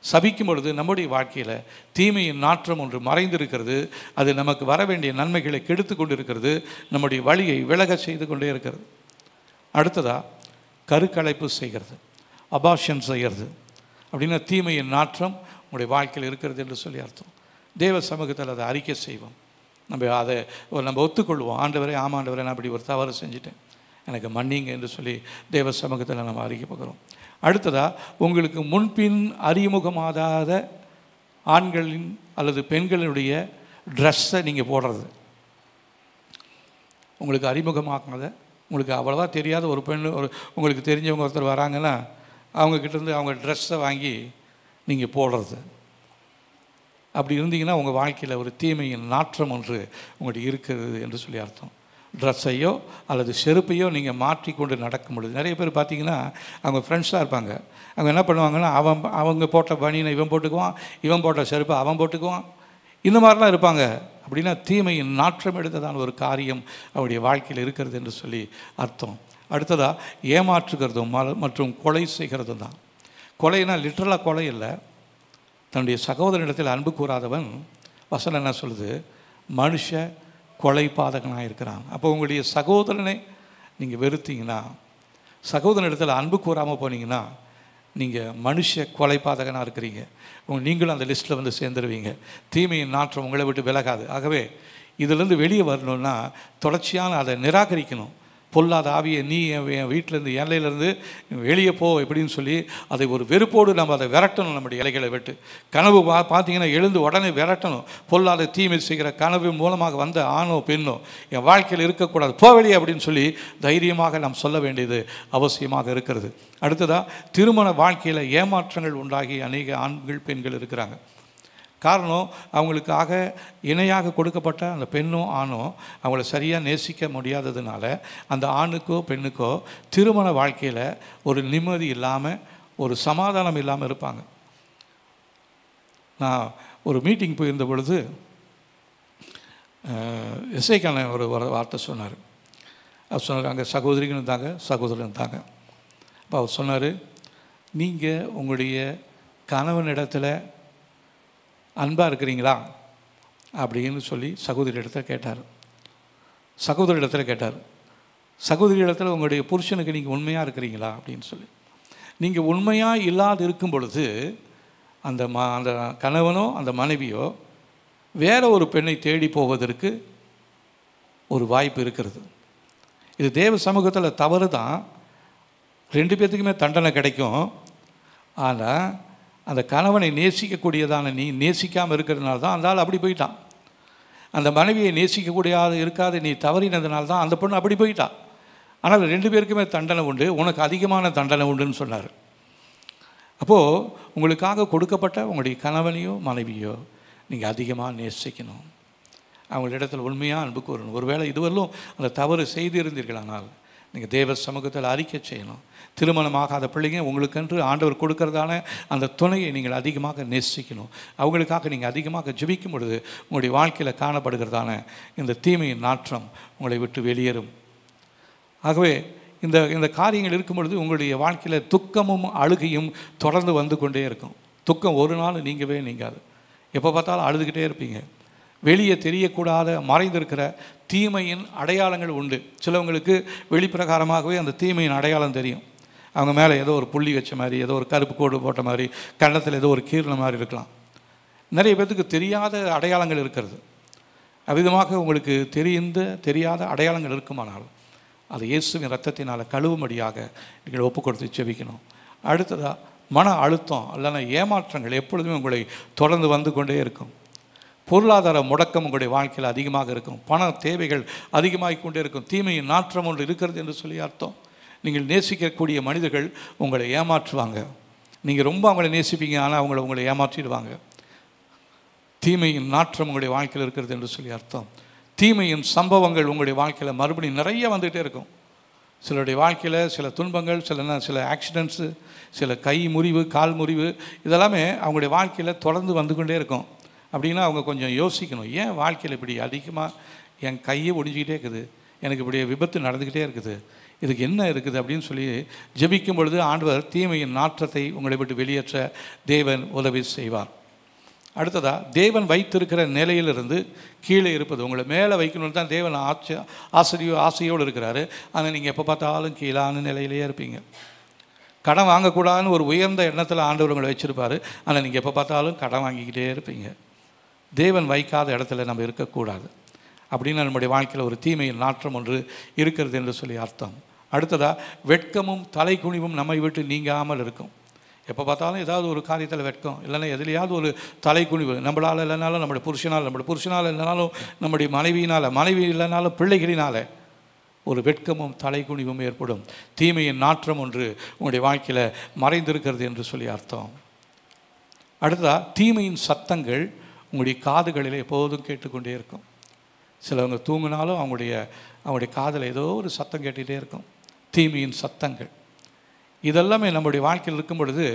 சபிக்கும் பொழுது நம்முடைய வாழ்க்கையில் தீமையின் நாற்றம் ஒன்று மறைந்திருக்கிறது. அது நமக்கு வர வேண்டிய நன்மைகளை கெடுத்து கொண்டு இருக்கிறது, நம்முடைய வழியை விலக செய்து கொண்டே இருக்கிறது. அடுத்ததாக கருக்கலைப்பு செய்கிறது, அபார்ஷன் செய்கிறது. அப்படின்னா தீமையின் நாற்றம் உங்களுடைய வாழ்க்கையில் இருக்கிறது என்று சொல்லி அர்த்தம். தேவ சமூகத்தில் அதை அறிக்கை செய்வோம். நம்ம ஒத்துக்கொள்வோம். ஆண்டவரே, ஆமாண்டவரே, நான் அப்படி ஒரு தவறு செஞ்சுட்டேன், எனக்கு மன்னிங்க என்று சொல்லி தேவ சமூகத்தில் நம்ம அறிக்கை பார்க்குறோம். அடுத்ததாக உங்களுக்கு முன்பின் அறிமுகமாகாத ஆண்களின் அல்லது பெண்களுடைய ட்ரெஸ்ஸை நீங்கள் போடுறது. உங்களுக்கு அறிமுகமாகாத, உங்களுக்கு அவ்வளோவா தெரியாத ஒரு பெண், உங்களுக்கு தெரிஞ்சவங்க ஒருத்தர் வராங்கன்னா அவங்கக்கிட்டேருந்து அவங்க ட்ரெஸ்ஸை வாங்கி நீங்கள் போடுறது. அப்படி இருந்தீங்கன்னா உங்கள் வாழ்க்கையில் ஒரு தீமையின் நாற்றம் ஒன்று உங்கள்கிட்ட இருக்கிறது என்று சொல்லி அர்த்தம். ட்ரெஸ்ஸையோ அல்லது செருப்பையோ நீங்கள் மாற்றி கொண்டு நடக்கும் பொழுது, நிறைய பேர் பார்த்தீங்கன்னா அவங்க ஃப்ரெண்ட்ஸாக இருப்பாங்க. அவங்க என்ன பண்ணுவாங்கன்னா, அவங்க போட்ட பனியனை இவன் போட்டுக்குவான், இவன் போட்ட செருப்பை அவன் போட்டுக்குவான், இந்த மாதிரிலாம் இருப்பாங்க. அப்படின்னா தீமையின் நாற்றம் எடுத்ததான ஒரு காரியம் அவருடைய வாழ்க்கையில் இருக்கிறது என்று சொல்லி அர்த்தம். அடுத்ததாக ஏமாற்றுகிறதும் மற்றும் கொலை செய்கிறதும் தான். கொலைனா லிட்ரலாக கொலை இல்லை. தன்னுடைய சகோதரனிடத்தில் அன்பு கூறாதவன், வசனம் என்ன சொல்லுது, மனுஷ கொலை பாதகனாக இருக்கிறான். அப்போ உங்களுடைய சகோதரனை நீங்கள் வெறுத்தீங்கன்னா, சகோதரனிடத்தில் அன்பு கூறாமல் போனீங்கன்னா, நீங்கள் மனுஷ கொலை பாதகனாக இருக்கிறீங்க. நீங்களும் அந்த லிஸ்ட்டில் வந்து சேர்ந்துருவீங்க. தீமையின் நாற்றம் உங்களை விட்டு விலகாது. ஆகவே இதிலேருந்து வெளியே வரணுன்னா தொடர்ச்சியான அதை நிராகரிக்கணும். பொல்லாத ஆவியை நீ என் வீட்டிலேருந்து எல்லையிலேருந்து வெளியே போ எப்படின்னு சொல்லி அதை ஒரு வெறுப்போடு நம்ம அதை விரட்டணும். நம்முடைய இலைகளை விட்டு கனவு பார்த்தீங்கன்னா எழுந்து உடனே விரட்டணும். பொல்லாத தீமை செய்கிற கனவு மூலமாக வந்த ஆணோ பெண்ணோ என் வாழ்க்கையில் இருக்கக்கூடாது, போ வெளியே அப்படின்னு சொல்லி தைரியமாக நாம் சொல்ல வேண்டியது அவசியமாக இருக்கிறது. அடுத்ததாக திருமண வாழ்க்கையில் ஏமாற்றங்கள் உண்டாகி அநேக ஆண்கள் பெண்கள் இருக்கிறாங்க. காரணம், அவங்களுக்காக இணையாக கொடுக்கப்பட்ட அந்த பெண்ணோ ஆணோ அவங்கள சரியாக நேசிக்க முடியாததுனால அந்த ஆணுக்கோ பெண்ணுக்கோ திருமண வாழ்க்கையில் ஒரு நிம்மதி இல்லாமல், ஒரு சமாதானம் இல்லாமல் இருப்பாங்க. நான் ஒரு மீட்டிங் போயிருந்த பொழுது இசைக்கான ஒரு வார்த்தை சொன்னார். அவர் சொன்னார், அங்கே சகோதரிகள் இருந்தாங்க, சகோதரன் இருந்தாங்க. அப்போ அவர் சொன்னார், நீங்கள் உங்களுடைய கணவனிடத்தில் அன்பாக இருக்கிறீங்களா அப்படின்னு சொல்லி சகோதரி இடத்துல கேட்டார். சகோதரி இடத்துல உங்களுடைய புருஷனுக்கு நீங்கள் உண்மையாக இருக்கிறீங்களா அப்படின்னு சொல்லி. நீங்கள் உண்மையாக இல்லாது இருக்கும் பொழுது அந்த கணவனோ அந்த மனைவியோ வேற ஒரு பெண்ணை தேடி போவதற்கு ஒரு வாய்ப்பு இருக்கிறது. இது தேவ சமூகத்தில் தவறு தான். 2 பேர்த்துக்குமே தண்டனை கிடைக்கும். ஆனால் அந்த கணவனை நேசிக்கக்கூடியதான நீ நேசிக்காமல் இருக்கிறதுனால தான் அந்த ஆள் அப்படி போயிட்டான். அந்த மனைவியை நேசிக்கக்கூடியது இருக்காது நீ தவறினதுனால தான் அந்த பொண்ணு அப்படி போயிட்டான். ஆனால் 2 பேருக்குமே தண்டனை உண்டு, உனக்கு அதிகமான தண்டனை உண்டுன்னு சொன்னார். அப்போது உங்களுக்காக கொடுக்கப்பட்ட உங்களுடைய கணவனையோ மனைவியோ நீங்கள் அதிகமாக நேசிக்கணும். அவங்களிடத்தில் உண்மையாக அன்பு கூறணும். ஒருவேளை இதுவரையிலும் அந்த தவறு செய்திருந்தீர்களானால் நீங்கள் தேவ சமூகத்தில் அறிக்கை செய்யணும். திருமணமாகாத பிள்ளைங்க உங்களுக்கென்று ஆண்டவர் கொடுக்கறதான அந்த துணையை நீங்கள் அதிகமாக நேசிக்கணும். அவங்களுக்காக நீங்கள் அதிகமாக ஜெபிக்கும் பொழுது உங்களுடைய வாழ்க்கையில் காணப்படுகிறதான இந்த தீமையின் நாற்றம் உங்களை விட்டு வெளியேறும். ஆகவே இந்த காரியங்கள் இருக்கும் பொழுது உங்களுடைய வாழ்க்கையில் துக்கமும் அழுகையும் தொடர்ந்து வந்து கொண்டே இருக்கும். துக்கம் ஒரு நாள் நீங்காது. எப்போ பார்த்தாலும் அழுதுகிட்டே இருப்பீங்க. வெளியே தெரியக்கூடாத மறைந்திருக்கிற தீமையின் அடையாளங்கள் உண்டு. சிலவங்களுக்கு வெளிப்பிரகாரமாகவே அந்த தீமையின் அடையாளம் தெரியும். அவங்க மேலே ஏதோ ஒரு புள்ளி வச்ச மாதிரி, ஏதோ ஒரு கருப்பு கோடு போட்ட மாதிரி, கன்னத்தில் ஏதோ ஒரு கீர்ன மாதிரி இருக்கலாம். நிறைய பேர்த்துக்கு தெரியாத அடையாளங்கள் இருக்கிறது. அவ்விதமாக உங்களுக்கு தெரியாத அடையாளங்கள் இருக்குமானால் அது இயேசுவின் இரத்தத்தினால் கழுவும்படியாக நீங்கள் ஒப்பு கொடுத்து ஜெபிக்கணும். அடுத்ததாக மன அழுத்தம் இல்லைன்னா ஏமாற்றங்கள் எப்பொழுதுமே உங்களை தொடர்ந்து வந்து கொண்டே இருக்கும். பொருளாதார முடக்கம் உங்களுடைய வாழ்க்கையில் அதிகமாக இருக்கும். பண தேவைகள் அதிகமாகிக் கொண்டே இருக்கும். தீமையின் நாற்றம் ஒன்று இருக்கிறது என்று சொல்லி அர்த்தம். நீங்கள் நேசிக்கக்கூடிய மனிதர்கள் உங்களை ஏமாற்றுவாங்க. நீங்கள் ரொம்ப அவங்களை நேசிப்பீங்க, ஆனால் உங்களை ஏமாற்றிடுவாங்க. தீமையின் நாற்றம் உங்களுடைய வாழ்க்கையில் இருக்கிறது என்று சொல்லி அர்த்தம். தீமையின் சம்பவங்கள் உங்களுடைய வாழ்க்கையில் மறுபடியும் நிறைய வந்துகிட்டே இருக்கும். சிலருடைய வாழ்க்கையில் சில துன்பங்கள், சில ஆக்சிடெண்ட்ஸு, சில கை முறிவு, கால் முறிவு, இதெல்லாமே அவங்களுடைய வாழ்க்கையில் தொடர்ந்து வந்து கொண்டே இருக்கும். அப்படின்னா அவங்க கொஞ்சம் யோசிக்கணும், ஏன் வாழ்க்கையில் இப்படி அதிகமாக என் கையை ஒடிஞ்சிக்கிட்டே இருக்குது, எனக்கு இப்படி விபத்து நடந்துக்கிட்டே இருக்குது, இதுக்கு என்ன இருக்குது அப்படின்னு சொல்லி ஜெபிக்கும் பொழுது ஆண்டவர் தீமையின் நாற்றத்தை உங்களை விட்டு வெளியேற்ற தேவன் உதவி செய்வார். அடுத்ததாக தேவன் வைத்திருக்கிற நிலையிலிருந்து கீழே இருப்பது. உங்களை மேலே வைக்கணும்னு தான் தேவன் ஆசையோடு இருக்கிறாரு. ஆனால் நீங்கள் எப்போ பார்த்தாலும் கீழான நிலையிலேயே இருப்பீங்க. கடன் வாங்கக்கூடாதுன்னு ஒரு உயர்ந்த எண்ணத்தில் ஆண்டவர் உங்களை வச்சுருப்பார். ஆனால் நீங்கள் எப்போ பார்த்தாலும் கடன் வாங்கிக்கிட்டே இருப்பீங்க. தேவன் வைக்காத இடத்துல நம்ம இருக்கக்கூடாது. அப்படின்னு நம்முடைய வாழ்க்கையில் ஒரு தீமையின் நாற்றம் ஒன்று இருக்கிறது என்று சொல்லி அர்த்தம். அடுத்ததாக வெட்கமும் தலை குனிவும் நம்மை விட்டு நீங்காமல் இருக்கும். எப்போ பார்த்தாலும் ஏதாவது ஒரு காரியத்தில் வெட்கம், இல்லைன்னா எதுலையாவது ஒரு தலை குனிவு. நம்மளால் இல்லைனாலும் நம்முடைய புருஷனால் இல்லைனாலும் நம்முடைய மனைவி இல்லைனாலும் பிள்ளைகளினால் ஒரு வெட்கமும் தலை குனிவும் ஏற்படும். தீமையின் நாற்றம் ஒன்று உங்களுடைய வாழ்க்கையில் மறைந்திருக்கிறது என்று சொல்லி அர்த்தம். அடுத்ததாக தீமையின் சத்தங்கள் உங்களுடைய காதுகளில் எப்போதும் கேட்டுக்கொண்டே இருக்கும். சிலவங்க தூங்கினாலும் அவங்களுடைய காதில் ஏதோ ஒரு சத்தம் கேட்டுகிட்டே இருக்கும், தீமையின் சத்தங்கள். இதெல்லாமே நம்முடைய வாழ்க்கையில் இருக்கும் பொழுது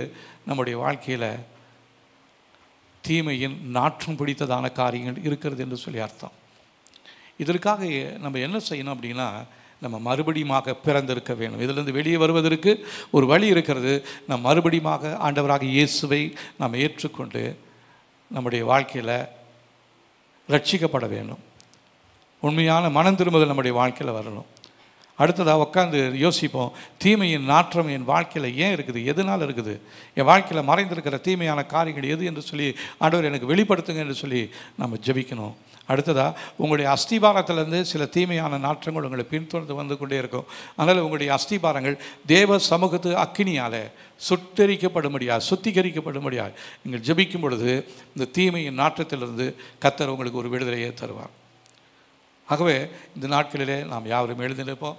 நம்முடைய வாழ்க்கையில் தீமையின் நாற்றம் பிடித்ததான காரியங்கள் இருக்கிறது என்று சொல்லி அர்த்தம். இதற்காக நம்ம என்ன செய்யணும் அப்படின்னா, நம்ம மறுபடியுமாக பிறந்திருக்க வேணும். இதிலிருந்து வெளியே வருவதற்கு ஒரு வழி இருக்கிறது. நம் மறுபடியுமாக ஆண்டவராக இயேசுவை நாம் ஏற்றுக்கொண்டு நம்முடைய வாழ்க்கையில் ரட்சிக்கப்பட வேண்டும். உண்மையான மனம் திரும்புதல் நம்முடைய வாழ்க்கையில் வரணும். அடுத்ததாக உட்காந்து யோசிப்போம், தீமையின் நாற்றம் என் வாழ்க்கையில் ஏன் இருக்குது, எதனால் இருக்குது, என் வாழ்க்கையில் மறைந்திருக்கிற தீமையான காரியங்கள் எது என்று சொல்லி ஆண்டவர் எனக்கு வெளிப்படுத்துங்க என்று சொல்லி நம்ம ஜெபிக்கணும். அடுத்ததாக உங்களுடைய அஸ்திபாரத்திலேருந்து சில தீமையான நாற்றங்கள் உங்களை பின்தொடர்ந்து வந்து கொண்டே இருக்கும். அதனால் உங்களுடைய அஸ்திபாரங்கள் தேவ சமூகத்து அக்கினியால் சுட்டரிக்கப்படும்படியாக சுத்திகரிக்கப்படும்படியாக நீங்கள் ஜெபிக்கும் பொழுது இந்த தீமையின் நாற்றத்திலிருந்து கர்த்தர் உங்களுக்கு ஒரு விடுதலையை தருவார். ஆகவே இந்த நாட்களிலே நாம் யாவரும் எழுந்திருப்போம்.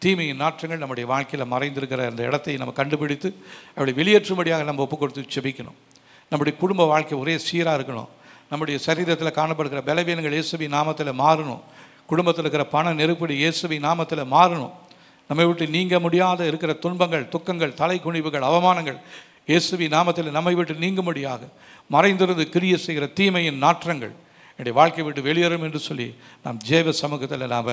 தீமையின் நாற்றங்கள் நம்முடைய வாழ்க்கையில் மறைந்திருக்கிற அந்த இடத்தை நம்ம கண்டுபிடித்து அப்படி வெளியேற்றும்படியாக நம்ம ஒப்பு கொடுத்து ஜெபிக்கணும். நம்முடைய குடும்ப வாழ்க்கை ஒரே சீராக இருக்கணும். நம்முடைய சரீரத்தில் காணப்படுகிற பலவீனங்கள் இயேசுவின் நாமத்தில் மாறணும். குடும்பத்தில் இருக்கிற பண நெருக்கடி இயேசுவின் நாமத்தில் மாறணும். நம்மை விட்டு நீங்க முடியாத இருக்கிற துன்பங்கள், துக்கங்கள், தலை குனிவுகள், அவமானங்கள் இயேசுவின் நாமத்தில் நம்மை விட்டு நீங்கும்படியாக மறைந்திருந்து கிரியை செய்கிற தீமையின் நாற்றங்கள் என்னுடைய வாழ்க்கை விட்டு வெளியேறும் என்று சொல்லி நாம் ஜெப சமூகத்தில் நாம்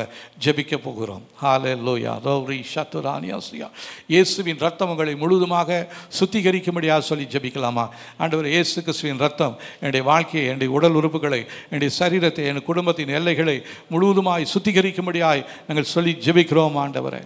ஜெபிக்க போகிறோம். ஹல்லேலூயா. ரௌரி ஷத்துரானியாசியா. இயேசுவின் ரத்தம் உங்களை முழுவதுமாக சுத்திகரிக்கும்படியாக சொல்லி ஜெபிக்கலாமா? ஆண்டவர், இயேசு கிறிஸ்துவின் ரத்தம் என்னுடைய வாழ்க்கையை, என்னுடைய உடல் உறுப்புகளை, என்னுடைய சரீரத்தை, என் குடும்பத்தின் எல்லைகளை முழுவதுமாய் சுத்திகரிக்கும்படியாய் நாங்கள் சொல்லி ஜெபிக்கிறோம். ஆண்டவரே,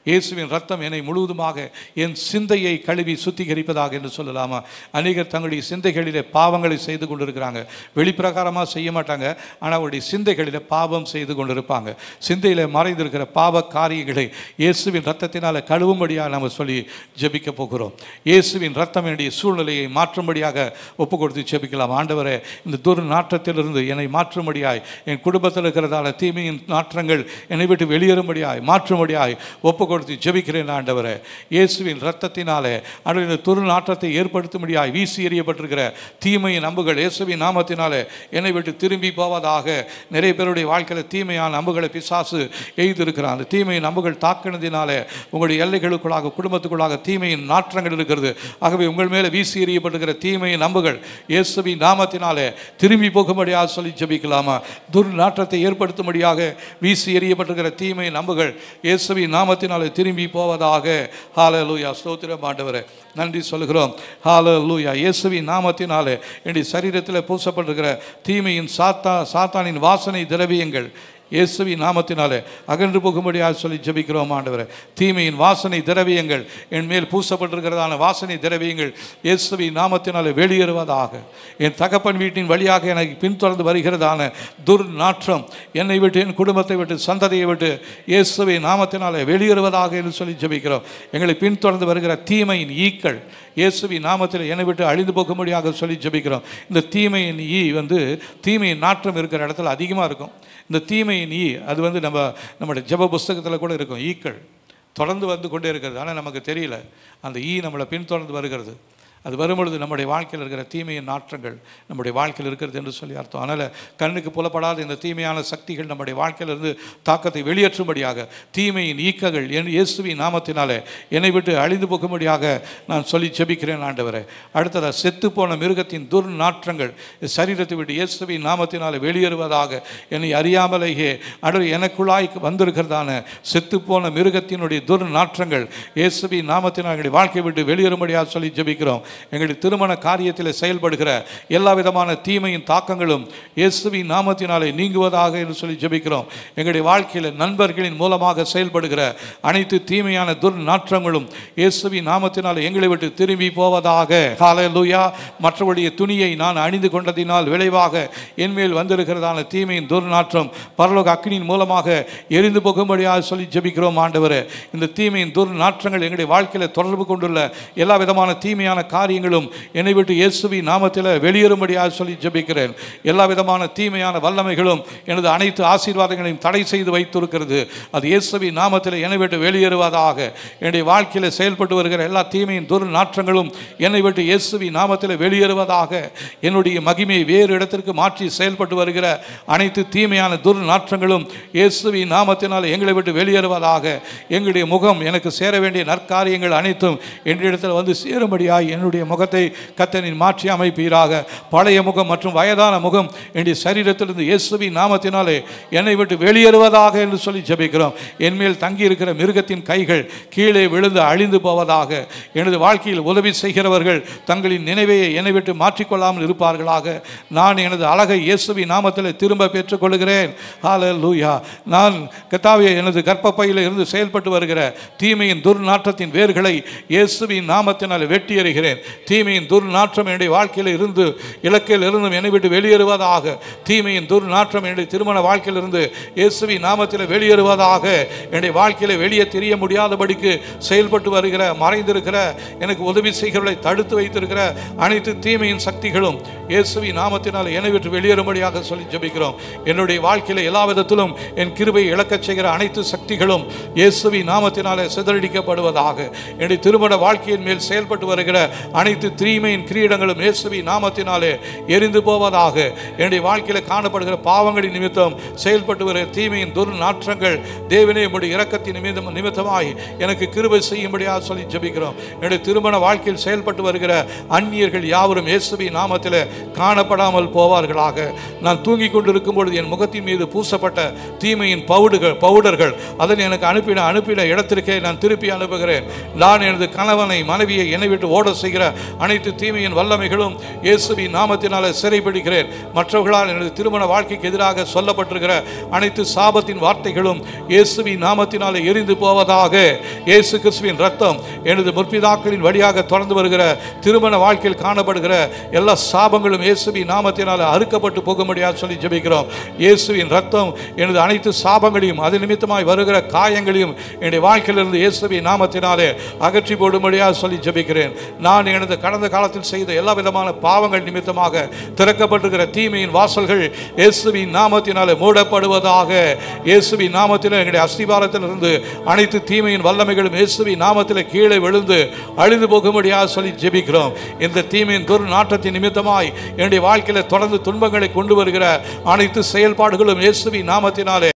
இயேசுவின் ரத்தம் என்னை முழுவதுமாக என் சிந்தையை கழுவி சுத்திகரிப்பதாக என்று சொல்லலாமா? அநேகர் தங்களுடைய சிந்தைகளிலே பாவங்களை செய்து கொண்டிருக்கிறாங்க. வெளிப்பிரகாரமாக செய்ய மாட்டாங்க, ஆனால் அவருடைய சிந்தைகளில் பாவம் செய்து கொண்டிருப்பாங்க. சிந்தையில் மறைந்திருக்கிற பாவ காரியங்களை இயேசுவின் ரத்தத்தினால் கழுவும்படியாக நம்ம சொல்லி ஜெபிக்க போகிறோம். இயேசுவின் ரத்தம் என்னுடைய சூழ்நிலையை மாற்றும்படியாக ஒப்பு கொடுத்து ஜெபிக்கலாம். ஆண்டவரே, இந்த துர்நாற்றத்திலிருந்து என்னை மாற்றும்படியாய், என் குடும்பத்தில் இருக்கிறதால தீமையின் நாற்றங்கள் என்னை விட்டு வெளியேறும்படியாய் மாற்றும்படியாய் ஒப்பு கொடுத்து ஜெபிக்கிறேன். ஆண்டவரே, இயேசுவின் ரத்தத்தினாலே இந்த துர்நாற்றத்தை ஏற்படுத்தும்படியாய் வீசி எறியப்பட்டிருக்கிற தீமையின் அம்புகள் இயேசுவின் நாமத்தினாலே என்னை விட்டு திரும்பி போவதாக. நிறைய பேருடைய வாழ்க்கையில் தீமையான அம்புகளை பிசாசு எய்திருக்கிறான். அந்த தீமையின் அம்புகள் தாக்கினதினாலே உங்களுடைய எல்லைகளுக்குள்ளாக, குடும்பத்துக்குள்ளாக தீமையின் நாற்றங்கள் இருக்கிறது. ஆகவே உங்கள் மேலே வீசி எறியப்பட்டிருக்கிற தீமையின் அம்புகள் இயேசுவின் நாமத்தினாலே திரும்பி போகும்படியாக சொல்லி ஜெபிக்கலாமா? துர்நாற்றத்தை ஏற்படுத்தும்படியாக வீசி எறியப்பட்டிருக்கிற தீமையின் அம்புகள் இயேசுவின் நாமத்தினாலே திரும்பி போவதாக. ஹல்லேலூயா. ஸ்தோத்திரம் ஆண்டவரே, நன்றி சொல்கிறோம். ஹல்லேலூயா. இயேசுவின் நாமத்தினாலே என்னுடைய சரீரத்தில் பூசப்பட்டிருக்கிற தீமையின் சாத்தானின் வாசனை திரவியங்கள் இயேசுவின் நாமத்தினாலே அகன்று போகும்படியாக சொல்லி ஜெபிக்கிறோம். ஆண்டவரே, தீமையின் வாசனை திரவியங்கள், என் மேல் பூசப்பட்டிருக்கிறதான வாசனை திரவியங்கள் இயேசுவின் நாமத்தினாலே வெளியேறுவதாக. என் தகப்பன் வீட்டின் வழியாக எனக்கு பின்தொடர்ந்து வருகிறதான துர்நாற்றம் என்னை விட்டு, என் குடும்பத்தை விட்டு, சந்ததியை விட்டு இயேசுவின் நாமத்தினாலே வெளியேறுவதாக என்று சொல்லி ஜெபிக்கிறோம். எங்களை பின்தொடர்ந்து வருகிற தீமையின் ஈக்கள் இயேசுவின் நாமத்தில் என்னை விட்டு அழிந்து போகும்படியாக சொல்லி ஜெபிக்கிறோம். இந்த தீமையின் தீமையின் நாற்றம் இருக்கிற இடத்துல அதிகமாக இருக்கும். இந்த தீமையின் அது நம்முடைய ஜெப புஸ்தகத்தில் கூட இருக்கும். ஈக்கள் தொடர்ந்து வந்து கொண்டே இருக்கிறது, ஆனால் நமக்கு தெரியல. அந்த நம்மளை பின்தொடர்ந்து வருகிறது. அது வரும்பொழுது நம்முடைய வாழ்க்கையில் இருக்கிற தீமையின் நாற்றங்கள் நம்முடைய வாழ்க்கையில் இருக்கிறது என்று சொல்லி அர்த்தம். அதனால் கண்ணுக்கு புலப்படாத இந்த தீமையான சக்திகள் நம்முடைய வாழ்க்கையிலிருந்து தாக்கத்தை வெளியேற்றும்படியாக தீமையின் ஈக்கங்கள் இயேசுவின் நாமத்தினாலே என்னை விட்டு அழிந்து போகும்படியாக நான் சொல்லி ஜெபிக்கிறேன். ஆண்டவரே, அடுத்ததாக செத்துப்போன மிருகத்தின் துர்நாற்றங்கள் சரீரத்தை விட்டு இயேசுவின் நாமத்தினாலே வெளியேறுவதாக. என்னை அறியாமலேயே எனக்குள்ளாய் வந்திருக்கிறதான செத்துப்போன மிருகத்தினுடைய துர்நாற்றங்கள் இயேசுவின் நாமத்தினால் எங்களுடைய வாழ்க்கை விட்டு வெளியேறும்படியாக சொல்லி ஜெபிக்கிறோம். எங்களுடைய திருமண காரியத்தில் செயல்படுகிற எல்லா விதமான தீமையின் தாக்கங்களும் இயேசுவின் நாமத்தினாலே நீங்குவதாக என்று சொல்லி ஜெபிக்கிறோம். எங்களுடைய வாழ்க்கையில் நண்பர்களின் மூலமாக செயல்படுகிற அனைத்து தீமையான துர்நாற்றங்களும் இயேசுவின் நாமத்தினாலே எங்களை விட்டு திரும்பி போவதாக. ஹல்லேலூயா. மற்றவருடைய துணியை நான் அணிந்து கொண்டதினால் விளைவாக என்மேல் வந்திருக்கிறதான தீமையின் துர்நாற்றம் பரலோக அக்கினியின் மூலமாக எரிந்து போகும்படியாக சொல்லி ஜெபிக்கிறோம். ஆண்டவரே, இந்த தீமையின் துர்நாற்றங்கள் எங்களுடைய வாழ்க்கையில் தொடர்பு கொண்டுள்ள எல்லா விதமான தீமையான காரியங்களும் என்னை விட்டு இயேசுவின் நாமத்தில் வெளியேறும்படியாக சொல்லி ஜெபிக்கிறேன். எல்லா விதமான தீமையான வல்லமைகளும் எனது அனைத்து ஆசீர்வாதங்களையும் தடை செய்து வைத்திருக்கிறது. அது இயேசுவின் நாமத்தில் என்னை விட்டு வெளியேறுவதாக. என்னுடைய வாழ்க்கையில் செயல்பட்டு வருகிற எல்லா தீமையின் துர்நாற்றங்களும் என்னை விட்டு இயேசுவின் நாமத்தில் வெளியேறுவதாக. என்னுடைய மகிமையை வேறு இடத்திற்கு மாற்றி செயல்பட்டு வருகிற அனைத்து தீமையான துர்நாற்றங்களும் இயேசுவின் நாமத்தினால் எங்களை விட்டு வெளியேறுவதாக. எங்களுடைய முகம் எனக்கு சேர வேண்டிய நற்காரியங்கள் அனைத்தும் என்னிடத்தில் வந்து சேரும்படியாய் என்னுடைய முகத்தை கர்த்தரின் மாற்றி அமைப்பீராக. பழைய முகம் மற்றும் வயதான முகம் என்னுடைய சரீரத்திலிருந்து இயேசுவின் நாமத்தினாலே என்னை விட்டு வெளியேறுவதாக என்று சொல்லி ஜெபிக்கிறோம். என்மேல் தங்கி இருக்கிற மிருகத்தின் கைகள் கீழே விழுந்து அழிந்து போவதாக. எனது வாழ்க்கையில் உதவி செய்கிறவர்கள் தங்களின் நினைவையை என்னை விட்டு மாற்றிக்கொள்ளாமல் இருப்பார்களாக. நான் எனது அழகை இயேசுவின் நாமத்தில் திரும்ப பெற்றுக்கொள்கிறேன். ஹல்லேலூயா. நான் கர்த்தாவே எனது கர்ப்பப்பையில் இருந்து செயல்பட்டு வருகிற தீமையின் துர்நாற்றத்தின் வேர்களை இயேசுவின் நாமத்தினால் வெட்டி எறிகிறேன். தீமையின் துர்நாற்றம் என்னுடைய வாழ்க்கையில் இருந்து இலக்கையில் இருந்தும் என்னை விட்டு வெளியேறுவதாக. தீமையின் துர்நாற்றம் என்னுடைய திருமண வாழ்க்கையில் இருந்து இயேசுவின் நாமத்தில் வெளியேறுவதாக. என்னுடைய வாழ்க்கையில் வெளியே தெரிய முடியாதபடிக்கு செயல்பட்டு வருகிற மறைந்திருக்கிற எனக்கு உதவி செய்கிறவர்களை தடுத்து வைத்திருக்கிற அனைத்து தீமையின் சக்திகளும் இயேசுவின் நாமத்தினால் என்னை விட்டு வெளியேறும்படியாக சொல்லி ஜெபிக்கிறோம். என்னுடைய வாழ்க்கையில் எல்லா விதத்திலும் என் கிருபை இழக்கச் செய்கிற அனைத்து சக்திகளும் இயேசுவின் நாமத்தினாலே சிதறடிக்கப்படுவதாக. என்னுடைய திருமண வாழ்க்கையின் மேல் செயல்பட்டு வருகிற அனைத்து தீமையின் கிரீடங்களும் இயேசுவின் நாமத்தினாலே எரிந்து போவதாக. என்னுடைய வாழ்க்கையில் காணப்படுகிற பாவங்களின் நிமித்தம் செயல்பட்டு வருகிற தீமையின் துர்நாற்றங்கள் தேவனே உம்முடைய இரக்கத்தின் நிமித்தமாய் எனக்கு கிருபை செய்யும்படியாக சொல்லி ஜெபிக்கிறோம். என்னுடைய திருமண வாழ்க்கையில் செயல்பட்டு வருகிற அந்நியர்கள் யாவரும் இயேசுவின் நாமத்தில் காணப்படாமல் போவார்களாக. நான் தூங்கிக் கொண்டிருக்கும் பொழுது என் முகத்தின் மீது பூசப்பட்ட தீமையின் பவுடர்கள் அதனை எனக்கு அனுப்பின இடத்திற்கே நான் திருப்பி அனுப்புகிறேன். நான் எனது கணவனை மனைவியை என்னை விட்டு ஓட செய்கிற அனைத்து தீமையின் வல்லமைகளும் இயேசுவின் நாமத்தினாலே சிறைபிடிக்கிறேன். மற்றவர்களால் எனது திருமண வாழ்க்கைக்கு எதிராக சொல்லப்பட்டிருக்கிற அனைத்து சாபத்தின் வார்த்தைகளும் இயேசுவின் நாமத்தினாலே எரிந்து போவதாக. இயேசு கிறிஸ்துவின் ரத்தம் எனது முற்பிதாக்களின் வழியாக தொடர்ந்து வருகிற திருமண வாழ்க்கையில் காணப்படுகிற எல்லா சாபங்களும் இயேசுவின் நாமத்தினாலே அறுக்கப்பட்டு போகும்படியாக சொல்லி ஜெபிக்கிறோம். இயேசுவின் ரத்தம் எனது அனைத்து சாபங்களையும் அது நிமித்தமாய் வருகிற காயங்களையும் என்னுடைய வாழ்க்கையிலிருந்து இயேசுவின் நாமத்தினாலே அகற்றி போடும்படியாக சொல்லி ஜெபிக்கிறேன். நான் எனது கடந்த காலத்தில் செய்த எல்லா விதமான பாவங்கள் நிமித்தமாக திறக்கப்பட்டிருக்கிற தீமையின் வாசல்கள் இயேசுவின் நாமத்தினாலே மூடப்படுவதாக. இயேசுவின் நாமத்தில் எங்களுடைய அஸ்திபாரத்திலிருந்து அனைத்து தீமையின் வல்லமைகளும் இயேசுவின் நாமத்தில் கீழே விழுந்து அழிந்து போகும்படியாக சொல்லி ஜெபிக்கிறோம். இந்த தீமையின் துர்நாற்றத்தின் நிமித்தமாய் என்னுடைய வாழ்க்கையில் தொடர்ந்து துன்பங்களை கொண்டு வருகிற அனைத்து செயல்பாடுகளும் இயேசுவின் நாமத்தினாலே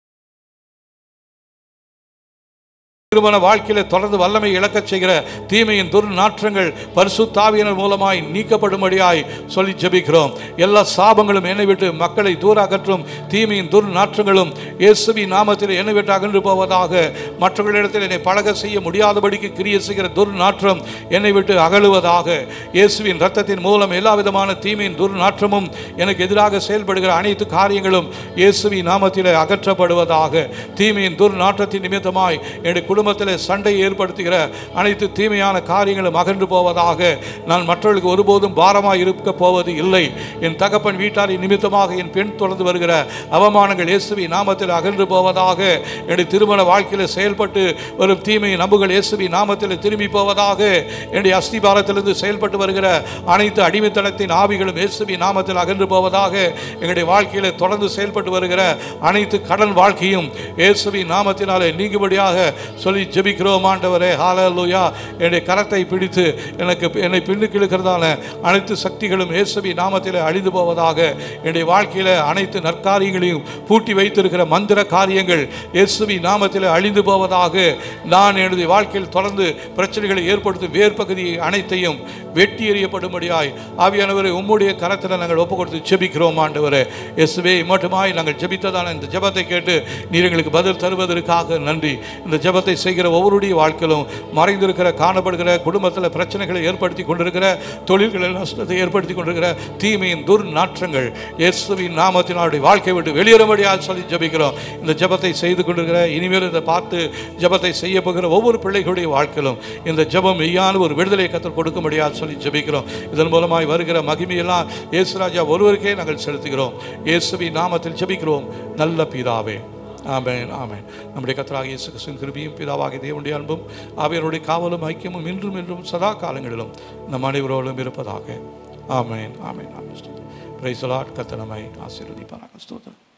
திருமண வாழ்க்கையில தொடர்ந்து வல்லமை இழக்கச் செய்கிற தீமையின் துர்நாற்றங்கள் பரிசுத்த ஆவியினர் மூலமாய் நீக்கப்படும்படியாய் சொல்லி ஜெபிக்கிறோம். எல்லா சாபங்களும் என்னை விட்டு மக்களை தூர அகற்றும் தீமையின் துர்நாற்றங்களும் இயேசுவின் நாமத்தில் என்னை விட்டு அகன்று போவதாக. மற்றவர்களிடத்தில் என்னை பழக செய்ய முடியாதபடிக்கு கிரியை செய்கிற துர்நாற்றம் என்னை விட்டு அகழுவதாக. இயேசுவின் ரத்தத்தின் மூலம் எல்லா விதமான தீமையின் துர்நாற்றமும் எனக்கு எதிராக செயல்படுகிற அனைத்து காரியங்களும் இயேசுவின் நாமத்தில் அகற்றப்படுவதாக. தீமையின் துர்நாற்றத்தின் நிமித்தமாய் என்னுடைய குடும்பத்தில் சண்டை ஏற்படுத்துகிற அனைத்து தீமையான காரியங்களும் அகன்று போவதாக. நான் மற்றவர்களுக்கு ஒருபோதும் பாரமாக இருக்க போவது இல்லை. என் தகப்பன் வீட்டாரின் நிமித்தமாக என் பெண் தொடர்ந்து வருகிற அவமானங்கள் இயேசுவின் நாமத்தில் அகன்று போவதாக. என்னுடைய திருமண வாழ்க்கையில் செயல்பட்டு வரும் தீமை நம்புகள் இயேசுவின் நாமத்தில் திரும்பி போவதாக. என்னுடைய அஸ்திபாரத்திலிருந்து செயல்பட்டு வருகிற அனைத்து அடிமைத்தனத்தின் ஆவிகளும் இயேசுவின் நாமத்தில் அகன்று போவதாக. எங்களுடைய வாழ்க்கையில் தொடர்ந்து செயல்பட்டு வருகிற அனைத்து கடன் வாழ்க்கையும் இயேசுவின் நாமத்தினாலே நீங்கும்படியாக சொல்லி ஜெபிக்கிறோம். ஆண்டவரே ஹல்லேலூயா. என்னுடைய கரத்தை பிடித்து என்னை பின்னுக்கு இழுக்கிறதான அனைத்து சக்திகளும் இயேசுவின் நாமத்தில் அழிந்து போவதாக. என்னுடைய வாழ்க்கையில் அனைத்து நற்காரியங்களையும் பூட்டி வைத்திருக்கிற மந்திர காரியங்கள் இயேசுவின் நாமத்தில் அழிந்து போவதாக. நான் எனது வாழ்க்கையில் தொடர்ந்து பிரச்சனைகளை ஏற்படுத்தும் வேர்பகுதியை அனைத்தையும் வெட்டி எறியப்படும்படியாய் ஆவியானவரை உம்முடைய கரத்தில் நாங்கள் ஒப்பு கொடுத்து ஜெபிக்கிறோம். ஆண்டவரே இயேசுவே மட்டுமாய் நாங்கள் ஜெபித்ததான இந்த ஜெபத்தை கேட்டு நீர் எங்களுக்கு பதில் தருவதற்காக நன்றி. இந்த ஜெபத்தை செய்கிற ஒவ்வொருடைய வாழ்க்கையிலும் மறைந்திருக்கிற காணப்படுகிற குடும்பத்தில் பிரச்சனைகளை ஏற்படுத்தி கொண்டிருக்கிற தொழில்களில் நஷ்டத்தை ஏற்படுத்தி கொண்டிருக்கிற தீமையின் துர்நாற்றங்கள் இயேசுவின் நாமத்தினாலுடைய வாழ்க்கை விட்டு வெளியேறும்படியாக சொல்லி ஜெபிக்கிறோம். இந்த ஜெபத்தை செய்து கொண்டிருக்கிற இனிமேல் இதை பார்த்து ஜெபத்தை செய்ய போகிற ஒவ்வொரு பிள்ளைகளுடைய வாழ்க்கையிலும் இந்த ஜெபம் மெய்யான ஒரு விடுதலை கற்றுக் கொடுக்கும்படியாக சொல்லி ஜெபிக்கிறோம். இதன் மூலமாய் வருகிற மகிமையெல்லாம் இயேசு ராஜா ஒருவருக்கே நாங்கள் செலுத்துகிறோம். இயேசுவின் நாமத்தில் ஜெபிக்கிறோம் நல்ல பிதாவே, ஆமென் ஆமென். நம்முடைய கர்த்தராகிய இயேசு கிறிஸ்துவின் கிருபையும் பிதாவாகிய தேவனுடைய அன்பும் ஆவியானவருடைய காவலும் ஐக்கியமும் இன்றும் என்றும் சதா காலங்களிலும் நம் அனைவரோடும் இருப்பதாக. Amen amen amen. Praise the Lord. கர்த்தர் நம்மை ஆசீர்வதிப்பாராக. ஸ்தோத்திரம்.